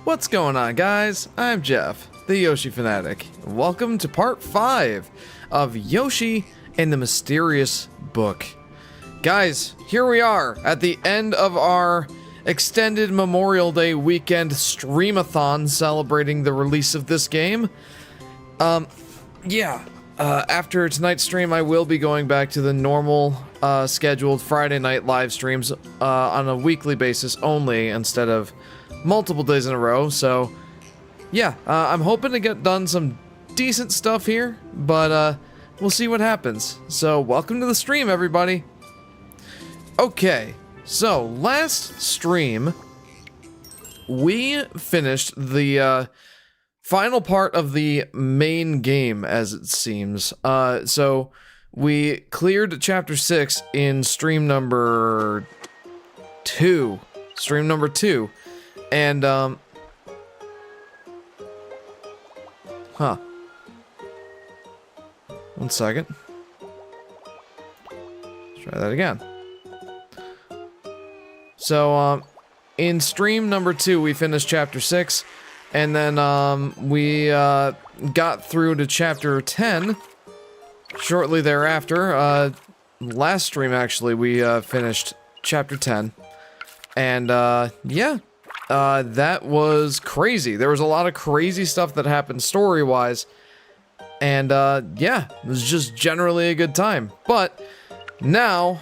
What's going on, guys? I'm Jeff, the Yoshi Fanatic. Welcome to part 5 of Yoshi and the Mysterious Book. Guys, here we are at the end of our extended Memorial Day weekend streamathon celebrating the release of this game. After tonight's stream, I will be going back to the normal scheduled Friday night live streams on a weekly basis only instead of multiple days in a row. So yeah, I'm hoping to get done some decent stuff here, but we'll see what happens. So welcome to the stream, everybody. Okay, so last stream we finished the final part of the main game, as it seems. So we cleared chapter 6 in stream number 2. And, huh. 1 second. Let's try that again. So, in stream number 2, we finished chapter 6, and then, we, got through to chapter 10 shortly thereafter. Last stream, actually, we, finished chapter 10. And, yeah. That was crazy. There was a lot of crazy stuff that happened story-wise. And, yeah, it was just generally a good time. But, now,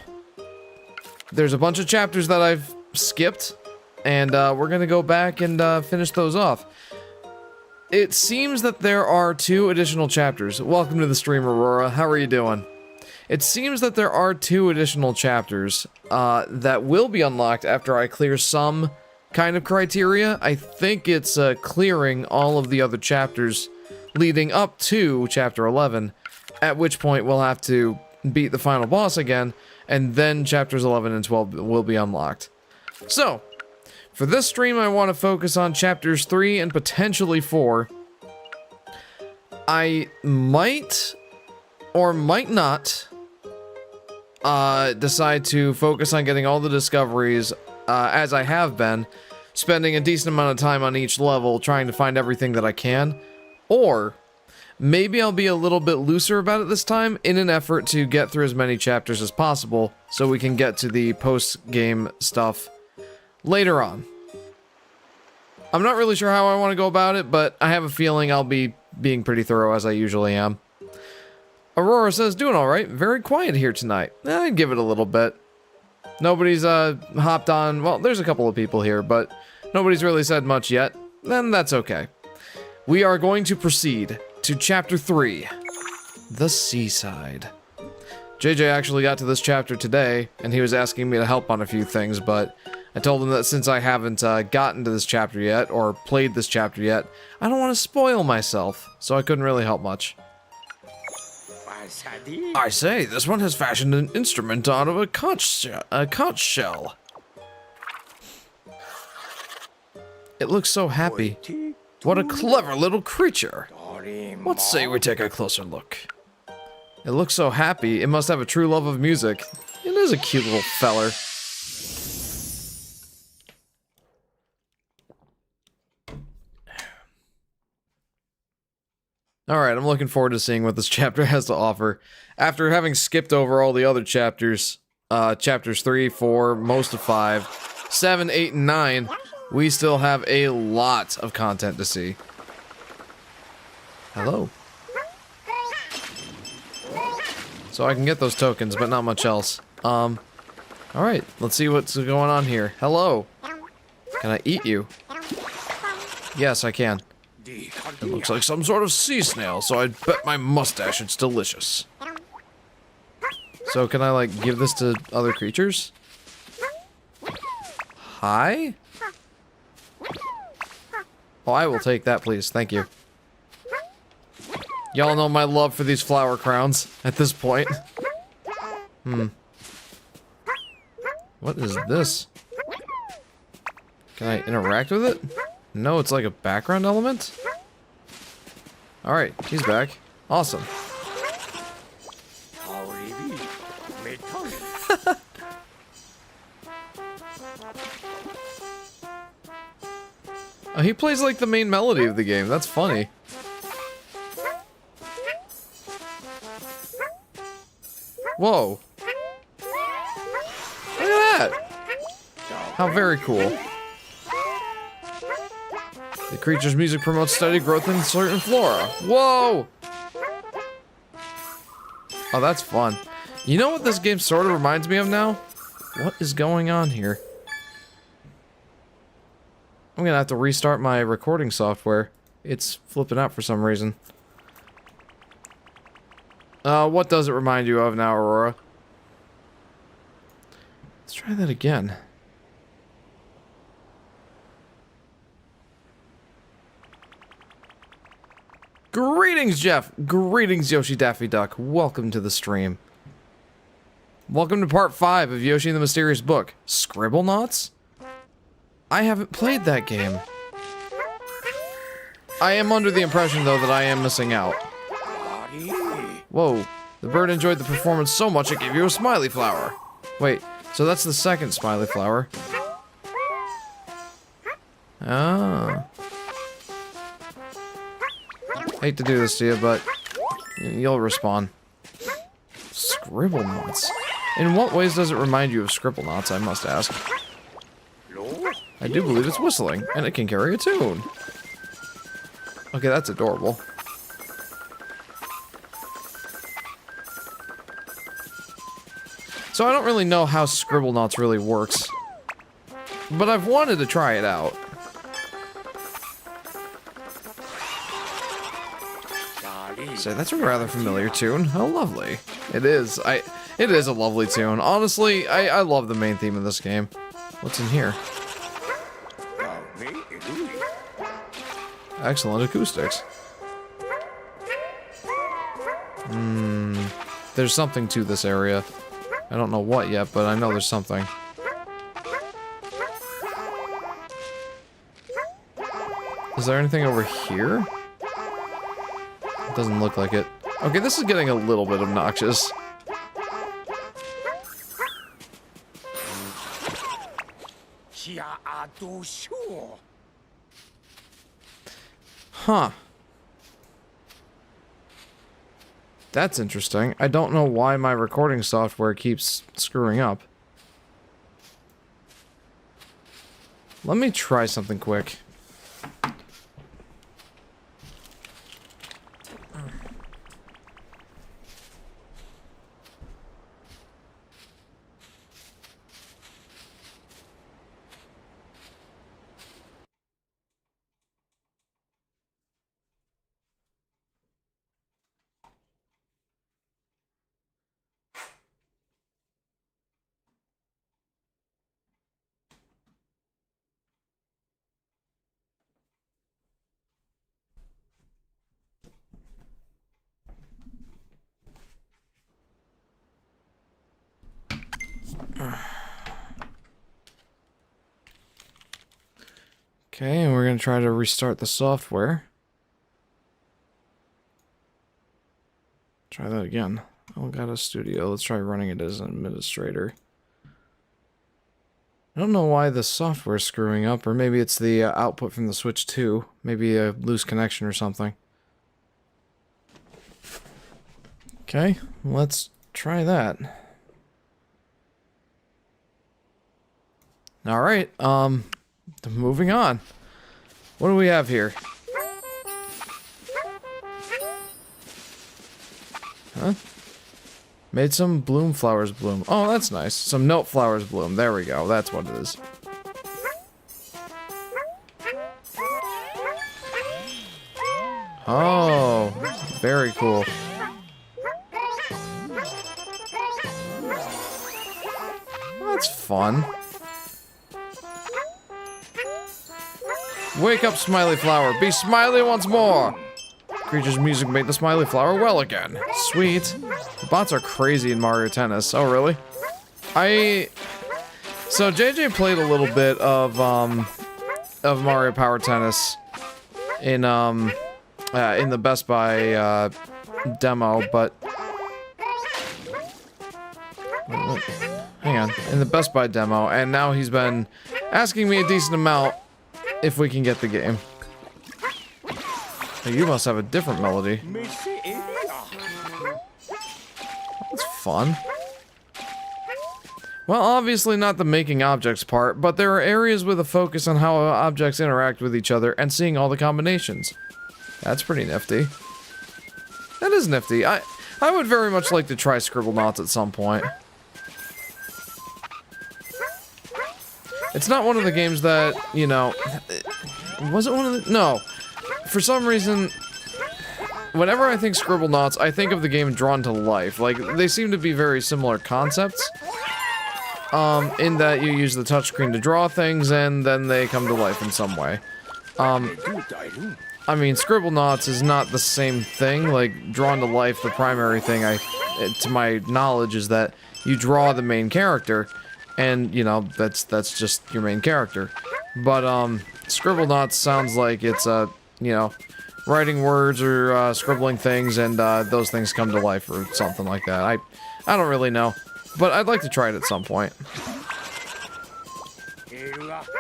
there's a bunch of chapters that I've skipped. And, we're gonna go back and, finish those off. It seems that there are 2 additional chapters. Welcome to the stream, Aurora. How are you doing? It seems that there are 2 additional chapters, that will be unlocked after I clear some kind of criteria. I think it's, clearing all of the other chapters leading up to chapter 11, at which point we'll have to beat the final boss again, and then chapters 11 and 12 will be unlocked. So, for this stream, I want to focus on chapters 3 and potentially 4. I might, or might not, decide to focus on getting all the discoveries, as I have been, spending a decent amount of time on each level, trying to find everything that I can. Or, maybe I'll be a little bit looser about it this time, in an effort to get through as many chapters as possible, so we can get to the post-game stuff later on. I'm not really sure how I want to go about it, but I have a feeling I'll be being pretty thorough as I usually am. Aurora says, doing alright, very quiet here tonight. I'd give it a little bit. Nobody's hopped on, well, there's a couple of people here, but nobody's really said much yet, then that's okay. We are going to proceed to chapter 3, the seaside. JJ actually got to this chapter today, and he was asking me to help on a few things, but I told him that since I haven't gotten to this chapter yet, or played this chapter yet, I don't want to spoil myself, so I couldn't really help much. I say, this one has fashioned an instrument out of a conch shell. It looks so happy. What a clever little creature. Let's say we take a closer look. It looks so happy, it must have a true love of music. It is a cute little feller. Alright, I'm looking forward to seeing what this chapter has to offer. After having skipped over all the other chapters, chapters 3, 4, most of 5, 7, 8, and 9, we still have a lot of content to see. Hello. So I can get those tokens, but not much else. Alright, let's see what's going on here. Hello. Can I eat you? Yes, I can. It looks like some sort of sea snail, so I'd bet my mustache it's delicious. So can I, like, give this to other creatures? Hi? Oh, I will take that, please. Thank you. Y'all know my love for these flower crowns at this point. What is this? Can I interact with it? No, it's like a background element? Alright, he's back. Awesome. Oh, he plays like the main melody of the game. That's funny. Whoa. Look at that. How very cool. The creature's music promotes steady growth in certain flora. Whoa! Oh, that's fun. You know what this game sort of reminds me of now? What is going on here? I'm gonna have to restart my recording software. It's flipping out for some reason. What does it remind you of now, Aurora? Let's try that again. Greetings, Jeff! Greetings, Yoshi Daffy Duck. Welcome to the stream. Welcome to part 5 of Yoshi and the Mysterious Book. Scribblenauts? I haven't played that game. I am under the impression, though, that I am missing out. Whoa. The bird enjoyed the performance so much it gave you a smiley flower. Wait, so that's the second smiley flower. Ah. Hate to do this to you, but you'll respond. Scribble knots. In what ways does it remind you of scribble knots, I must ask? I do believe it's whistling, and it can carry a tune. Okay, that's adorable. So I don't really know how scribble knots really works, but I've wanted to try it out. So that's a rather familiar tune. How lovely. It is. It is a lovely tune. Honestly, I love the main theme of this game. What's in here? Excellent acoustics. There's something to this area. I don't know what yet, but I know there's something. Is there anything over here? It doesn't look like it. Okay, this is getting a little bit obnoxious. Huh. That's interesting. I don't know why my recording software keeps screwing up. Let me try something quick. Okay, and we're gonna try to restart the software. Try that again. Elgato Studio. Let's try running it as an administrator. I don't know why the software's screwing up, or maybe it's the output from the Switch 2. Maybe a loose connection or something. Okay, let's try that. Alright, moving on. What do we have here? Huh? Made some bloom flowers bloom. Oh, that's nice. Some note flowers bloom. There we go. That's what it is. Oh, very cool. That's fun. Wake up, smiley flower. Be smiley once more. Creature's music made the smiley flower well again. Sweet. The bots are crazy in Mario Tennis. Oh, really? So JJ played a little bit of Mario Power Tennis in the Best Buy demo, but hang on, in the Best Buy demo, and now he's been asking me a decent amount if we can get the game. You must have a different melody. That's fun. Well, obviously not the making objects part, but there are areas with a focus on how objects interact with each other and seeing all the combinations. That's pretty nifty. That is nifty. I would very much like to try Scribblenauts at some point. It's not one of the games that, you know... Was it one of the... No. For some reason, whenever I think Scribblenauts, I think of the game Drawn to Life. Like, they seem to be very similar concepts. In that you use the touchscreen to draw things, and then they come to life in some way. I mean, Scribblenauts is not the same thing. Like, Drawn to Life, the primary thing, to my knowledge, is that you draw the main character, and, you know, that's just your main character. But, Scribblenauts sounds like it's, you know, writing words or, scribbling things and, those things come to life or something like that. I don't really know. But I'd like to try it at some point.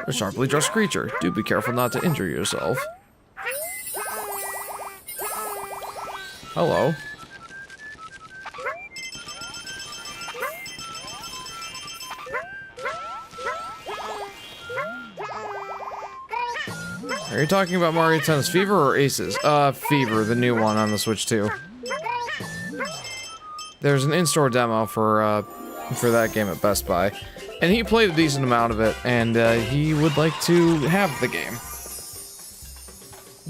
A sharply dressed creature. Do be careful not to injure yourself. Hello. Are you talking about Mario Tennis Fever or Aces? Fever, the new one on the Switch 2. There's an in-store demo for that game at Best Buy. And he played a decent amount of it, and he would like to have the game.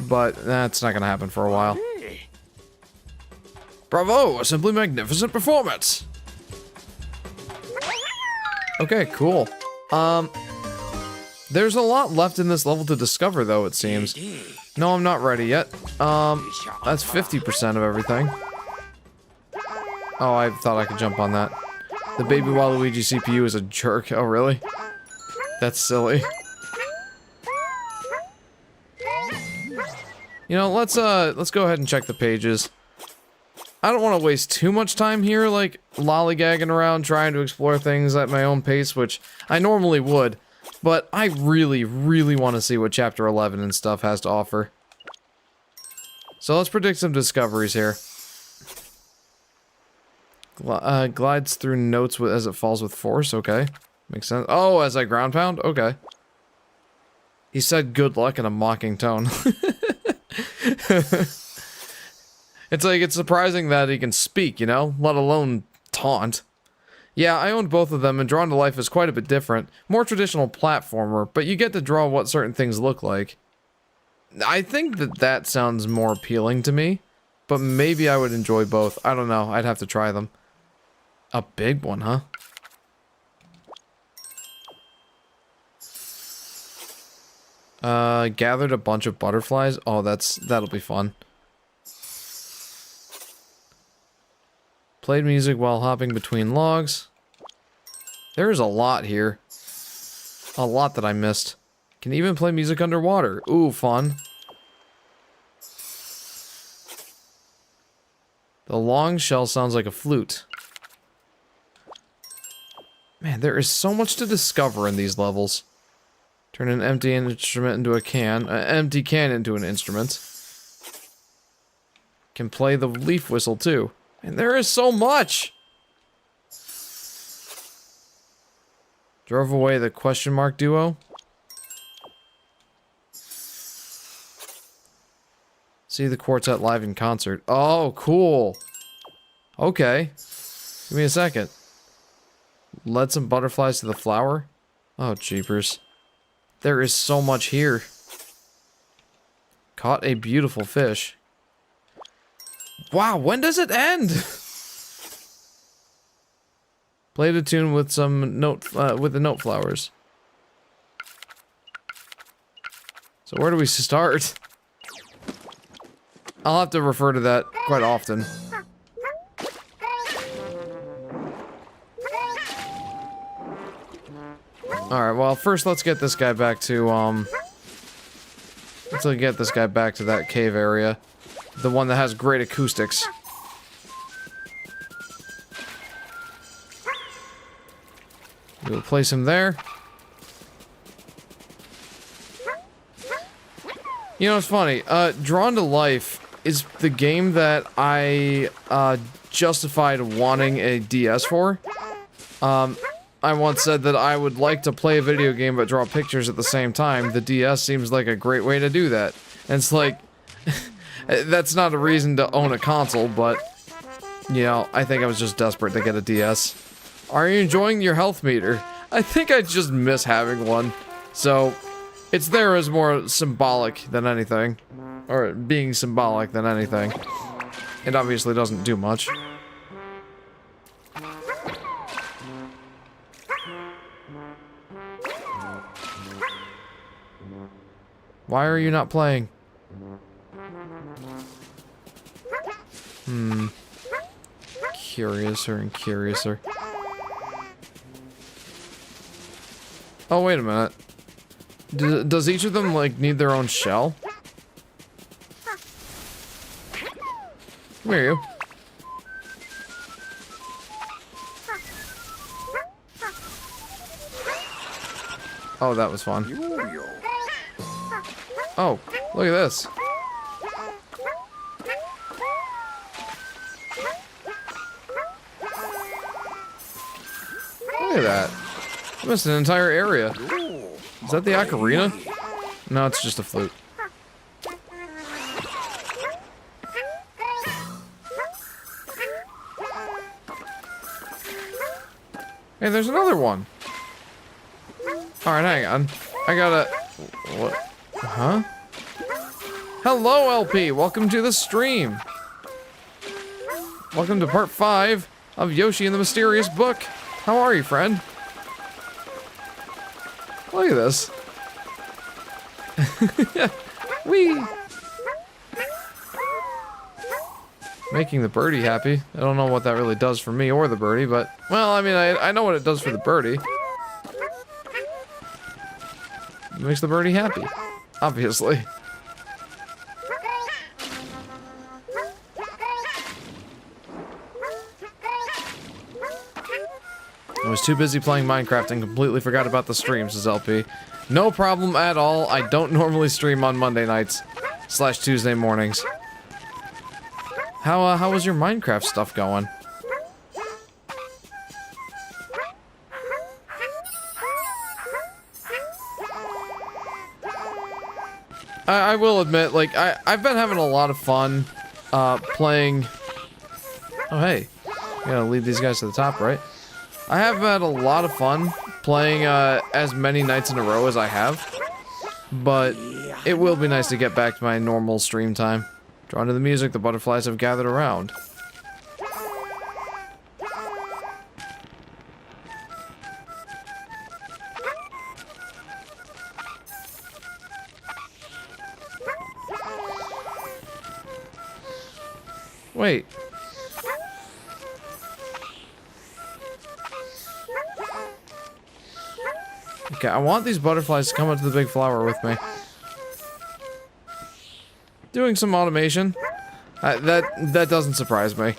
But that's not gonna happen for a while. Bravo! A simply magnificent performance! Okay, cool. There's a lot left in this level to discover, though, it seems. No, I'm not ready yet. That's 50% of everything. Oh, I thought I could jump on that. The baby Waluigi CPU is a jerk. Oh, really? That's silly. You know, let's go ahead and check the pages. I don't want to waste too much time here, like, lollygagging around trying to explore things at my own pace, which I normally would. But I really, really want to see what Chapter 11 and stuff has to offer. So let's predict some discoveries here. Glides through notes as it falls with force, okay. Makes sense. Oh, as I ground pound? Okay. He said good luck in a mocking tone. It's like, it's surprising that he can speak, you know? Let alone taunt. Yeah, I owned both of them, and Drawn to Life is quite a bit different. More traditional platformer, but you get to draw what certain things look like. I think that sounds more appealing to me, but maybe I would enjoy both. I don't know, I'd have to try them. A big one, huh? Gathered a bunch of butterflies. Oh, that'll be fun. Played music while hopping between logs. There's a lot here. A lot that I missed. Can even play music underwater. Ooh, fun. The long shell sounds like a flute. Man, there is so much to discover in these levels. Turn an empty instrument into a can. An empty can into an instrument. Can play the leaf whistle, too. And there is so much! Drove away the question mark duo. See the quartet live in concert. Oh, cool. Okay. Give me a second. Led some butterflies to the flower. Oh, jeepers. There is so much here. Caught a beautiful fish. Wow, when does it end? Played a tune with some with the note flowers. So where do we start? I'll have to refer to that quite often. Alright, well, first let's get this guy back to, let's get this guy back to that cave area. The one that has great acoustics. We'll place him there. You know, it's funny. Drawn to Life is the game that I justified wanting a DS for. I once said that I would like to play a video game but draw pictures at the same time. The DS seems like a great way to do that. And it's like, that's not a reason to own a console, but, you know, I think I was just desperate to get a DS. Are you enjoying your health meter? I think I just miss having one. So, it's there as more symbolic than anything. Or being symbolic than anything. It obviously doesn't do much. Why are you not playing? Curiouser and curiouser. Oh, wait a minute. Does each of them, like, need their own shell? Come here, you. Oh, that was fun. Oh, look at this. Look at that. I missed an entire area. Is that the ocarina? No, it's just a flute. Hey, there's another one. Alright, hang on. I gotta... What? Huh? Hello, LP! Welcome to the stream! Welcome to part 5 of Yoshi and the Mysterious Book. How are you, friend? Look at this. Whee! Making the birdie happy. I don't know what that really does for me or the birdie, but... Well, I mean, I know what it does for the birdie. It makes the birdie happy. Obviously. I was too busy playing Minecraft and completely forgot about the stream, says LP. No problem at all. I don't normally stream on Monday nights / Tuesday mornings. How was your Minecraft stuff going? I will admit, like, I've been having a lot of fun, playing... Oh, hey. You gotta lead these guys to the top, right? I have had a lot of fun playing, as many nights in a row as I have. But it will be nice to get back to my normal stream time. Drawn to the music, the butterflies have gathered around. Wait. Okay, I want these butterflies to come up to the big flower with me. Doing some automation. That doesn't surprise me.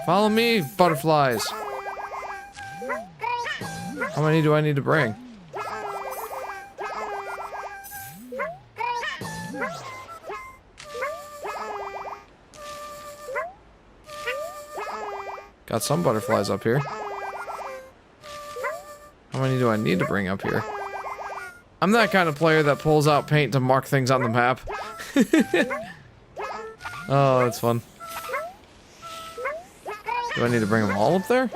Follow me, butterflies. How many do I need to bring? Got some butterflies up here. How many do I need to bring up here? I'm that kind of player that pulls out paint to mark things on the map. Oh, that's fun. Do I need to bring them all up there?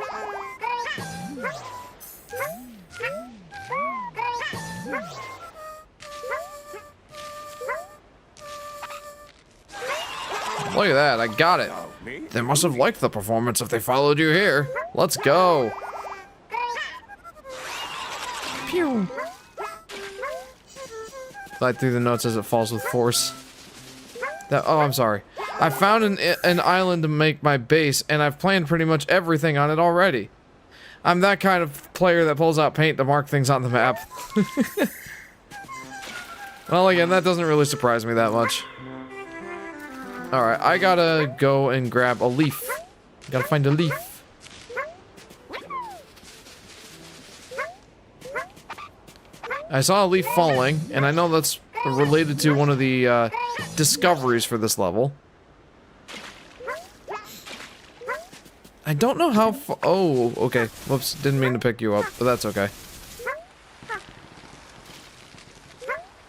Look at that, I got it. They must have liked the performance if they followed you here. Let's go. Pew. Slide through the notes as it falls with force. Oh, I'm sorry. I found an island to make my base, and I've planned pretty much everything on it already. I'm that kind of player that pulls out paint to mark things on the map. Well, again, that doesn't really surprise me that much. Alright, I gotta go and grab a leaf. Gotta find a leaf. I saw a leaf falling, and I know that's related to one of the discoveries for this level. I don't know how far. Oh, okay. Whoops, didn't mean to pick you up, but that's okay.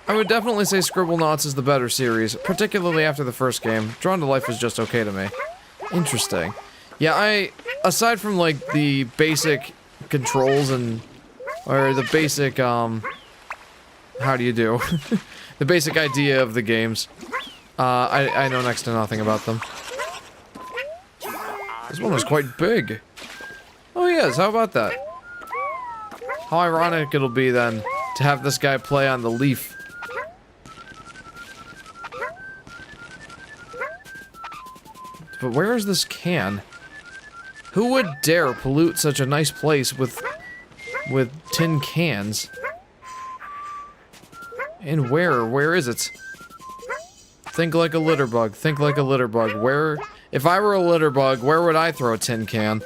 I would definitely say Scribblenauts is the better series, particularly after the first game. Drawn to Life is just okay to me. Interesting. Yeah, aside from, like, the basic controls and... Or the basic, how do you do? The basic idea of the games. I know next to nothing about them. This one was quite big. Oh yes, how about that? How ironic it'll be, then, to have this guy play on the leaf. But where is this can? Who would dare pollute such a nice place with tin cans? And where is it? Think like a litter bug. Think like a litter bug. Where, if I were a litter bug, where would I throw a tin can?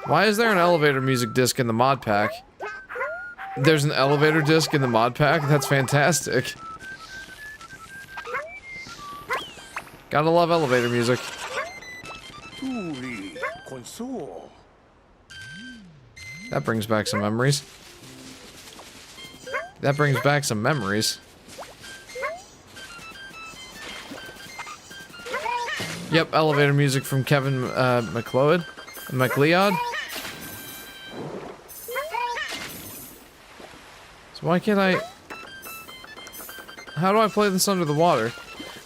Why is there an elevator music disc in the mod pack? There's an elevator disc in the mod pack? That's fantastic. Gotta love elevator music. That brings back some memories. That brings back some memories. Yep, elevator music from Kevin McLeod. So why can't I... How do I play this under the water?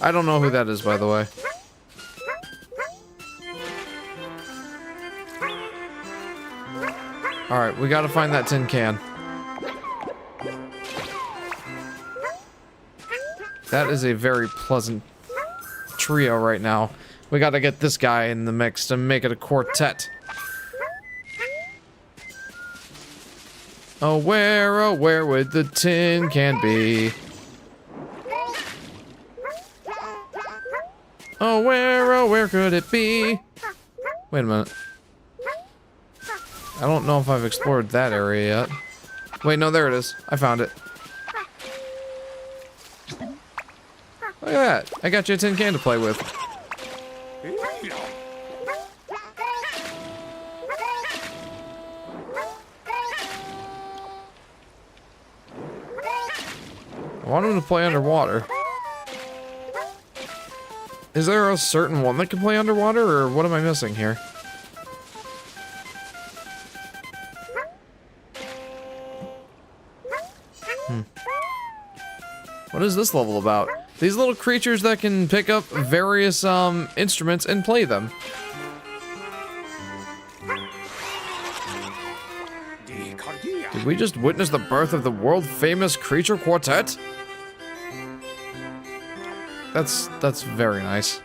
I don't know who that is, by the way. Alright, we gotta find that tin can. That is a very pleasant trio right now. We gotta get this guy in the mix to make it a quartet. Oh, where would the tin can be? Oh, where could it be? Wait a minute. I don't know if I've explored that area yet. Wait, no, there it is. I found it. Look at that. I got you a tin can to play with. I want him to play underwater. Is there a certain one that can play underwater, or what am I missing here? What is this level about? These little creatures that can pick up various, instruments and play them. Did we just witness the birth of the world-famous creature quartet? That's very nice.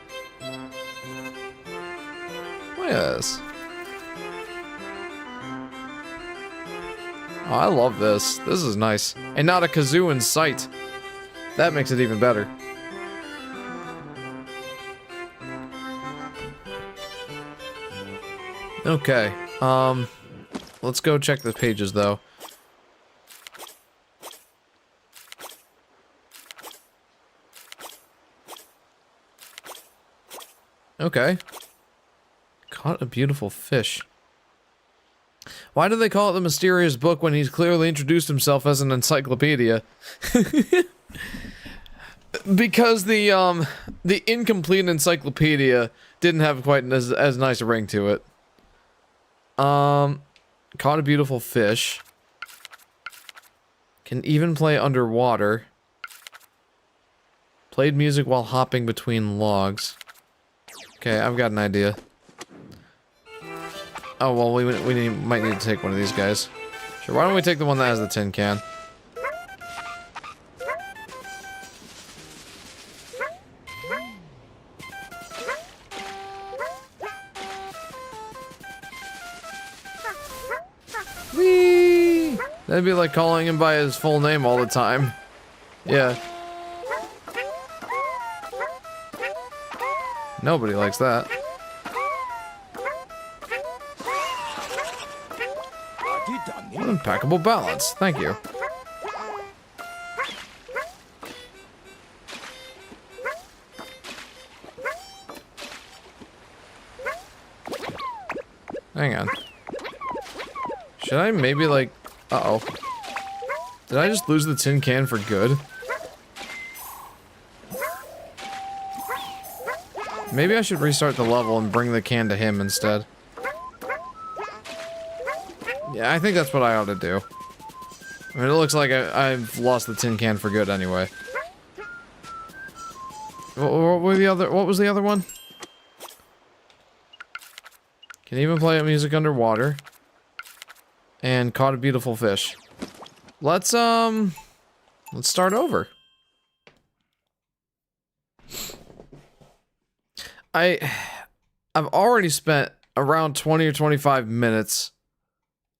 Yes. Oh, I love this. This is nice. And not a kazoo in sight. That makes it even better. Okay. Let's go check the pages, though. Okay. Caught a beautiful fish. Why do they call it the mysterious book when he's clearly introduced himself as an encyclopedia? Because the incomplete encyclopedia didn't have quite as nice a ring to it. Caught a beautiful fish. Can even play underwater. Played music while hopping between logs. Okay, I've got an idea. Oh, well, we might need to take one of these guys. Sure, why don't we take the one that has the tin can? Whee! That'd be like calling him by his full name all the time. Yeah. Nobody likes that. What impeccable balance. Thank you. Hang on. Should I maybe like... Uh-oh. Did I just lose the tin can for good? Maybe I should restart the level and bring the can to him instead. Yeah, I think that's what I ought to do. I mean, it looks like I've lost the tin can for good anyway. What was the other one? Can even play music underwater. And caught a beautiful fish. Let's start over. I I've already spent around 20 or 25 minutes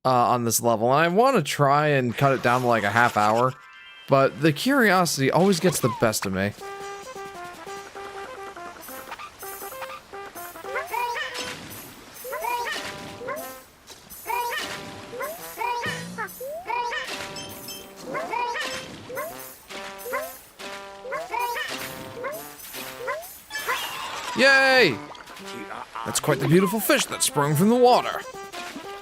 on this level, and I want to try and cut it down to like a half hour, but the curiosity always gets the best of me. Yay! That's quite the beautiful fish that sprung from the water.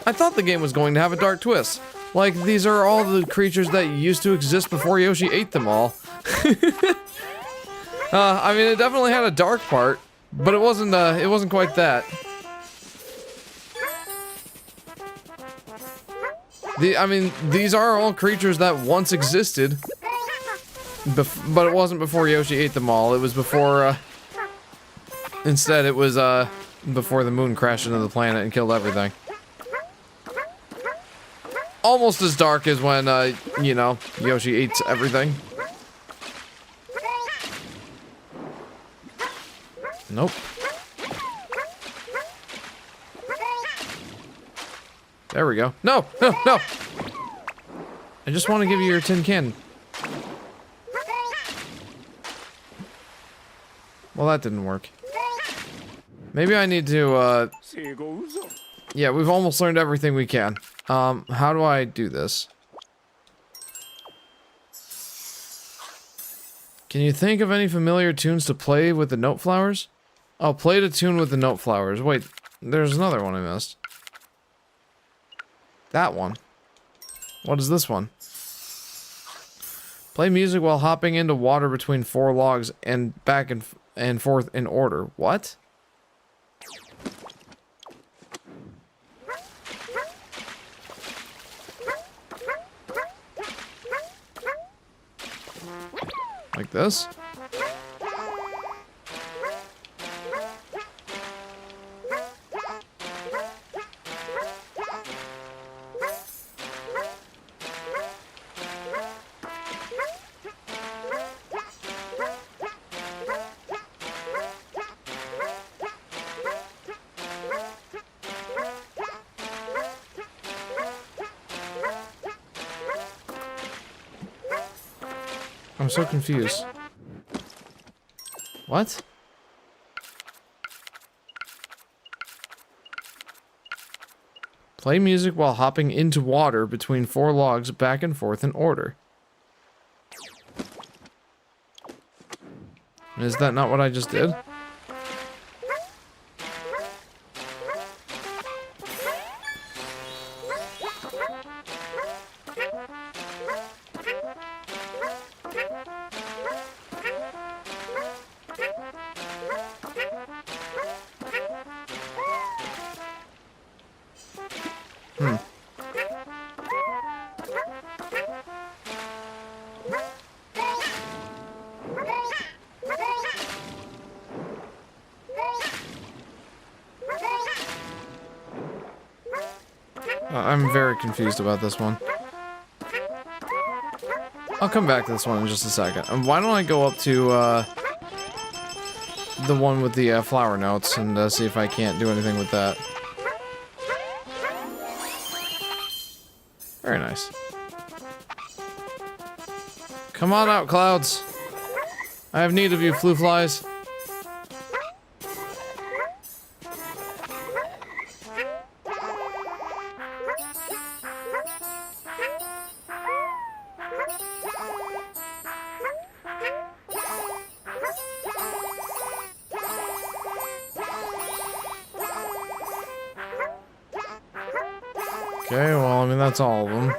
I thought the game was going to have a dark twist. Like, these are all the creatures that used to exist before Yoshi ate them all. I mean, it definitely had a dark part, but it wasn't quite that. I mean, these are all creatures that once existed, but it wasn't before Yoshi ate them all. It was before, instead it was, before the moon crashed into the planet and killed everything. Almost as dark as when, you know, Yoshi eats everything. Nope. There we go. No! No! No! I just want to give you your tin can. Well, that didn't work. Maybe I need to, yeah, we've almost learned everything we can. How do I do this? Can you think of any familiar tunes to play with the note flowers? Oh, play the tune with the note flowers. Wait, there's another one I missed. That one. What is this one? Play music while hopping into water between 4 logs and back and forth in order. What? Like this? I'm so confused. What? Play music while hopping into water between 4 logs back and forth in order. Is that not what I just did? I'm very confused about this one. I'll come back to this one in just a second. And why don't I go up to, the one with the, flower notes and, see if I can't do anything with that. Very nice. Come on out, clouds. I have need of you, flue flies. Okay, well, I mean, that's all of them.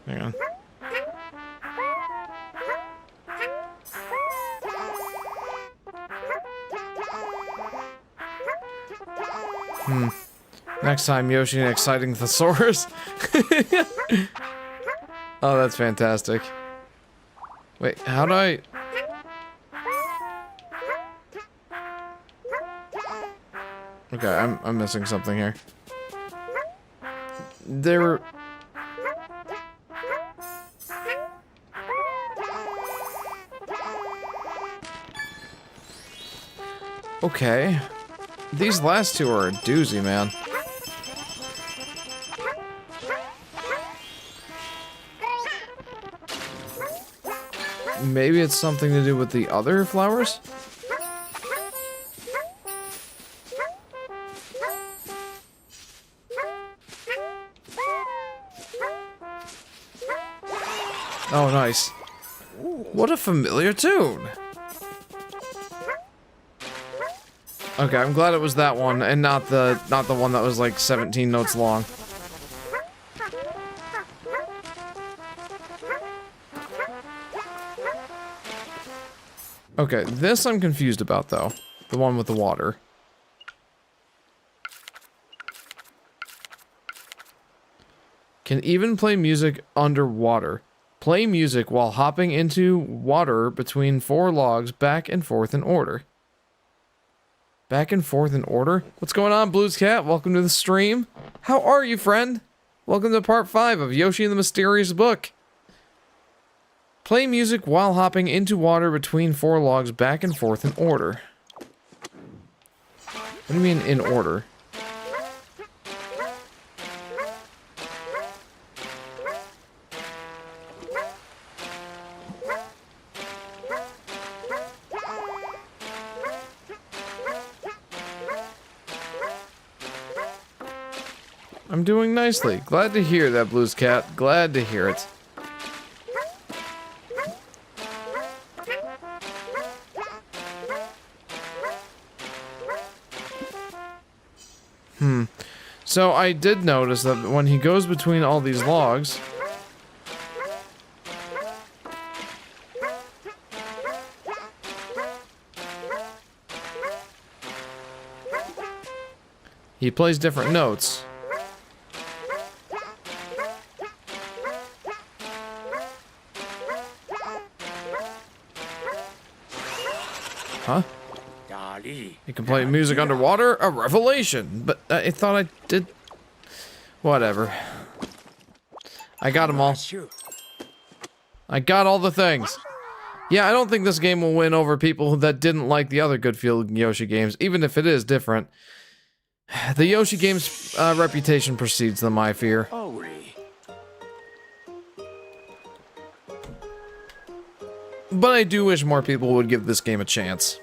Hang on. Next time, Yoshi and exciting thesaurus. Oh, that's fantastic. Wait, how do I... Okay, I'm missing something here. There... Okay. These last two are a doozy, man. Maybe it's something to do with the other flowers? Oh, nice. What a familiar tune! Okay, I'm glad it was that one, and not the one that was like 17 notes long. Okay, this I'm confused about, though. The one with the water. Can even play music underwater. Play music while hopping into water between 4 logs back and forth in order. Back and forth in order? What's going on, Blues Cat? Welcome to the stream. How are you, friend? Welcome to part 5 of Yoshi and the Mysterious Book. Play music while hopping into water between 4 logs back and forth in order. What do you mean, in order? I'm doing nicely. Glad to hear that, Blues Cat. Glad to hear it. So I did notice that when he goes between all these logs, he plays different notes. Huh? You can play music underwater? A revelation! But I thought I did... Whatever. I got them all. I got all the things. Yeah, I don't think this game will win over people that didn't like the other good-feeling Yoshi games, even if it is different. The Yoshi game's reputation precedes them, I fear. But I do wish more people would give this game a chance.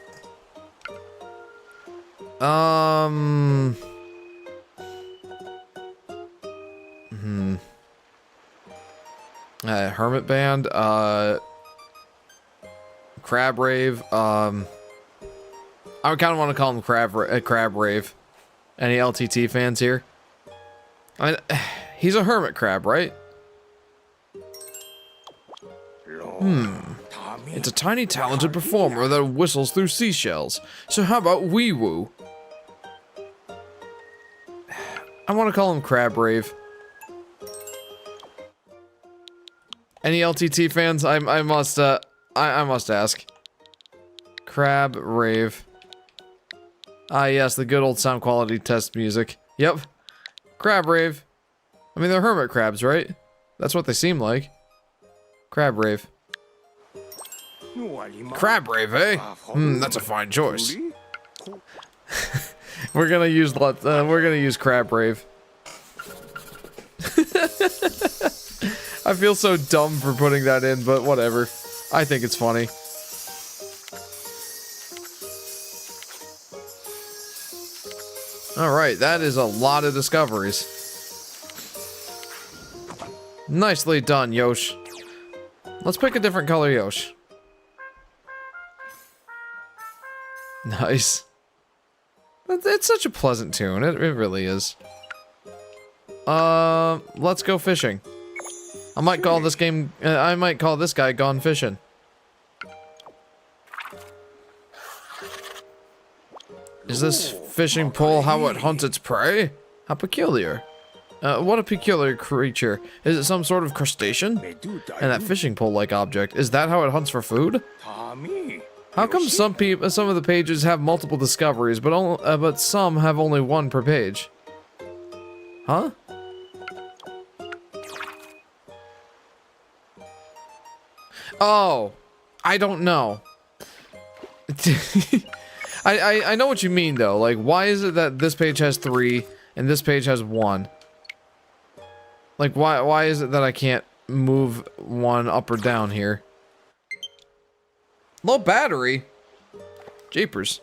Hermit Band, Crab Rave, I kind of want to call him Crab Rave. Any LTT fans here? I mean, he's a hermit crab, right? It's a tiny talented performer that whistles through seashells. So how about Wee Woo? I want to call him Crab Rave. Any LTT fans? I must ask. Crab Rave. Ah, yes, the good old sound quality test music. Yep. Crab Rave. I mean, they're hermit crabs, right? That's what they seem like. Crab Rave. Crab Rave, eh? That's a fine choice. We're gonna use Crab Rave. I feel so dumb for putting that in, but whatever. I think it's funny. Alright, that is a lot of discoveries. Nicely done, Yosh. Let's pick a different color, Yosh. Nice. It's such a pleasant tune. It really is. Let's go fishing. I might call this game, I might call this guy Gone Fishing. Is this fishing pole how it hunts its prey? How peculiar. What a peculiar creature. Is it some sort of crustacean? And that fishing pole-like object, is that how it hunts for food? How come some of the pages have multiple discoveries, but some have only one per page? Huh? Oh, I don't know. I know what you mean though. Like, why is it that this page has 3 and this page has 1? Like, why is it that I can't move 1 up or down here? Low battery? Jeepers.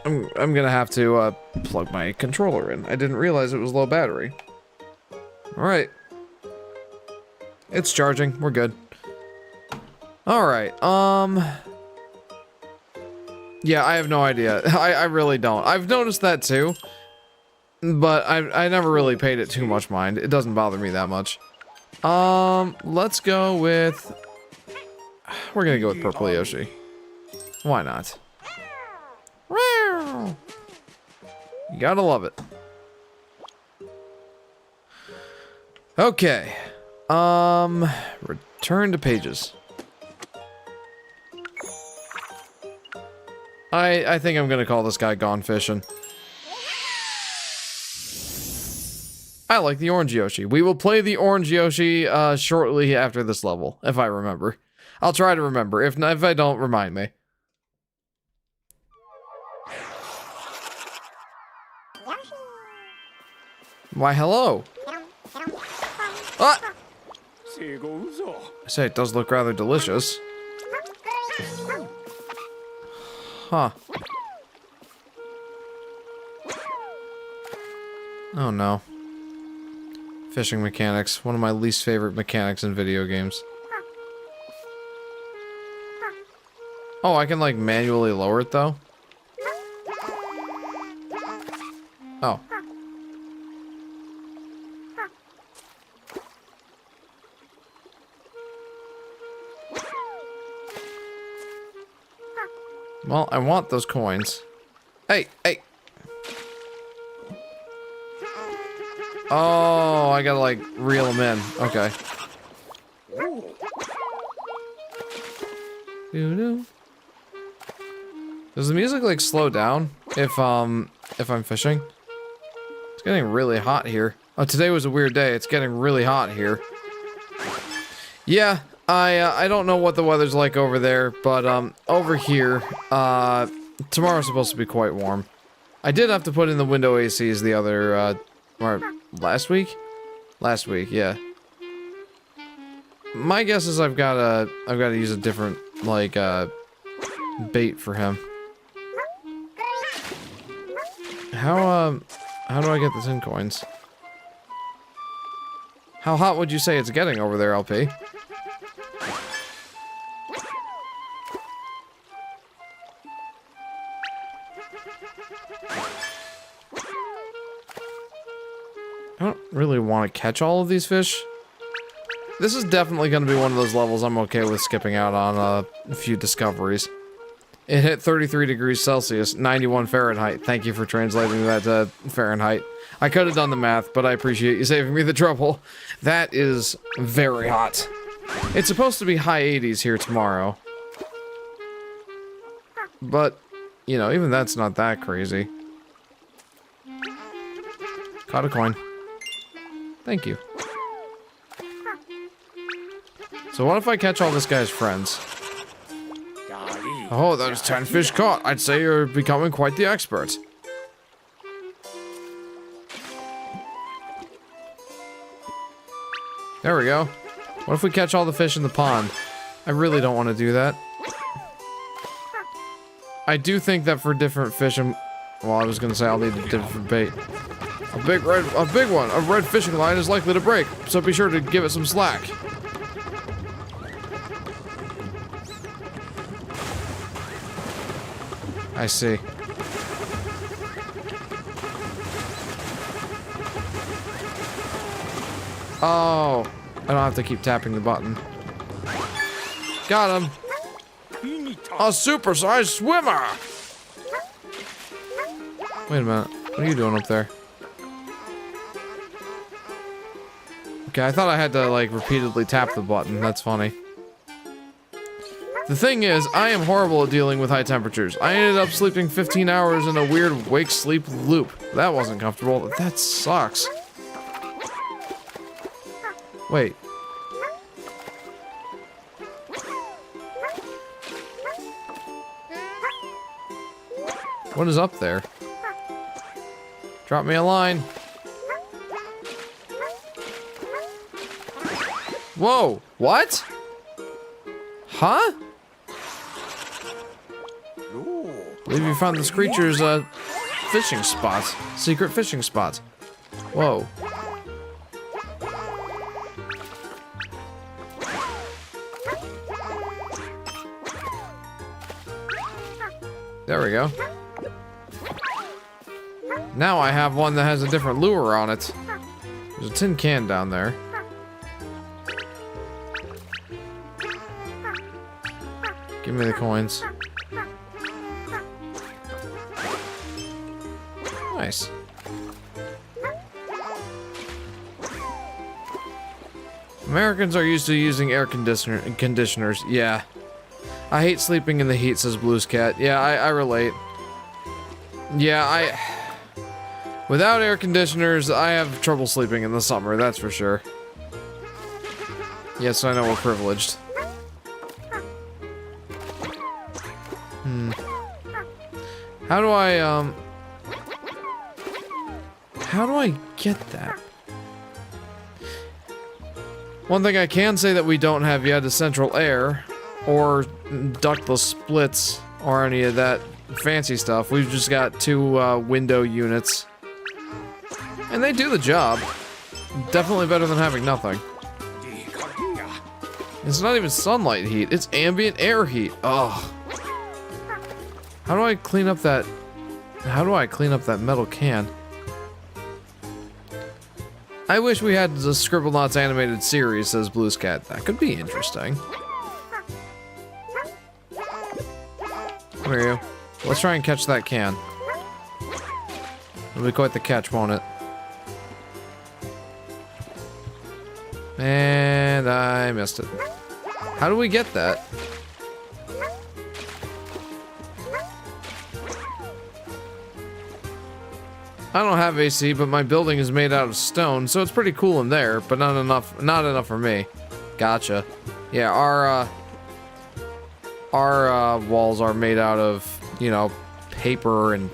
I'm gonna have to plug my controller in. I didn't realize it was low battery. Alright. It's charging. We're good. Alright, yeah, I have no idea. I really don't. I've noticed that too. But I never really paid it too much mind. It doesn't bother me that much. Let's go with... We're gonna go with Purple Yoshi. Why not? You gotta love it. Okay. Return to pages. I think I'm gonna call this guy Gone Fishing. I like the orange Yoshi. We will play the orange Yoshi shortly after this level, if I remember. I'll try to remember. If I don't, remind me. Why, hello. Ah! I say it does look rather delicious. Huh. Oh no. Fishing mechanics. One of my least favorite mechanics in video games. Oh, I can like manually lower it though? Oh. Well, I want those coins. Hey, hey! Oh, I gotta like reel them in. Okay. Doo-doo. Does the music like slow down if I'm fishing? It's getting really hot here. Oh, today was a weird day. It's getting really hot here. Yeah, I don't know what the weather's like over there, but over here, tomorrow's supposed to be quite warm. I did have to put in the window ACs the other or last week? Last week, yeah. My guess is I've gotta use a different like bait for him. How do I get the 10 coins? How hot would you say it's getting over there, LP? I don't really want to catch all of these fish. This is definitely going to be one of those levels I'm okay with skipping out on a few discoveries. It hit 33 degrees Celsius, 91 Fahrenheit. Thank you for translating that to Fahrenheit. I could have done the math, but I appreciate you saving me the trouble. That is very hot. It's supposed to be high 80s here tomorrow. But, you know, even that's not that crazy. Caught a coin. Thank you. So what if I catch all this guy's friends? Oh, there's 10 fish caught. I'd say you're becoming quite the expert. There we go. What if we catch all the fish in the pond? I really don't want to do that. I do think that for different fish, well, I was gonna say I'll need a different bait. A big one. A red fishing line is likely to break, so be sure to give it some slack. I see. Oh, I don't have to keep tapping the button. Got him. A supersized swimmer. Wait a minute. What are you doing up there? Okay, I thought I had to, like, repeatedly tap the button. That's funny. The thing is, I am horrible at dealing with high temperatures. I ended up sleeping 15 hours in a weird wake-sleep loop. That wasn't comfortable. That sucks. Wait. What is up there? Drop me a line. Whoa, what? Huh? Believe you found this creature's fishing spot. Secret fishing spot. Whoa. There we go. Now I have one that has a different lure on it. There's a tin can down there. Give me the coins. Nice. Americans are used to using air conditioners. Yeah. I hate sleeping in the heat, says Blues Cat. Yeah, I relate. Yeah, without air conditioners, I have trouble sleeping in the summer, that's for sure. Yes, I know we're privileged. How do I get that? One thing I can say that we don't have yet is central air, or ductless splits, or any of that fancy stuff. We've just got 2 window units. And they do the job. Definitely better than having nothing. It's not even sunlight heat, it's ambient air heat. Ugh. How do I clean up that... How do I clean up that metal can? I wish we had the Scribblenauts animated series, says Blues Cat. That could be interesting. Come here, you. Let's try and catch that can. It'll be quite the catch, won't it? And I missed it. How do we get that? I don't have AC, but my building is made out of stone, so it's pretty cool in there, but not enough for me. Gotcha. Yeah, our walls are made out of, you know, paper and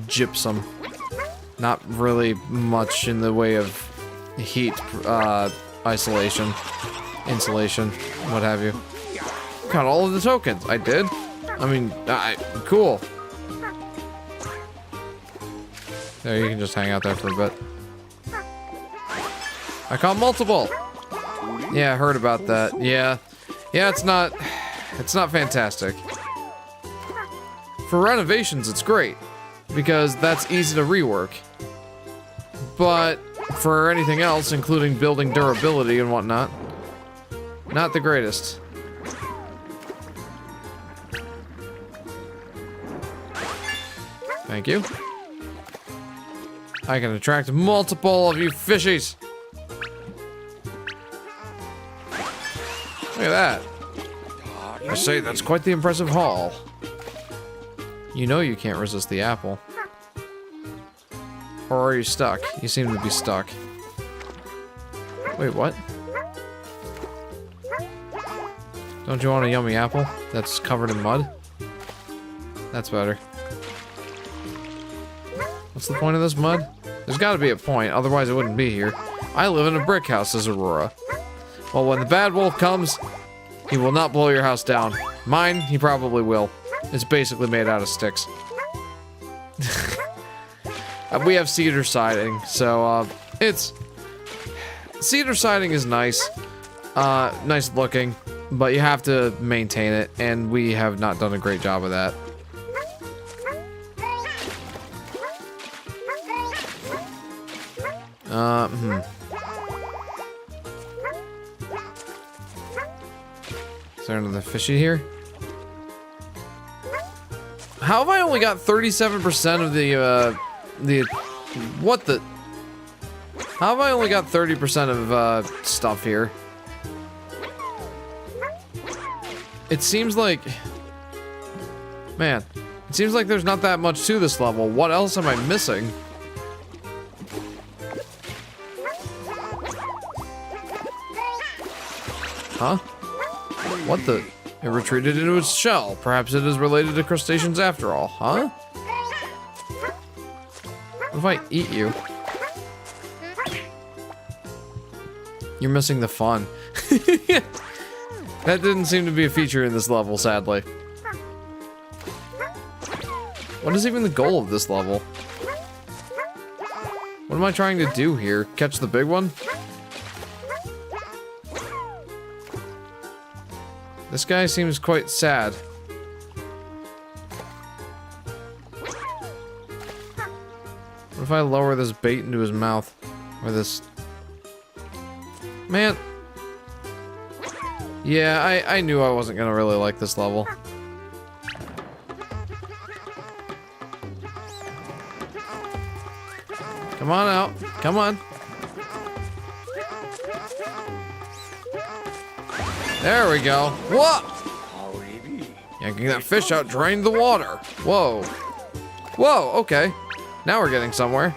gypsum. Not really much in the way of heat, isolation, insulation, what have you. Got all of the tokens. I did. I mean, cool. There, you can just hang out there for a bit. I caught multiple. Yeah, I heard about that. Yeah, it's not fantastic. For renovations, it's great because that's easy to rework. But for anything else, including building durability and whatnot, not the greatest. Thank you. I can attract multiple of you fishies. Look at that. I say that's quite the impressive haul. You know you can't resist the apple. Or are you stuck? You seem to be stuck. Wait, what? Don't you want a yummy apple that's covered in mud? That's better. What's the point of this mud? There's gotta be a point, otherwise it wouldn't be here. I live in a brick house, says Aurora. Well, when the bad wolf comes, he will not blow your house down. Mine, he probably will. It's basically made out of sticks. We have cedar siding, so, cedar siding is nice. Nice looking, but you have to maintain it, and we have not done a great job of that. Is there another fishy here? How have I only got 37% of what the? How have I only got 30% of, stuff here? It seems like... Man, it seems like there's not that much to this level. What else am I missing? Huh? What the? It retreated into its shell. Perhaps it is related to crustaceans after all, huh? What if I eat you? You're missing the fun. That didn't seem to be a feature in this level, sadly. What is even the goal of this level? What am I trying to do here? Catch the big one? This guy seems quite sad. What if I lower this bait into his mouth? Or this... Man. Yeah, I knew I wasn't gonna really like this level. Come on out. Come on. There we go. Whoa! Yanking that fish out drained the water. Whoa. Whoa, okay. Now we're getting somewhere.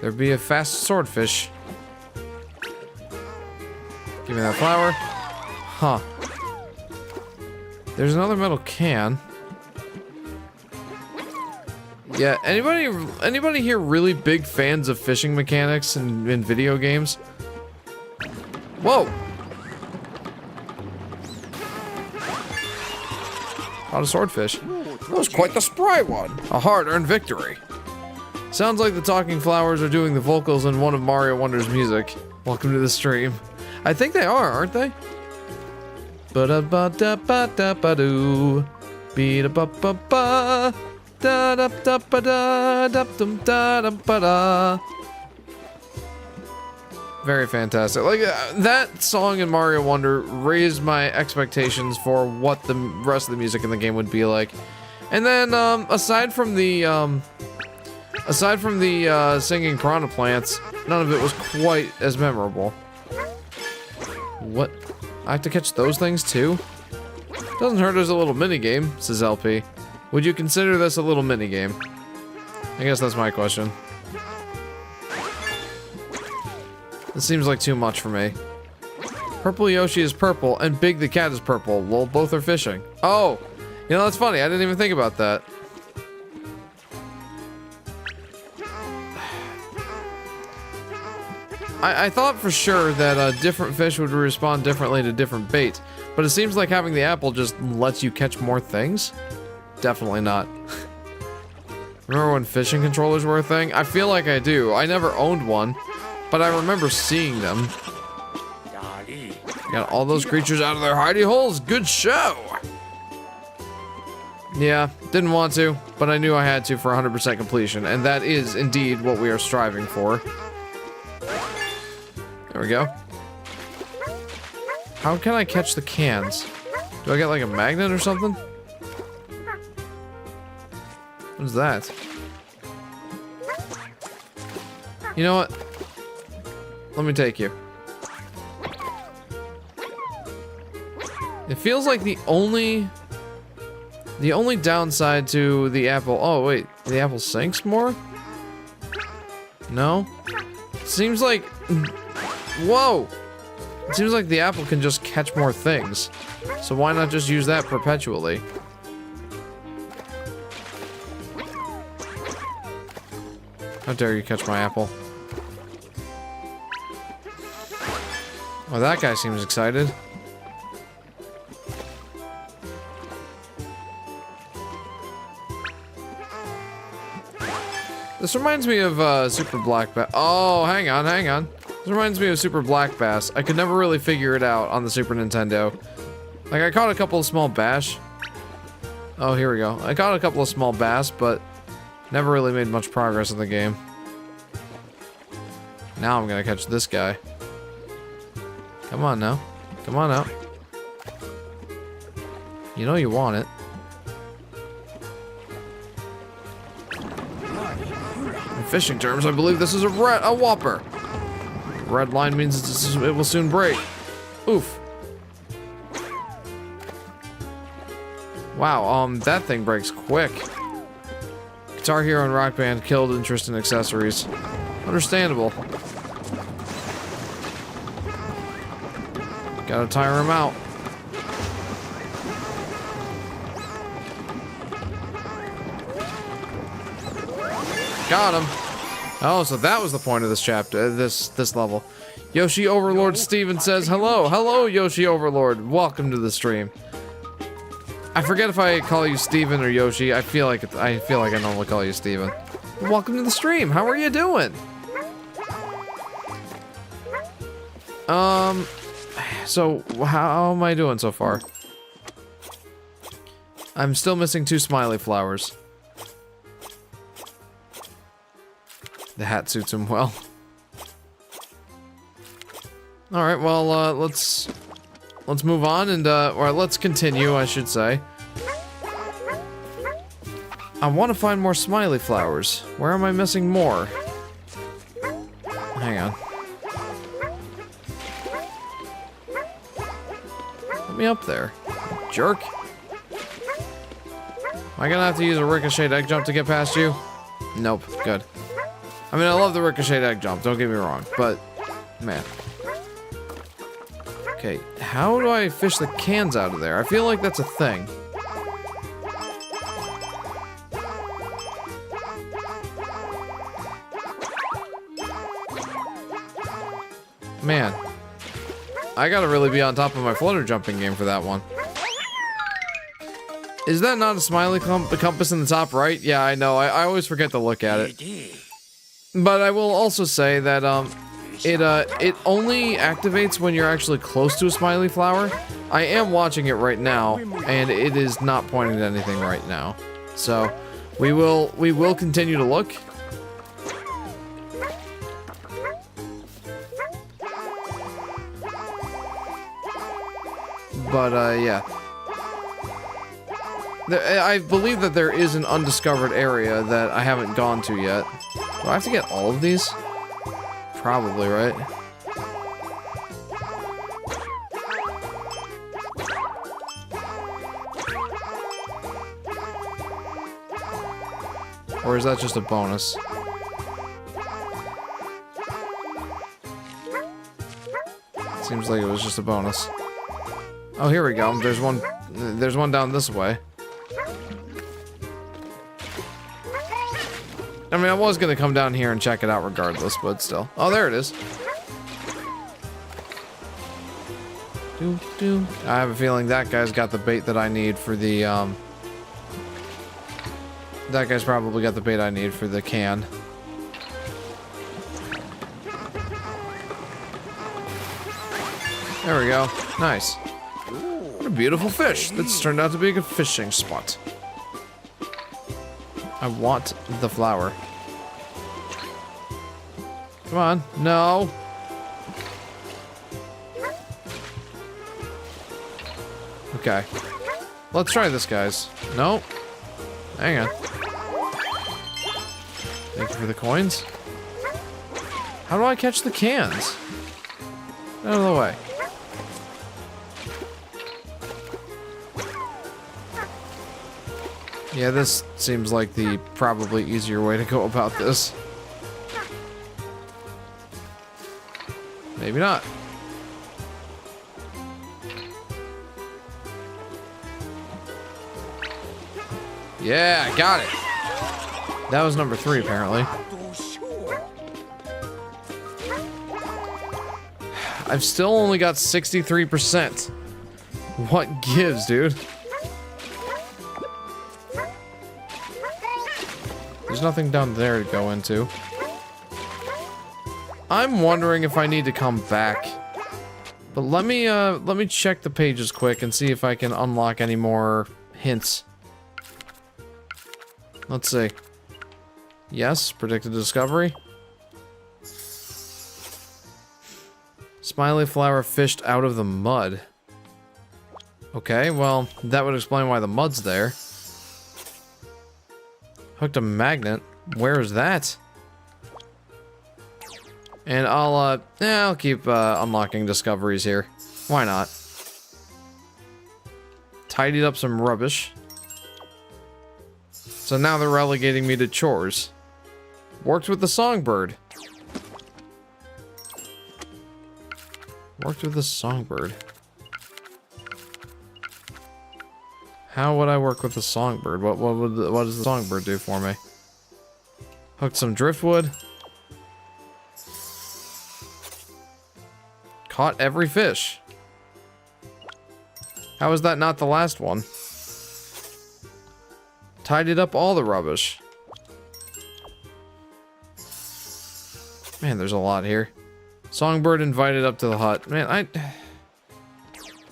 There'd be a fast swordfish. Give me that flower. Huh. There's another metal can. Yeah, anybody here really big fans of fishing mechanics in video games? Whoa! Caught a swordfish. That was quite the spry one. A hard-earned victory. Sounds like the talking flowers are doing the vocals in one of Mario Wonder's music. Welcome to the stream. I think they are, aren't they? Ba-da-ba-da-ba-da-ba-doo. Be-da-ba-ba-ba. Da-da-da-ba-da-da-dum-da-da-ba-da. Very fantastic. Like, that song in Mario Wonder raised my expectations for what the rest of the music in the game would be like. And then, aside from the singing piranha plants, none of it was quite as memorable. What? I have to catch those things too? Doesn't hurt as a little minigame, says LP. Would you consider this a little minigame? I guess that's my question. This seems like too much for me. Purple Yoshi is purple, and Big the Cat is purple. Well, both are fishing. Oh! You know, that's funny. I didn't even think about that. I thought for sure that different fish would respond differently to different bait, but it seems like having the apple just lets you catch more things? Definitely not. Remember when fishing controllers were a thing? I feel like I do. I never owned one, but I remember seeing them. Got all those creatures out of their hidey holes. Good show! Yeah, didn't want to, but I knew I had to for 100% completion, and that is indeed what we are striving for. There we go. How can I catch the cans? Do I get like a magnet or something? What is that? You know what? Let me take you. It feels like the only downside to the apple... Oh, wait. The apple sinks more? No? Seems like... Whoa! It seems like the apple can just catch more things. So why not just use that perpetually? How dare you catch my apple? Oh, that guy seems excited. This reminds me of Super Black Bass. Oh, hang on, hang on. This reminds me of Super Black Bass. I could never really figure it out on the Super Nintendo. Like, I caught a couple of small bass. Oh, here we go. I caught a couple of small bass, but never really made much progress in the game. Now I'm gonna catch this guy. Come on now. Come on out. You know you want it. In fishing terms, I believe this is a whopper. Red line means it will soon break. Oof. Wow, that thing breaks quick. Guitar Hero and Rock Band killed interest in accessories. Understandable. Gotta tire him out. Got him. Oh, so that was the point of this chapter, this level. Yoshi Overlord Steven says, hello. Hello, Yoshi Overlord. Welcome to the stream. I forget if I call you Steven or Yoshi. I feel like I normally call you Steven. Welcome to the stream. How are you doing? So how am I doing so far? I'm still missing 2 smiley flowers. The hat suits him well. All right, well, let's move on and or let's continue, I should say. I want to find more smiley flowers. Where am I missing more? Hang on. Let me up there, jerk. Am I gonna have to use a ricocheted egg jump to get past you? Nope, good. I mean, I love the ricocheted egg jump, don't get me wrong, but, man. Okay, how do I fish the cans out of there? I feel like that's a thing. Man, I gotta really be on top of my flutter jumping game for that one. Is that not a smiley compass in the top right? Yeah, I know. I always forget to look at it. But I will also say that it only activates when you're actually close to a smiley flower. I am watching it right now, and it is not pointing to anything right now. So we will continue to look. But yeah. I believe that there is an undiscovered area that I haven't gone to yet. Do I have to get all of these? Probably, right? Or is that just a bonus? Seems like it was just a bonus. Oh, here we go. There's one down this way. I mean, I was gonna come down here and check it out regardless, but still. Oh, there it is. I have a feeling that guy's got the bait that I need for the, that guy's probably got the bait I need for the can. There we go. Nice. What a beautiful fish. That's turned out to be a good fishing spot. I want the flower. Come on. No. Okay. Let's try this, guys. No. Hang on. Thank you for the coins. How do I catch the cans? Out of the way. Yeah, this seems like the probably easier way to go about this. Maybe not. Yeah, I got it. That was number 3, apparently. I've still only got 63%. What gives, dude? There's nothing down there to go into. I'm wondering if I need to come back. But let me check the pages quick and see if I can unlock any more hints. Let's see. Yes, predicted discovery. Smiley flower fished out of the mud. Okay, well, that would explain why the mud's there. Hooked a magnet. Where is that? And I'll keep unlocking discoveries here. Why not? Tidied up some rubbish. So now they're relegating me to chores. Worked with the songbird. Worked with the songbird. How would I work with the songbird? What does the songbird do for me? Hooked some driftwood. Caught every fish. How is that not the last one? Tidied up all the rubbish. Man, there's a lot here. Songbird invited up to the hut. Man,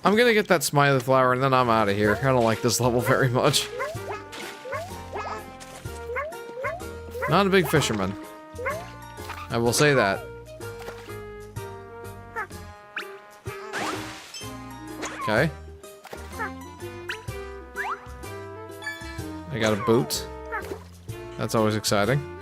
I'm gonna get that smiley flower and then I'm out of here. I don't like this level very much. Not a big fisherman. I will say that. Okay. I got a boot. That's always exciting.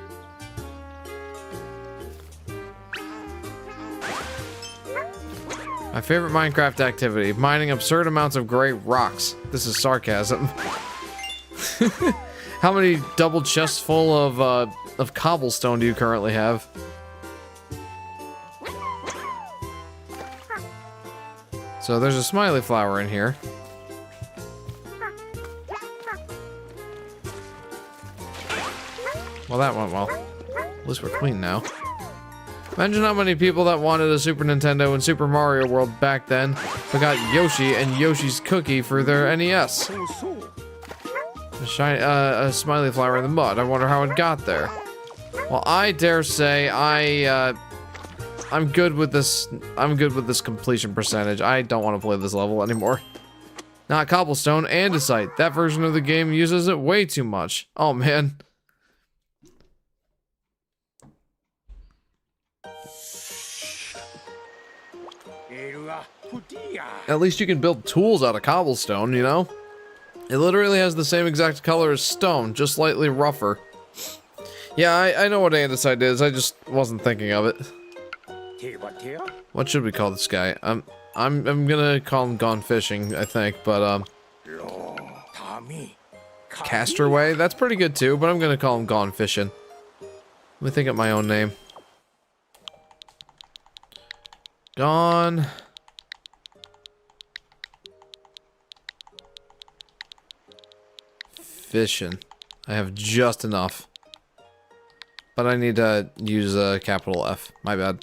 My favorite Minecraft activity, mining absurd amounts of gray rocks. This is sarcasm. How many double chests full of cobblestone do you currently have? So there's a smiley flower in here. Well, that went well. At least we're clean now. Imagine how many people that wanted a Super Nintendo and Super Mario World back then but got Yoshi and Yoshi's Cookie for their NES. A smiley flower in the mud. I wonder how it got there. Well, I dare say I'm good with this. I'm good with this completion percentage. I don't want to play this level anymore. Not cobblestone, andesite. That version of the game uses it way too much. Oh man. At least you can build tools out of cobblestone, you know? It literally has the same exact color as stone, just slightly rougher. Yeah, I know what andesite is, I just wasn't thinking of it. What should we call this guy? I'm gonna call him Gone Fishing, I think, but Casterway? That's pretty good too, but I'm gonna call him Gone Fishing. Let me think of my own name. Gone Fishing. I have just enough. But I need to use a capital F. My bad.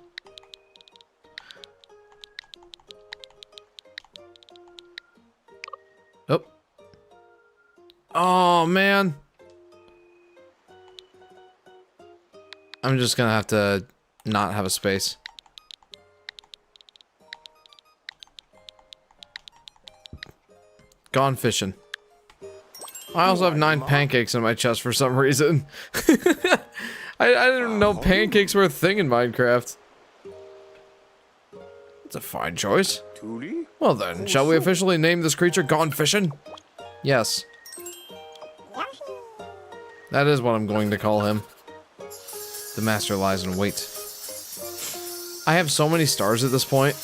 Oh. Oh, man. I'm just gonna have to not have a space. Gone fishing. I also have 9 pancakes in my chest for some reason. I didn't know pancakes were a thing in Minecraft. That's a fine choice. Well then, shall we officially name this creature Gone Fishing? Yes. That is what I'm going to call him. The master lies in wait. I have so many stars at this point.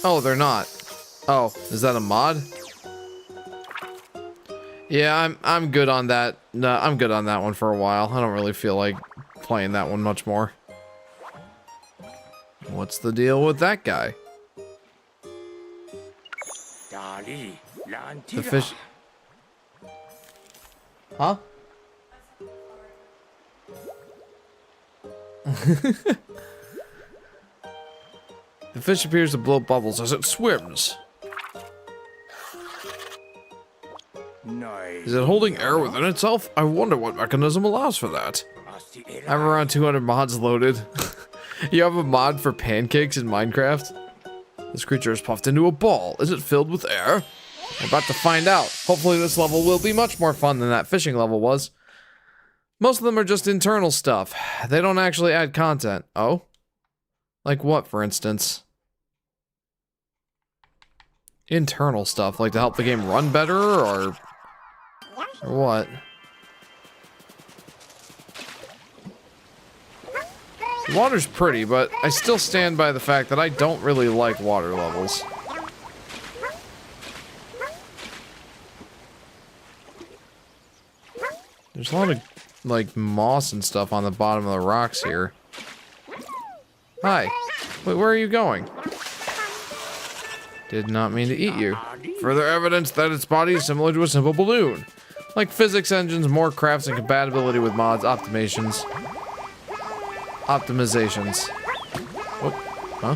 Oh, they're not. Oh, is that a mod? Yeah, I'm good on that. No, I'm good on that one for a while. I don't really feel like playing that one much more. What's the deal with that guy? The fish... Huh? The fish appears to blow bubbles as it swims. Is it holding air within itself? I wonder what mechanism allows for that. I have around 200 mods loaded. You have a mod for pancakes in Minecraft? This creature is puffed into a ball. Is it filled with air? We're about to find out. Hopefully this level will be much more fun than that fishing level was. Most of them are just internal stuff. They don't actually add content. Oh? Like what, for instance? Internal stuff, like to help the game run better, or what? The water's pretty, but I still stand by the fact that I don't really like water levels. There's a lot of, like, moss and stuff on the bottom of the rocks here. Hi. Wait, where are you going? Did not mean to eat you. Further evidence that its body is similar to a simple balloon. Like physics engines, more crafts, and compatibility with mods, optimizations. Oh, huh?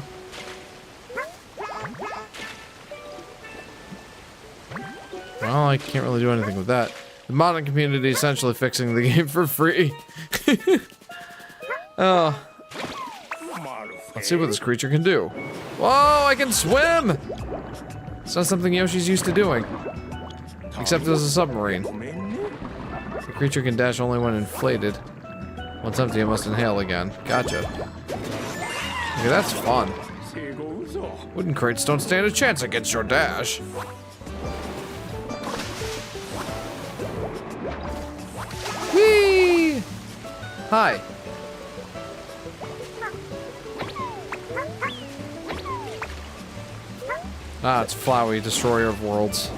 Well, I can't really do anything with that. The modding community is essentially fixing the game for free. Oh. Let's see what this creature can do. Whoa, I can swim! It's not something Yoshi's used to doing. Except as a submarine. The creature can dash only when inflated. Once empty, it must inhale again. Gotcha. Okay, that's fun. Wooden crates don't stand a chance against your dash. Whee! Hi. Ah, it's Flowey, destroyer of worlds.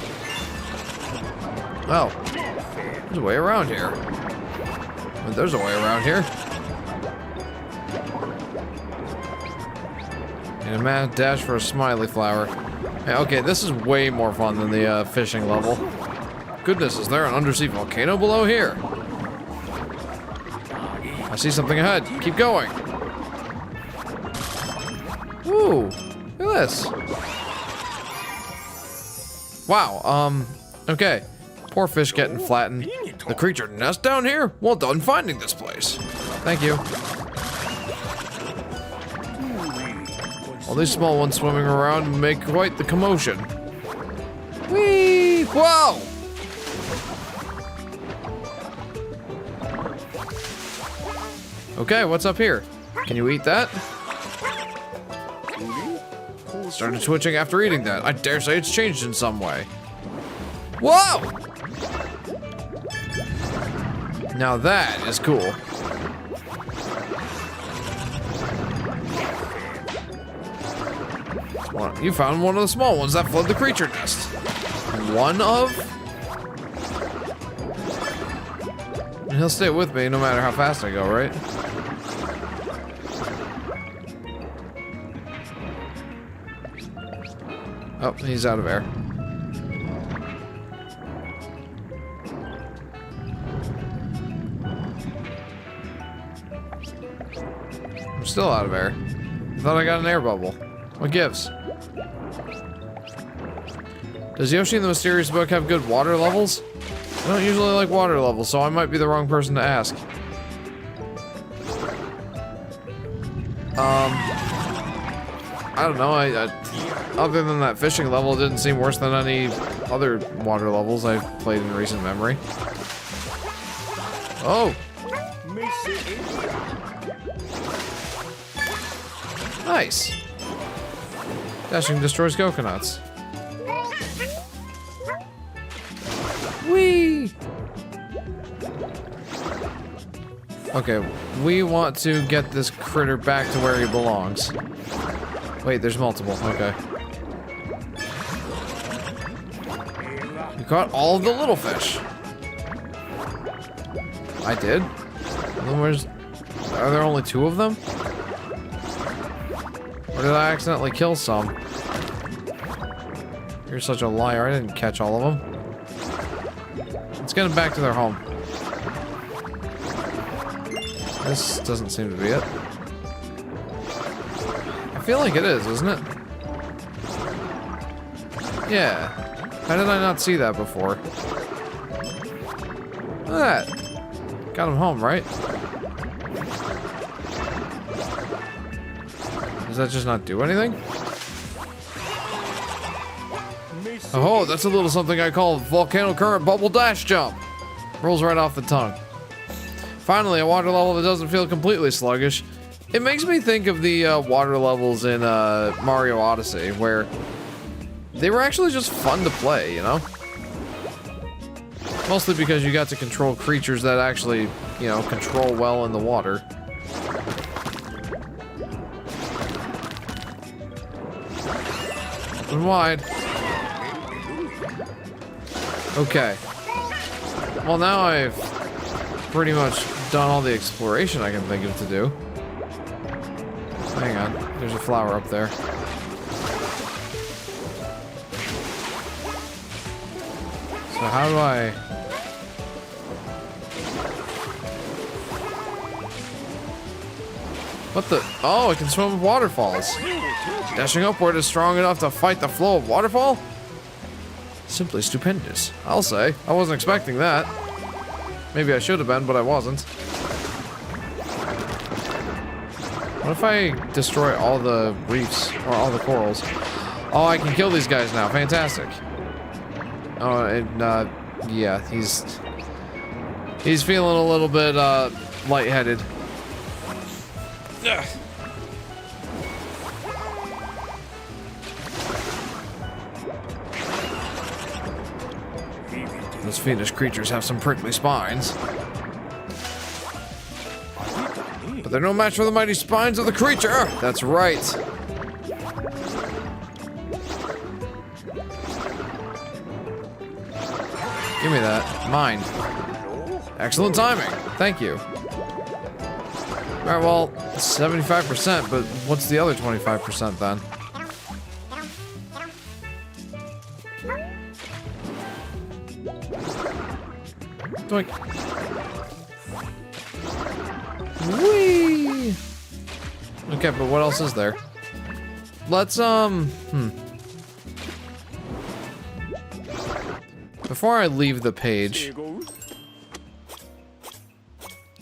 Oh. There's a way around here. Well, there's a way around here. And a mad dash for a smiley flower. Hey, okay, this is way more fun than the fishing level. Goodness, is there an undersea volcano below here? I see something ahead. Keep going. Ooh, look at this. Wow, okay. Poor fish getting flattened. The creature nest down here? Well done finding this place. Thank you. All these small ones swimming around make quite the commotion. Whee! Whoa! Okay, what's up here? Can you eat that? Started twitching after eating that. I dare say it's changed in some way. Whoa! Now that is cool. You found one of the small ones that fled the creature nest. One of? And he'll stay with me no matter how fast I go, right? Oh, he's out of air. I'm still out of air. I thought I got an air bubble. What gives? Does Yoshi in the Mysterious Book have good water levels? I don't usually like water levels, so I might be the wrong person to ask. I don't know, other than that fishing level, it didn't seem worse than any other water levels I've played in recent memory. Oh! Nice! Dashing destroys coconuts. Whee! Okay, we want to get this critter back to where he belongs. Wait, there's multiple. Okay. You caught all of the little fish. I did? And then where's... Are there only 2 of them? Or did I accidentally kill some? You're such a liar. I didn't catch all of them. Let's get them back to their home. This doesn't seem to be it. I feel like it is, isn't it? Yeah. How did I not see that before? Look at that. Got him home, right? Does that just not do anything? Oh, that's a little something I call volcano current bubble dash jump. Rolls right off the tongue. Finally, a water level that doesn't feel completely sluggish. It makes me think of the water levels in Mario Odyssey, where they were actually just fun to play, you know? Mostly because you got to control creatures that actually, you know, control well in the water. Open wide. Okay. Well, now I've pretty much done all the exploration I can think of to do. Hang on. There's a flower up there. So how do I... What the... Oh, I can swim with waterfalls. Dashing upward is strong enough to fight the flow of waterfall? Simply stupendous, I'll say. I wasn't expecting that. Maybe I should have been, but I wasn't. What if I destroy all the reefs, or all the corals? Oh, I can kill these guys now. Fantastic. Oh, and, yeah, he's feeling a little bit, lightheaded. Ugh. Those fiendish creatures have some prickly spines. But they're no match for the mighty spines of the creature! That's right. Give me that. Mine. Excellent timing. Thank you. Alright, well, 75%, but what's the other 25% then? Doink. Whee! Okay, but what else is there? Let's, Before I leave the page,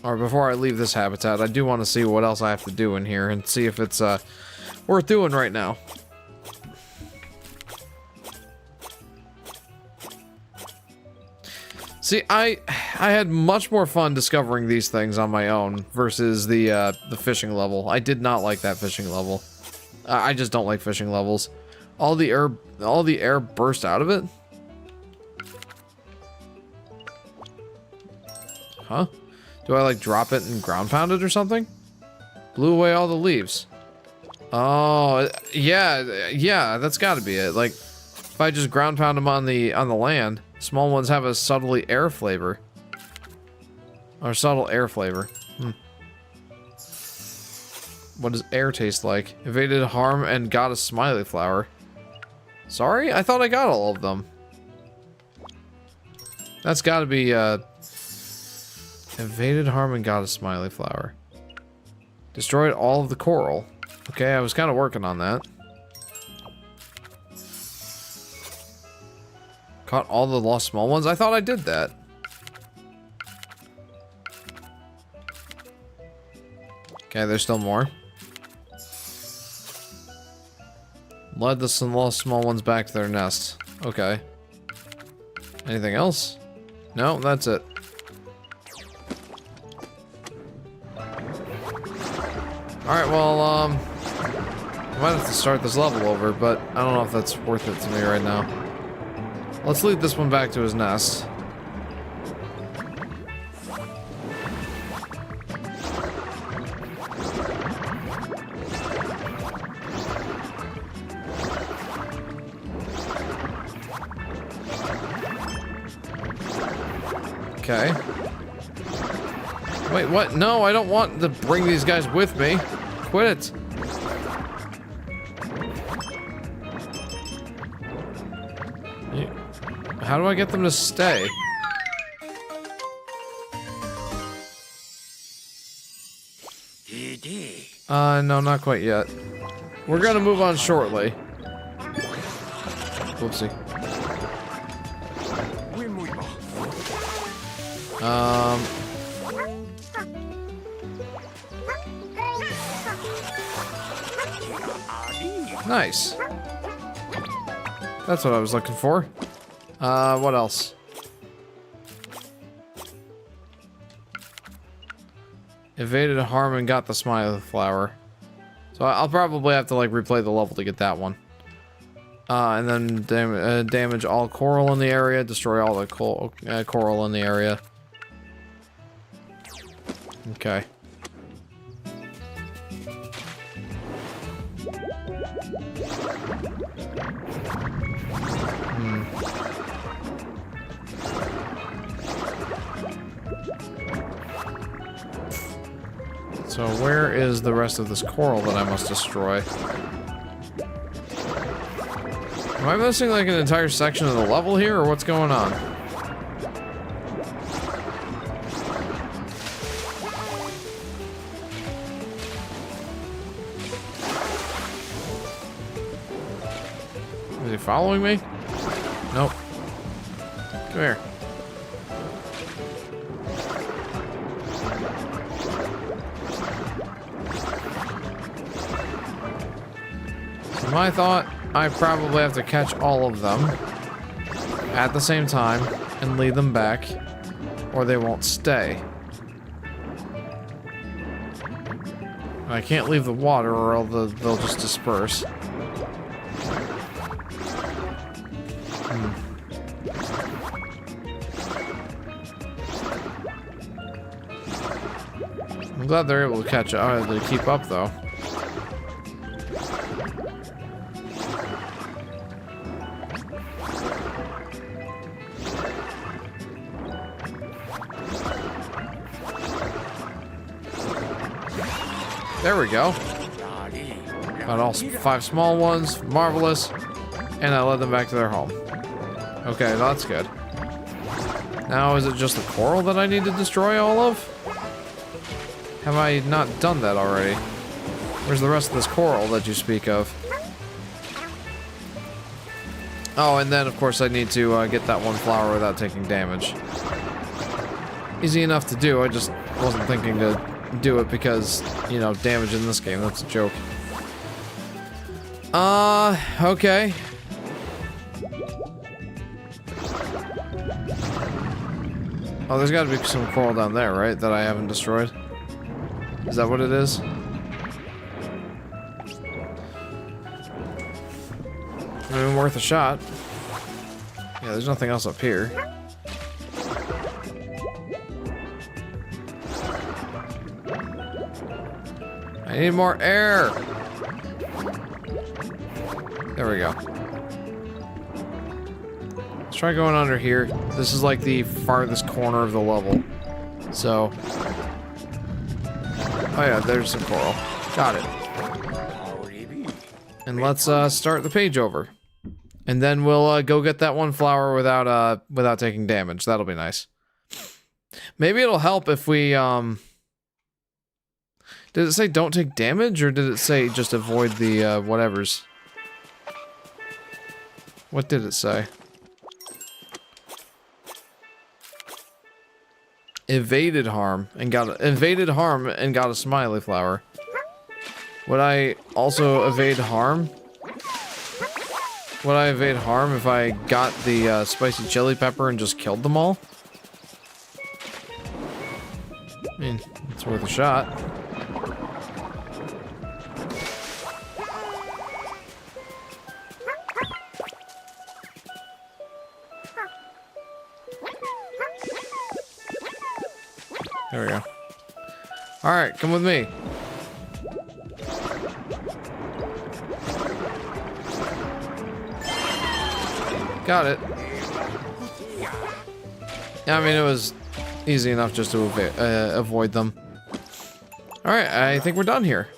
or before I leave this habitat, I do want to see what else I have to do in here and see if it's, worth doing right now. See, I had much more fun discovering these things on my own versus the fishing level. I did not like that fishing level. I just don't like fishing levels. All the air burst out of it? Huh? Do I like drop it and ground pound it or something? Blew away all the leaves. Oh, yeah, that's gotta be it. Like, if I just ground pound them on the land, small ones have a subtly air flavor. Or subtle air flavor. What does air taste like? Evaded harm and got a smiley flower. Sorry? I thought I got all of them. That's gotta be, evaded harm and got a smiley flower. Destroyed all of the coral. Okay, I was kind of working on that. Caught all the lost small ones? I thought I did that. Okay, there's still more. Led the lost small ones back to their nest. Okay. Anything else? No, that's it. Alright, well, I might have to start this level over, but I don't know if that's worth it to me right now. Let's lead this one back to his nest. Okay. Wait, what? No, I don't want to bring these guys with me. Quit it. How do I get them to stay? No, not quite yet. We're gonna move on shortly. Whoopsie. Nice. That's what I was looking for. What else? Evaded harm and got the smiley flower. So I'll probably have to like replay the level to get that one. And then damage all coral in the area, destroy all the coral in the area. Okay. So where is the rest of this coral that I must destroy? Am I missing like an entire section of the level here, or what's going on? he following me? Nope. Come here. So I thought I probably have to catch all of them at the same time and lead them back, or they won't stay. I can't leave the water or they'll just disperse. I'm glad they're able to catch up, to keep up though. There we go. Got all 5 small ones, marvelous, and I led them back to their home. Okay, that's good. Now, is it just the coral that I need to destroy all of? Have I not done that already? Where's the rest of this coral that you speak of? Oh, and then, of course, I need to get that one flower without taking damage. Easy enough to do, I just wasn't thinking to do it because, you know, damage in this game, that's a joke. Okay. Oh, there's gotta be some coral down there, right? That I haven't destroyed. Is that what it is? I mean, worth a shot. Yeah, there's nothing else up here. I need more air. There we go. Let's try going under here. This is like the farthest corner of the level. So. Oh yeah, there's some coral. Got it. And let's start the page over. And then we'll go get that one flower without taking damage. That'll be nice. Maybe it'll help if we did it say don't take damage, or did it say just avoid the whatevers? What did it say? Evaded harm and got a smiley flower. Would I also evade harm? Would I evade harm if I got the spicy chili pepper and just killed them all? I mean, it's worth a shot. There we go. Alright, come with me. Got it. Yeah, I mean, it was easy enough just to avoid them. Alright, I think we're done here.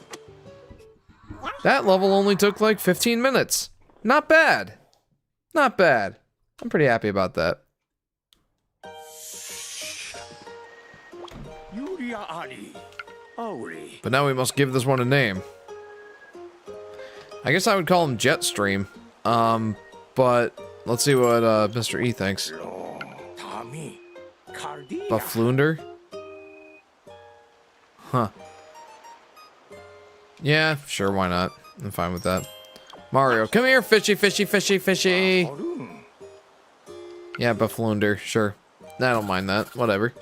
That level only took like 15 minutes. Not bad. Not bad. I'm pretty happy about that. But now we must give this one a name. I guess I would call him Jetstream. But let's see what Mr. E thinks. Bufflunder? Huh. Yeah, sure, why not? I'm fine with that. Mario, come here, fishy, fishy, fishy, fishy! Yeah, Bufflunder, sure. I don't mind that, whatever.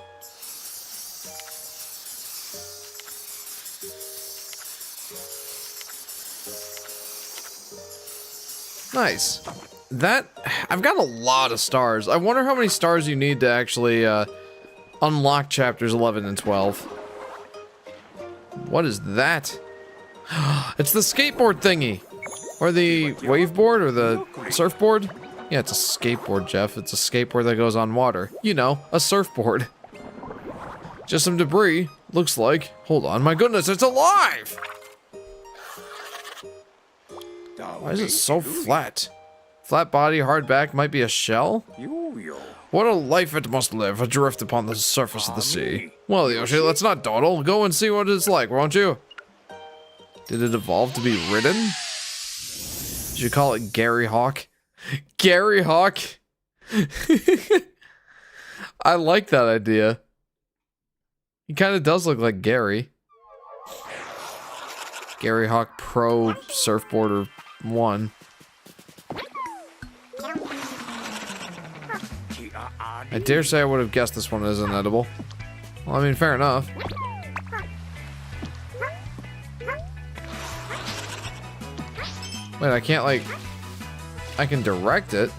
Nice. That, I've got a lot of stars. I wonder how many stars you need to actually unlock chapters 11 and 12. What is that? It's the skateboard thingy. Or the waveboard or the surfboard. Yeah, it's a skateboard, Jeff. It's a skateboard that goes on water. You know, a surfboard. Just some debris, looks like. Hold on, my goodness, it's alive! Why is it so flat? Flat body, hard back, might be a shell? What a life it must live, adrift upon the surface of the sea. Well, Yoshi, let's not dawdle. Go and see what it's like, won't you? Did it evolve to be ridden? Did you call it Gary Hawk? Gary Hawk. I like that idea. He kind of does look like Gary. Gary Hawk Pro Surfboarder 1. I dare say I would have guessed this one isn't edible. Well, I mean, fair enough. Wait, I can't, like... I can direct it.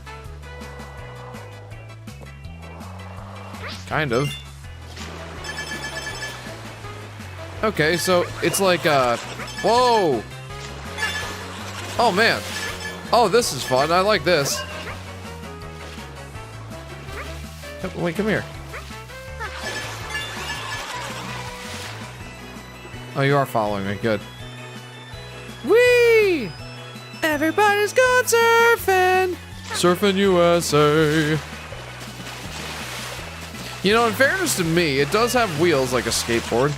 Kind of. Okay, so it's like, whoa! Oh, man. Oh, this is fun. I like this. Wait, come here. Oh, you are following me. Good. Whee! Everybody's going surfing! Surfing USA. You know, in fairness to me, it does have wheels like a skateboard.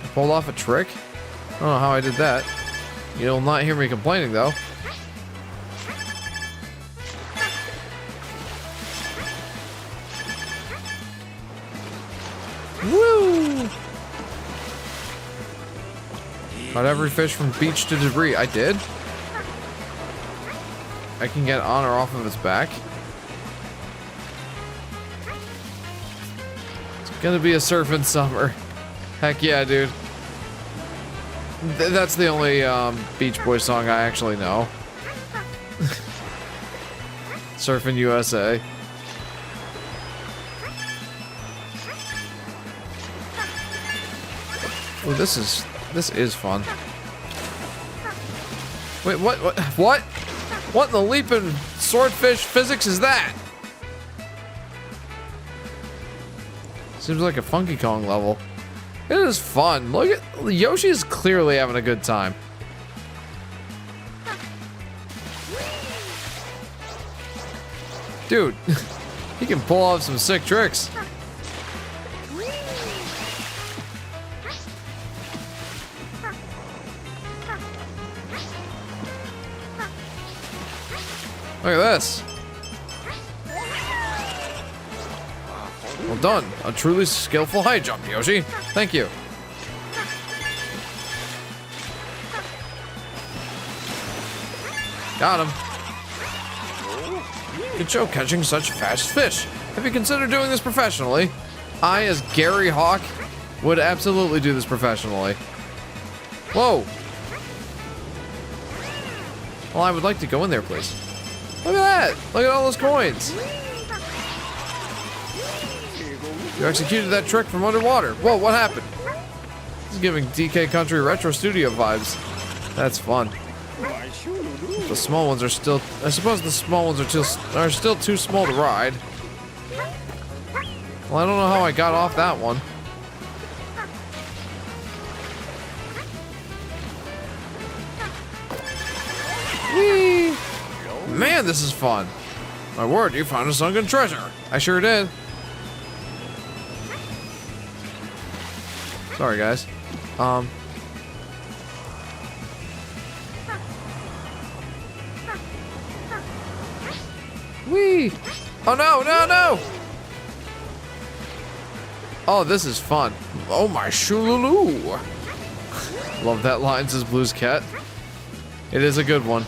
I pulled off a trick. I don't know how I did that. You'll not hear me complaining, though. Woo! Caught every fish from beach to debris. I did. I can get on or off of its back. It's gonna be a surfing summer. Heck yeah, dude. That's the only Beach Boys song I actually know. Surfing USA. Oh, this is fun. Wait, what? What in the leaping swordfish physics is that? Seems like a Funky Kong level. It is fun. Look at Yoshi is clearly having a good time. Dude, he can pull off some sick tricks. Look at this. Well done. A truly skillful high jump, Yoshi. Thank you. Got him. Good show catching such fast fish. Have you considered doing this professionally? I, as Gary Hawk, would absolutely do this professionally. Whoa. Well, I would like to go in there, please. Look at that! Look at all those coins! You executed that trick from underwater. Whoa, what happened? This is giving DK Country Retro Studio vibes. That's fun. The small ones are still... I suppose the small ones are still too small to ride. Well, I don't know how I got off that one. Whee! Man, this is fun. My word, you found a sunken treasure. I sure did. Sorry, guys. Whee! Oh no, no, no! Oh, this is fun. Oh my shululu! Love that line, says Blue's cat. It is a good one.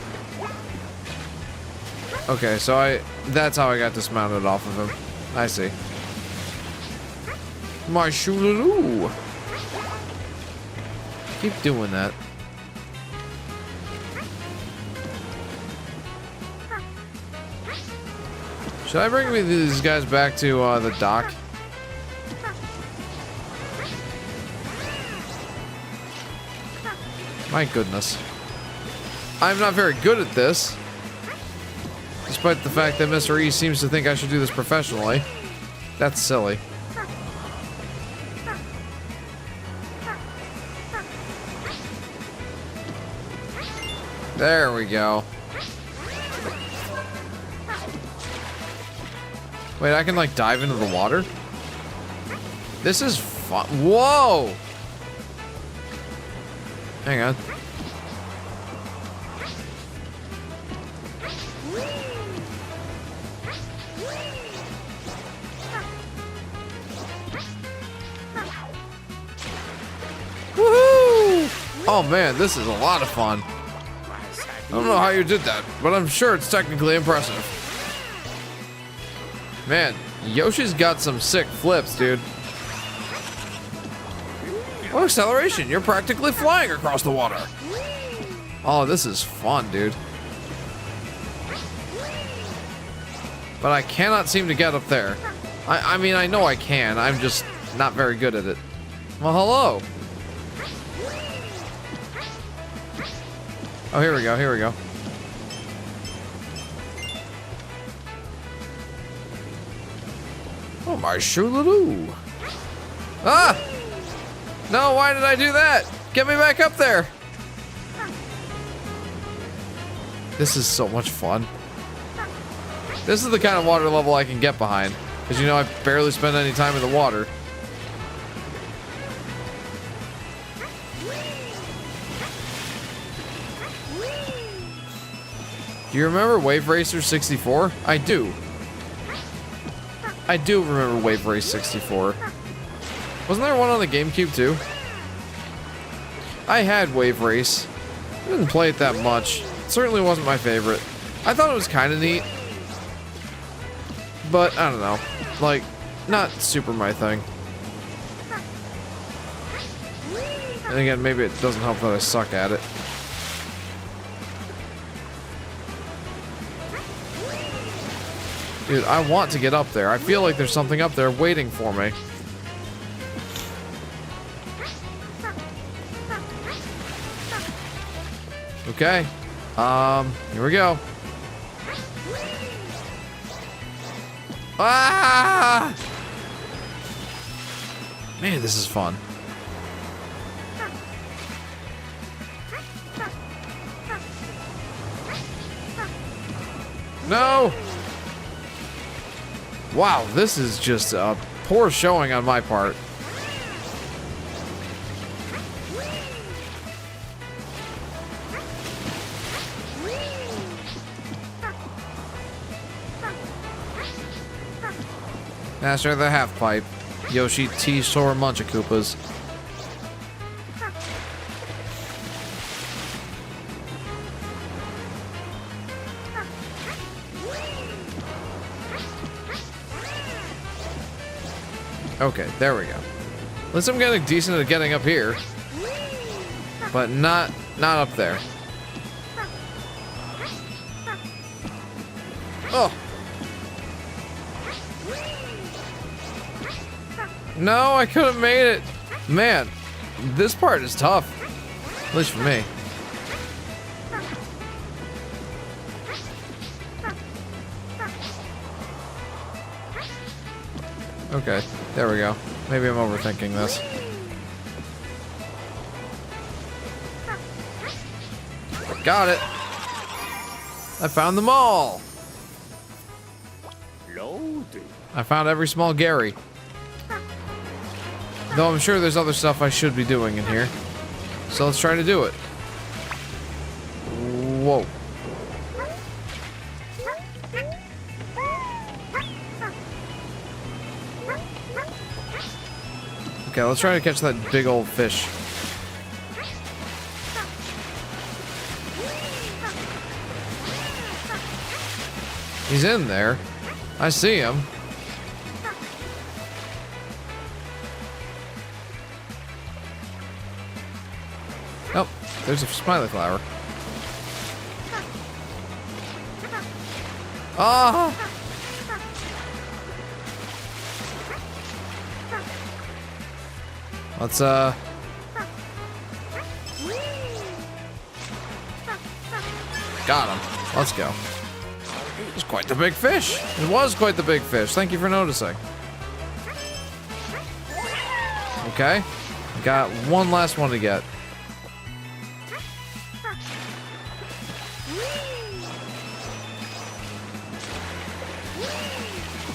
Okay, so that's how I got dismounted off of him. I see. My shululu! Keep doing that. Should I bring these guys back to the dock? My goodness. I'm not very good at this. Despite the fact that Mr. E seems to think I should do this professionally. That's silly. There we go. Wait, I can like dive into the water? This is fun. Whoa! Hang on. Woohoo! Oh man, this is a lot of fun. I don't know how you did that, but I'm sure it's technically impressive. Man, Yoshi's got some sick flips, dude. Oh, acceleration, you're practically flying across the water. Oh, this is fun, dude. But I cannot seem to get up there. I mean, I know I can, I'm just not very good at it. Well, hello. Oh, here we go, here we go. Oh, my shoo-la-doo. Ah! No, why did I do that? Get me back up there. This is so much fun. This is the kind of water level I can get behind. Because, you know, I barely spend any time in the water. Do you remember Wave Racer 64? I do. I do remember Wave Race 64. Wasn't there one on the GameCube too? I had Wave Race. I didn't play it that much. It certainly wasn't my favorite. I thought it was kind of neat. But, I don't know. Like, not super my thing. And again, maybe it doesn't help that I suck at it. Dude, I want to get up there. I feel like there's something up there waiting for me. Okay. Here we go. Ah! Man, this is fun. No! Wow, this is just a poor showing on my part. Master the half pipe. Yoshi T-Sore Munchakoopas. Okay, there we go. At least I'm getting decent at getting up here. But not up there. Oh! No, I could have made it. Man, this part is tough. At least for me. Okay, there we go. Maybe I'm overthinking this. Got it. I found them all. I found every small Gary. Though I'm sure there's other stuff I should be doing in here. So let's try to do it. Whoa. Okay, let's try to catch that big old fish. He's in there. I see him. Oh, there's a smiley flower. Ah! Let's got him. Let's go. It was quite the big fish. It was quite the big fish. Thank you for noticing. Okay. Got one last one to get.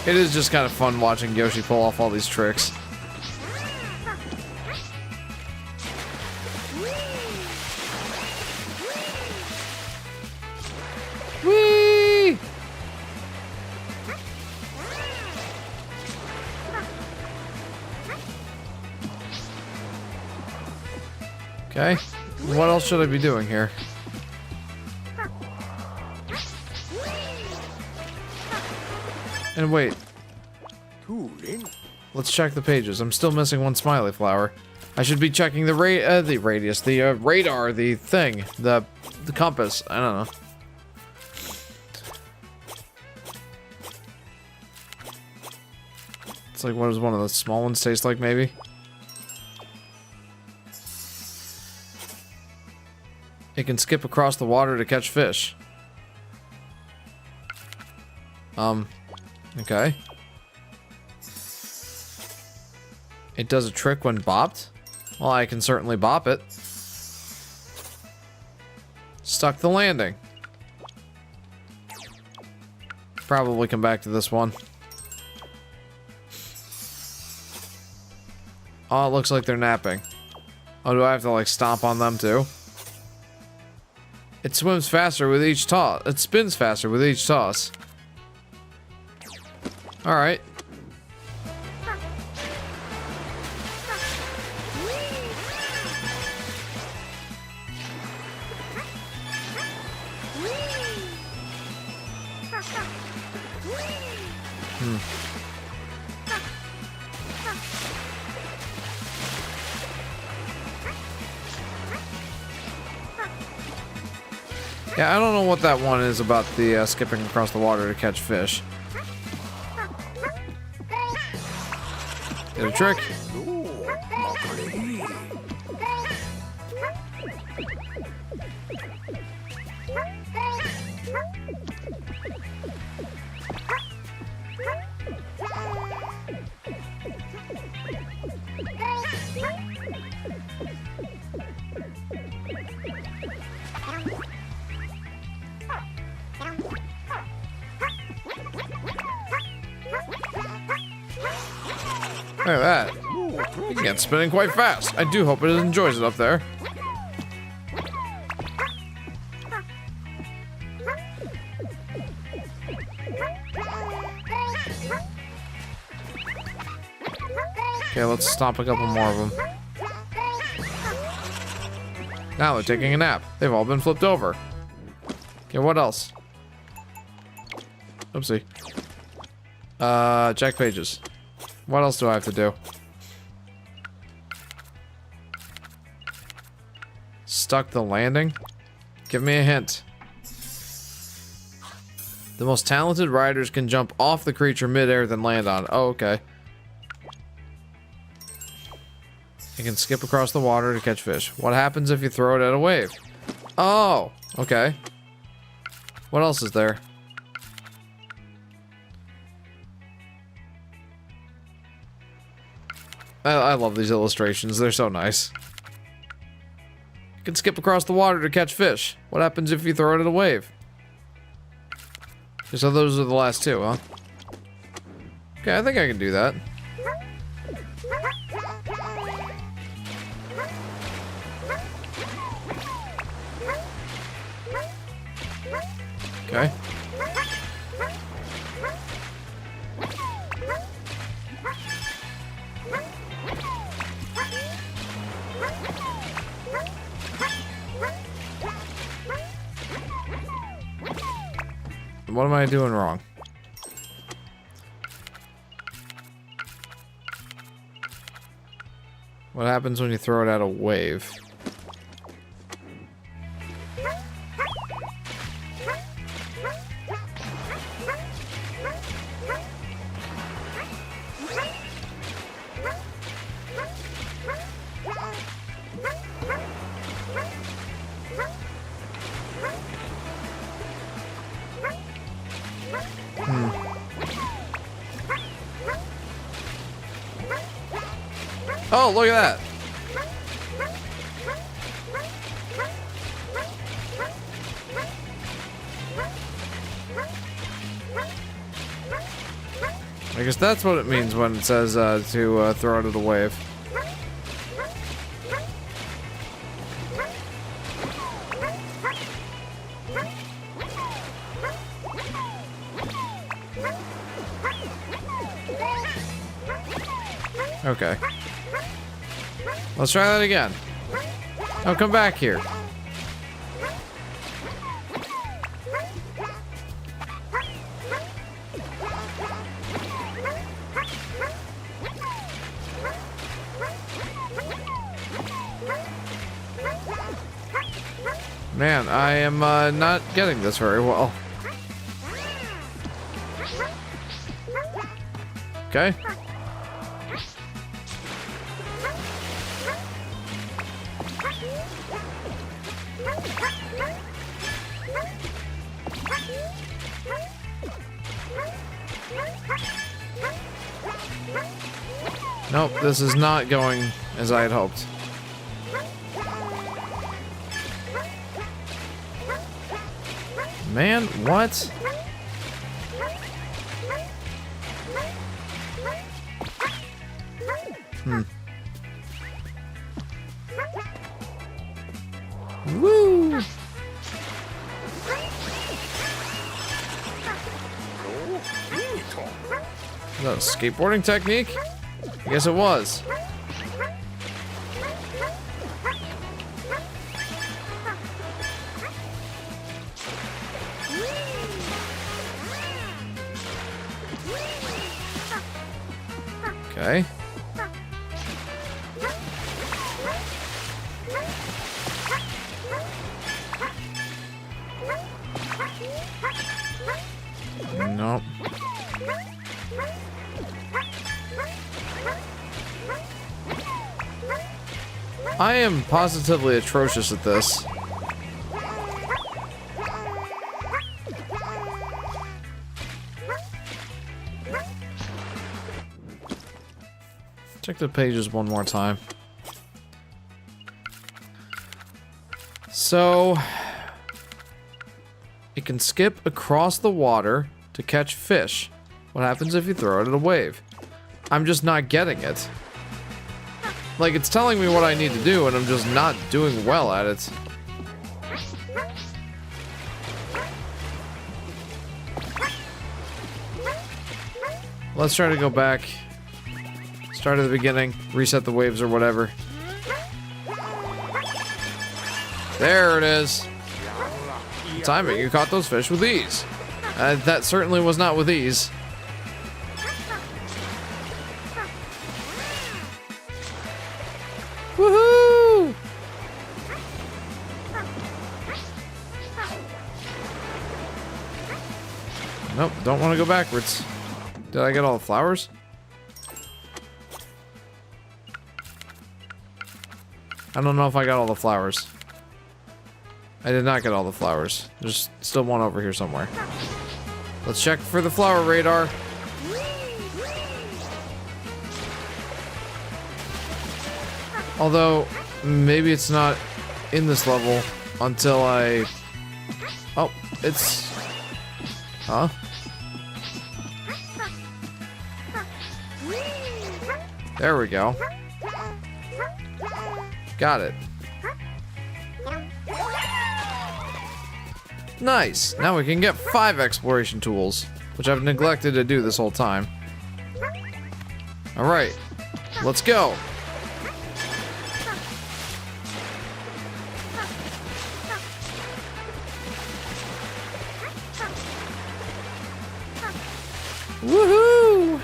It is just kind of fun watching Yoshi pull off all these tricks. Whee! Okay. What else should I be doing here? And wait. Let's check the pages. I'm still missing one smiley flower. I should be checking the radius, the radar, the thing, the compass. I don't know. It's like, what does one of the small ones taste like, maybe? It can skip across the water to catch fish. Okay. It does a trick when bopped? Well, I can certainly bop it. Stuck the landing. Probably come back to this one. Oh, it looks like they're napping. Oh, do I have to, like, stomp on them, too? It swims faster with each toss. It spins faster with each toss. Alright. Yeah, I don't know what that one is about the skipping across the water to catch fish. Did a trick. Look at that. It can get spinning quite fast. I do hope it enjoys it up there. Okay, let's stomp a couple more of them. Now they're taking a nap. They've all been flipped over. Okay, what else? Oopsie. Check pages. What else do I have to do? Stuck the landing? Give me a hint. The most talented riders can jump off the creature midair then land on. Oh, okay. It can skip across the water to catch fish. What happens if you throw it at a wave? Oh, okay. What else is there? I love these illustrations. They're so nice. You can skip across the water to catch fish. What happens if you throw it at a wave? So those are the last two, huh? Okay, I think I can do that. Okay. What am I doing wrong? What happens when you throw it at a wave? Oh, look at that. I guess that's what it means when it says to throw it at a wave. Okay. Let's try that again. Oh, come back here. Man, I am not getting this very well. Okay. Nope, this is not going as I had hoped. Man, what? Woo! Is that a skateboarding technique? I guess it was. Okay. Nope. I am positively atrocious at this. Check the pages one more time. So, it can skip across the water to catch fish. What happens if you throw it at a wave? I'm just not getting it. Like, it's telling me what I need to do, and I'm just not doing well at it. Let's try to go back. Start at the beginning, reset the waves or whatever. There it is. Timing, you caught those fish with ease. That certainly was not with ease. Woohoo! Nope, don't want to go backwards. Did I get all the flowers? I don't know if I got all the flowers. I did not get all the flowers. There's still one over here somewhere. Let's check for the flower radar. Although, maybe it's not in this level until I... Oh, it's... Huh? There we go. Got it. Nice! Now we can get 5 exploration tools, which I've neglected to do this whole time. Alright, let's go! Woohoo!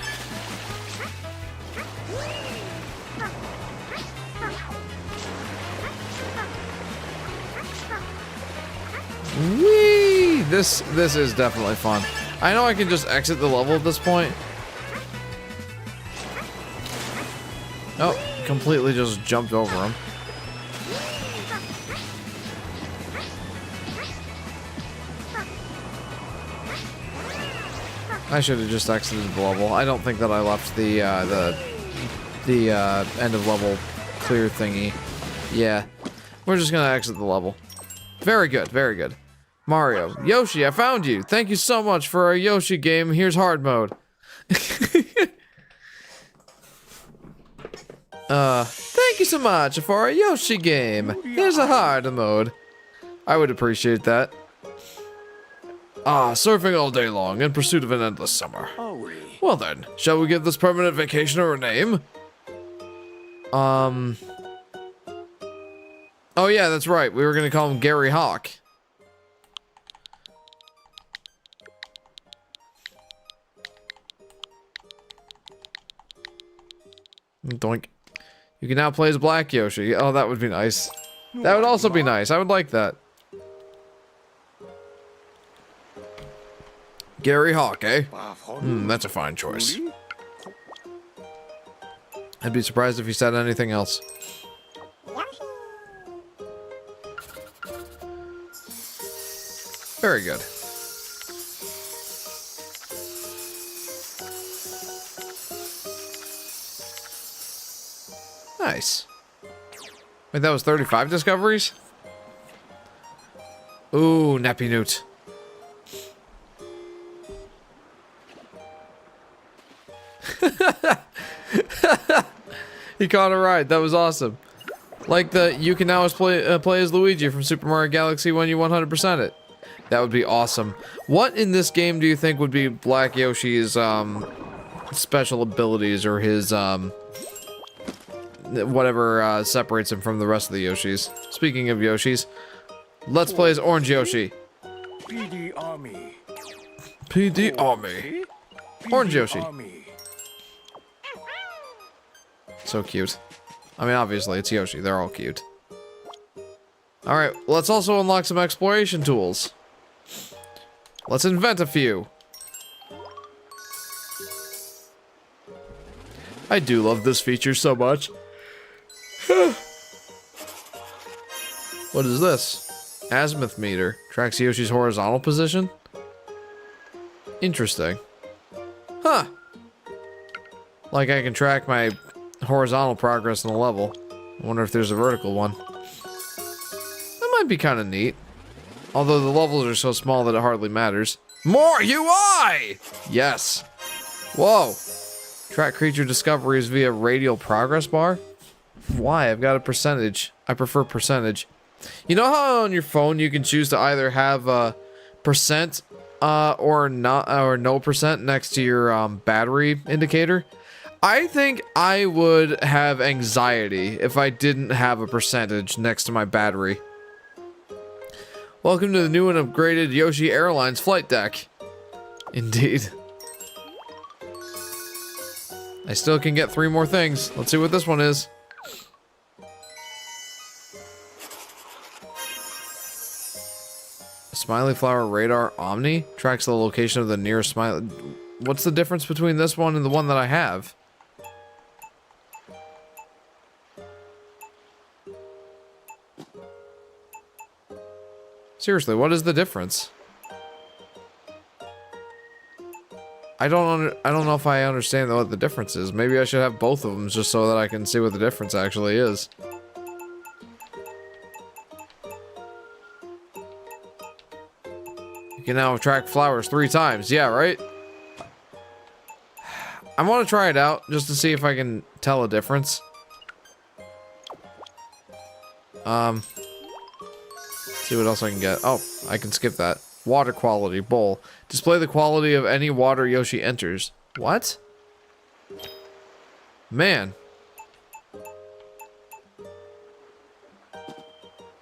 Whee! This is definitely fun. I know I can just exit the level at this point. Oh, completely just jumped over him. I should have just exited the level. I don't think that I left the end of level clear thingy. Yeah, we're just gonna exit the level. Very good, very good. Mario, Yoshi, I found you. Thank you so much for our Yoshi game. Here's hard mode. Thank you so much for our Yoshi game. Here's a hard mode. I would appreciate that. Ah, surfing all day long in pursuit of an endless summer. Well then, shall we give this permanent vacationer a name? Oh yeah, that's right. We were gonna call him Gary Hawk. Doink. You can now play as Black Yoshi. Oh, that would be nice. That would also be nice. I would like that. Gary Hawk, eh? That's a fine choice. I'd be surprised if he said anything else. Very good. Nice. Wait, that was 35 discoveries? Ooh, Nappy Newt. He caught a ride. That was awesome. Like you can now play as Luigi from Super Mario Galaxy when you 100% it. That would be awesome. What in this game do you think would be Black Yoshi's special abilities, or his whatever separates him from the rest of the Yoshis? Speaking of Yoshis, let's play as Orange Yoshi. PD Army. PD Army. Orange Yoshi. So cute. I mean, obviously, it's Yoshi. They're all cute. Alright, let's also unlock some exploration tools. Let's invent a few. I do love this feature so much. What is this? Azimuth meter. Tracks Yoshi's horizontal position? Interesting. Huh. Like I can track my horizontal progress in the level. I wonder if there's a vertical one. That might be kind of neat. Although the levels are so small that it hardly matters. More UI! Yes. Whoa. Track creature discoveries via radial progress bar? Why? I've got a percentage. I prefer percentage. You know how on your phone you can choose to either have a percent or not, or no percent next to your battery indicator? I think I would have anxiety if I didn't have a percentage next to my battery. Welcome to the new and upgraded Yoshi Airlines flight deck. Indeed. I still can get 3 more things. Let's see what this one is. Smiley Flower Radar Omni tracks the location of the nearest smiley. What's the difference between this one and the one that I have? Seriously, what is the difference? I don't know if I understand what the difference is. Maybe I should have both of them just so that I can see what the difference actually is. You can now track flowers 3 times. Yeah, right? I want to try it out just to see if I can tell a difference. See what else I can get. Oh, I can skip that. Water quality bowl. Display the quality of any water Yoshi enters. What? Man.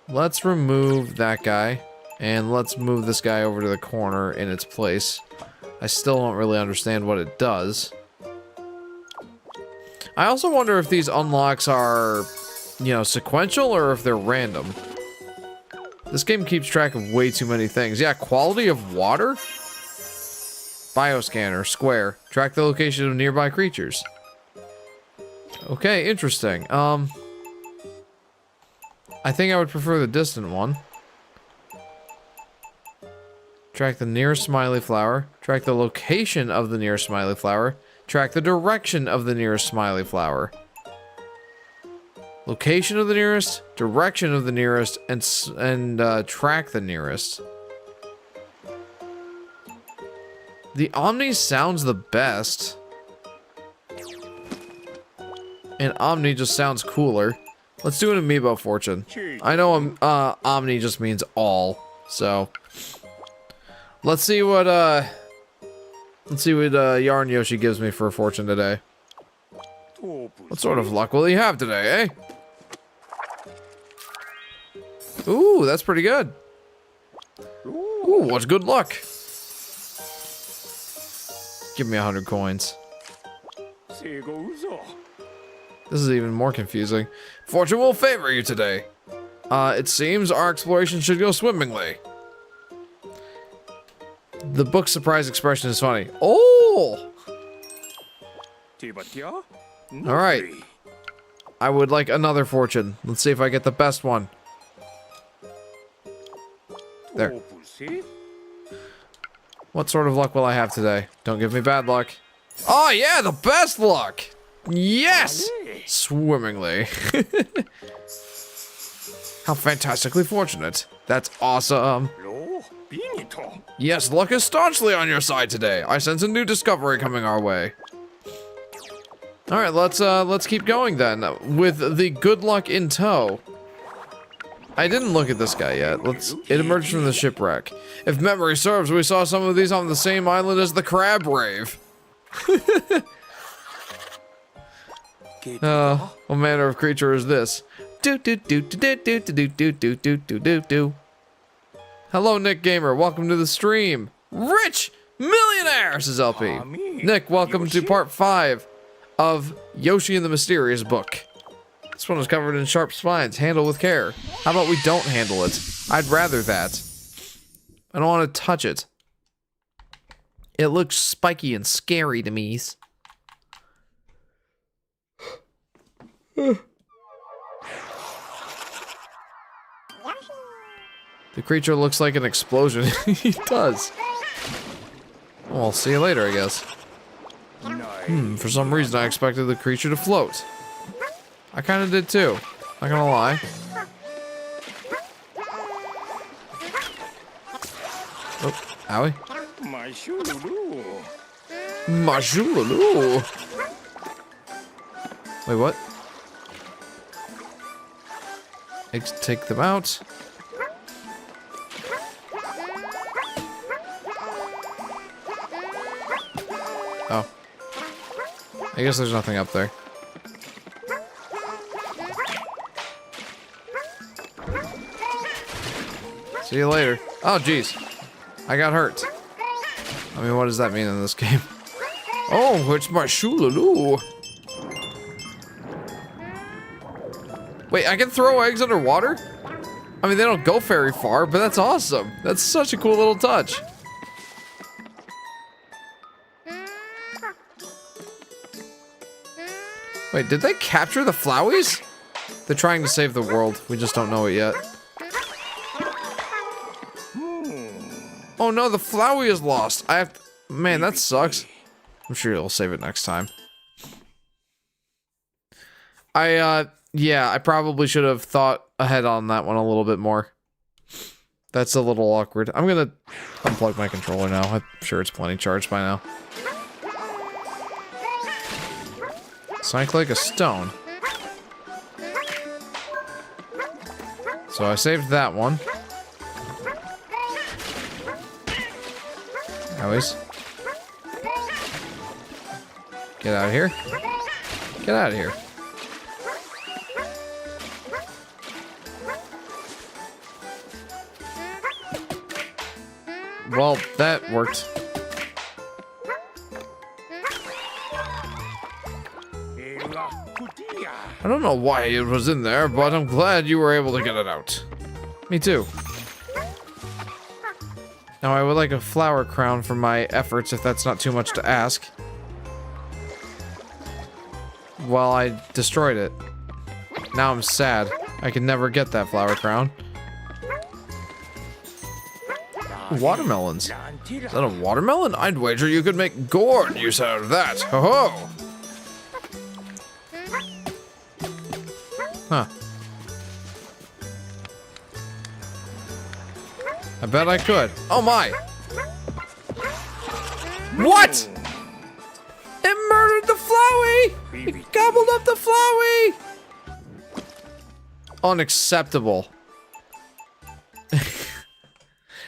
Let's remove that guy. And let's move this guy over to the corner in its place. I still don't really understand what it does. I also wonder if these unlocks are, you know, sequential or if they're random. This game keeps track of way too many things. Yeah, quality of water? Bioscanner, square. Track the location of nearby creatures. Okay, interesting. I think I would prefer the distant one. Track the nearest smiley flower. Track the location of the nearest smiley flower. Track the direction of the nearest smiley flower. Location of the nearest, direction of the nearest, and track the nearest. The Omni sounds the best. And Omni just sounds cooler. Let's do an Amiibo fortune. I know Omni just means all, so let's see what Yarn Yoshi gives me for a fortune today. What sort of luck will he have today, eh? Ooh, that's pretty good. Ooh, what's good luck? Give me 100 coins. This is even more confusing. Fortune will favor you today. It seems our exploration should go swimmingly. The book's surprise expression is funny. Oh! Alright. I would like another fortune. Let's see if I get the best one. There. What sort of luck will I have today? Don't give me bad luck. Oh yeah, the best luck! Yes! Swimmingly. How fantastically fortunate. That's awesome. Yes, luck is staunchly on your side today. I sense a new discovery coming our way. Alright, let's keep going then, with the good luck in tow. I didn't look at this guy yet. It emerged from the shipwreck. If memory serves, we saw some of these on the same island as the crab rave. What manner of creature is this? Hello, Nick Gamer. Welcome to the stream. Rich millionaire, says LP. Nick, welcome to part 5 of Yoshi and the Mysterious Book. This one is covered in sharp spines. Handle with care. How about we don't handle it? I'd rather that. I don't want to touch it. It looks spiky and scary to me. The creature looks like an explosion. He does. Well, I'll see you later, I guess. For some reason I expected the creature to float. I kinda did too. Not gonna lie. Oh, owie. Majululu. Wait, what? Take them out. Oh. I guess there's nothing up there. See you later. Oh, jeez. I got hurt. I mean, what does that mean in this game? Oh, it's my shoolaloo. Wait, I can throw eggs underwater? I mean, they don't go very far, but that's awesome. That's such a cool little touch. Wait, did they capture the Flowey's? They're trying to save the world. We just don't know it yet. Oh no, the Flowey is lost. I have to... Man, that sucks. I'm sure he'll save it next time. Yeah, I probably should have thought ahead on that one a little bit more. That's a little awkward. I'm gonna unplug my controller now. I'm sure it's plenty charged by now. Sank like a stone. So I saved that one. Anyways. Get out of here. Get out of here. Well, that worked. I don't know why it was in there, but I'm glad you were able to get it out. Me too. Now I would like a flower crown for my efforts, if that's not too much to ask. Well, I destroyed it. Now I'm sad. I can never get that flower crown. Watermelons. Is that a watermelon? I'd wager you could make gourd use out of that. Ho ho! Huh. I bet I could. Oh my! What?! It murdered the Flowey! It gobbled up the Flowey! Unacceptable.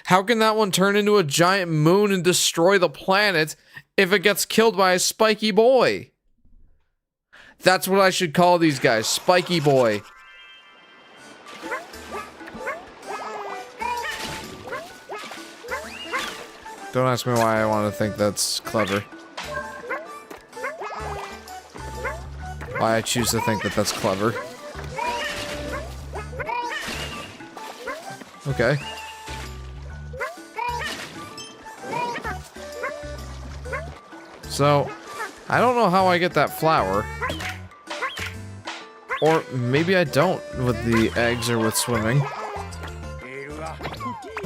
How can that one turn into a giant moon and destroy the planet if it gets killed by a spiky boy? That's what I should call these guys, Spiky Boy. Don't ask me why I want to think that's clever. Why I choose to think that that's clever. Okay. So, I don't know how I get that flower. Or maybe I don't with the eggs or with swimming.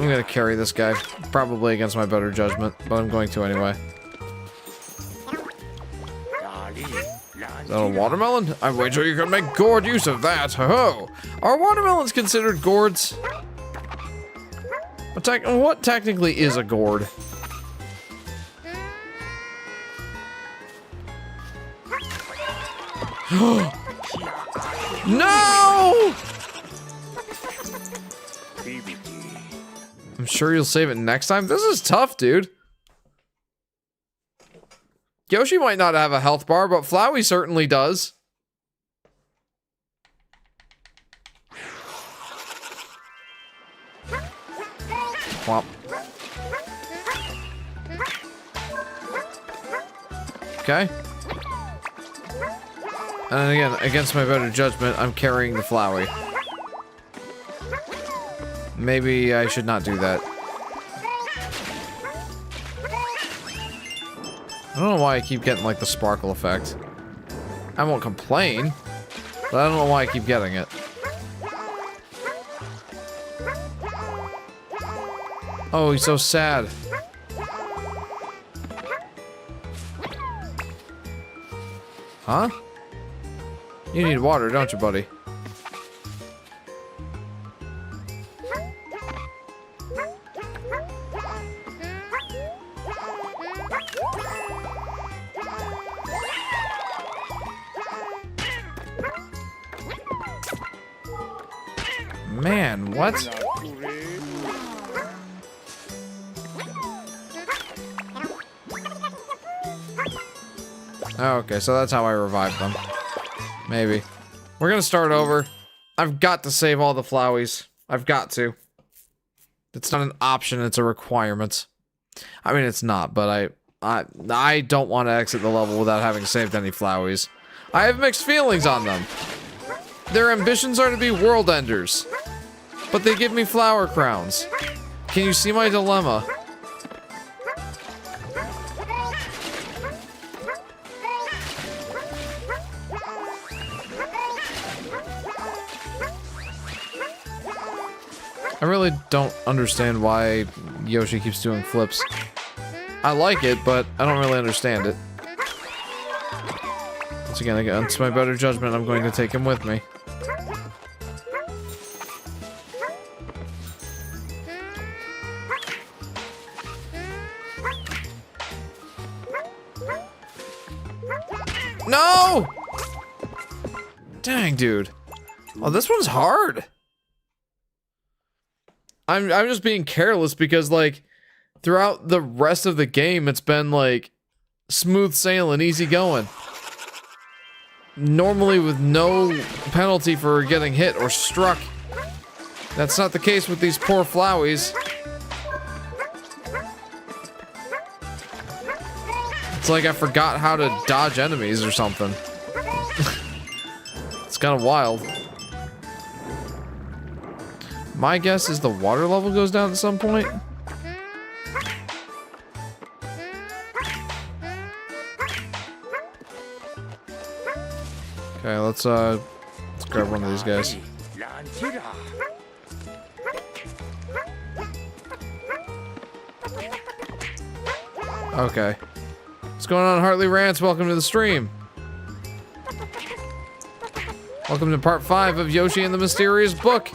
I'm gonna carry this guy. Probably against my better judgment, but I'm going to anyway. Is that a watermelon? I wager you can make gourd use of that. Ho-ho! Are watermelons considered gourds? What technically is a gourd? No! I'm sure you'll save it next time. This is tough, dude. Yoshi might not have a health bar, but Flowey certainly does. Whomp. Okay. And then again, against my better judgment, I'm carrying the Flowey. Maybe I should not do that. I don't know why I keep getting, like, the sparkle effect. I won't complain, but I don't know why I keep getting it. Oh, he's so sad. Huh? You need water, don't you, buddy? Man, what? Oh, okay, so that's how I revived them. Maybe. We're gonna start over. I've got to save all the Flowies. I've got to. It's not an option, it's a requirement. I mean, it's not, but I don't want to exit the level without having saved any Flowies. I have mixed feelings on them. Their ambitions are to be world enders, but they give me flower crowns. Can you see my dilemma? I really don't understand why Yoshi keeps doing flips. I like it, but I don't really understand it. Once again, against my better judgment, I'm going to take him with me. No! Dang, dude. Oh, this one's hard. I'm just being careless because, like, throughout the rest of the game, it's been, like, smooth sailing, easy going. Normally with no penalty for getting hit or struck. That's not the case with these poor Flowies. It's like I forgot how to dodge enemies or something. It's kind of wild. My guess is the water level goes down at some point. Okay, let's grab one of these guys. Okay. What's going on, Hartley Rants? Welcome to the stream. Welcome to part 5 of Yoshi and the Mysterious Book.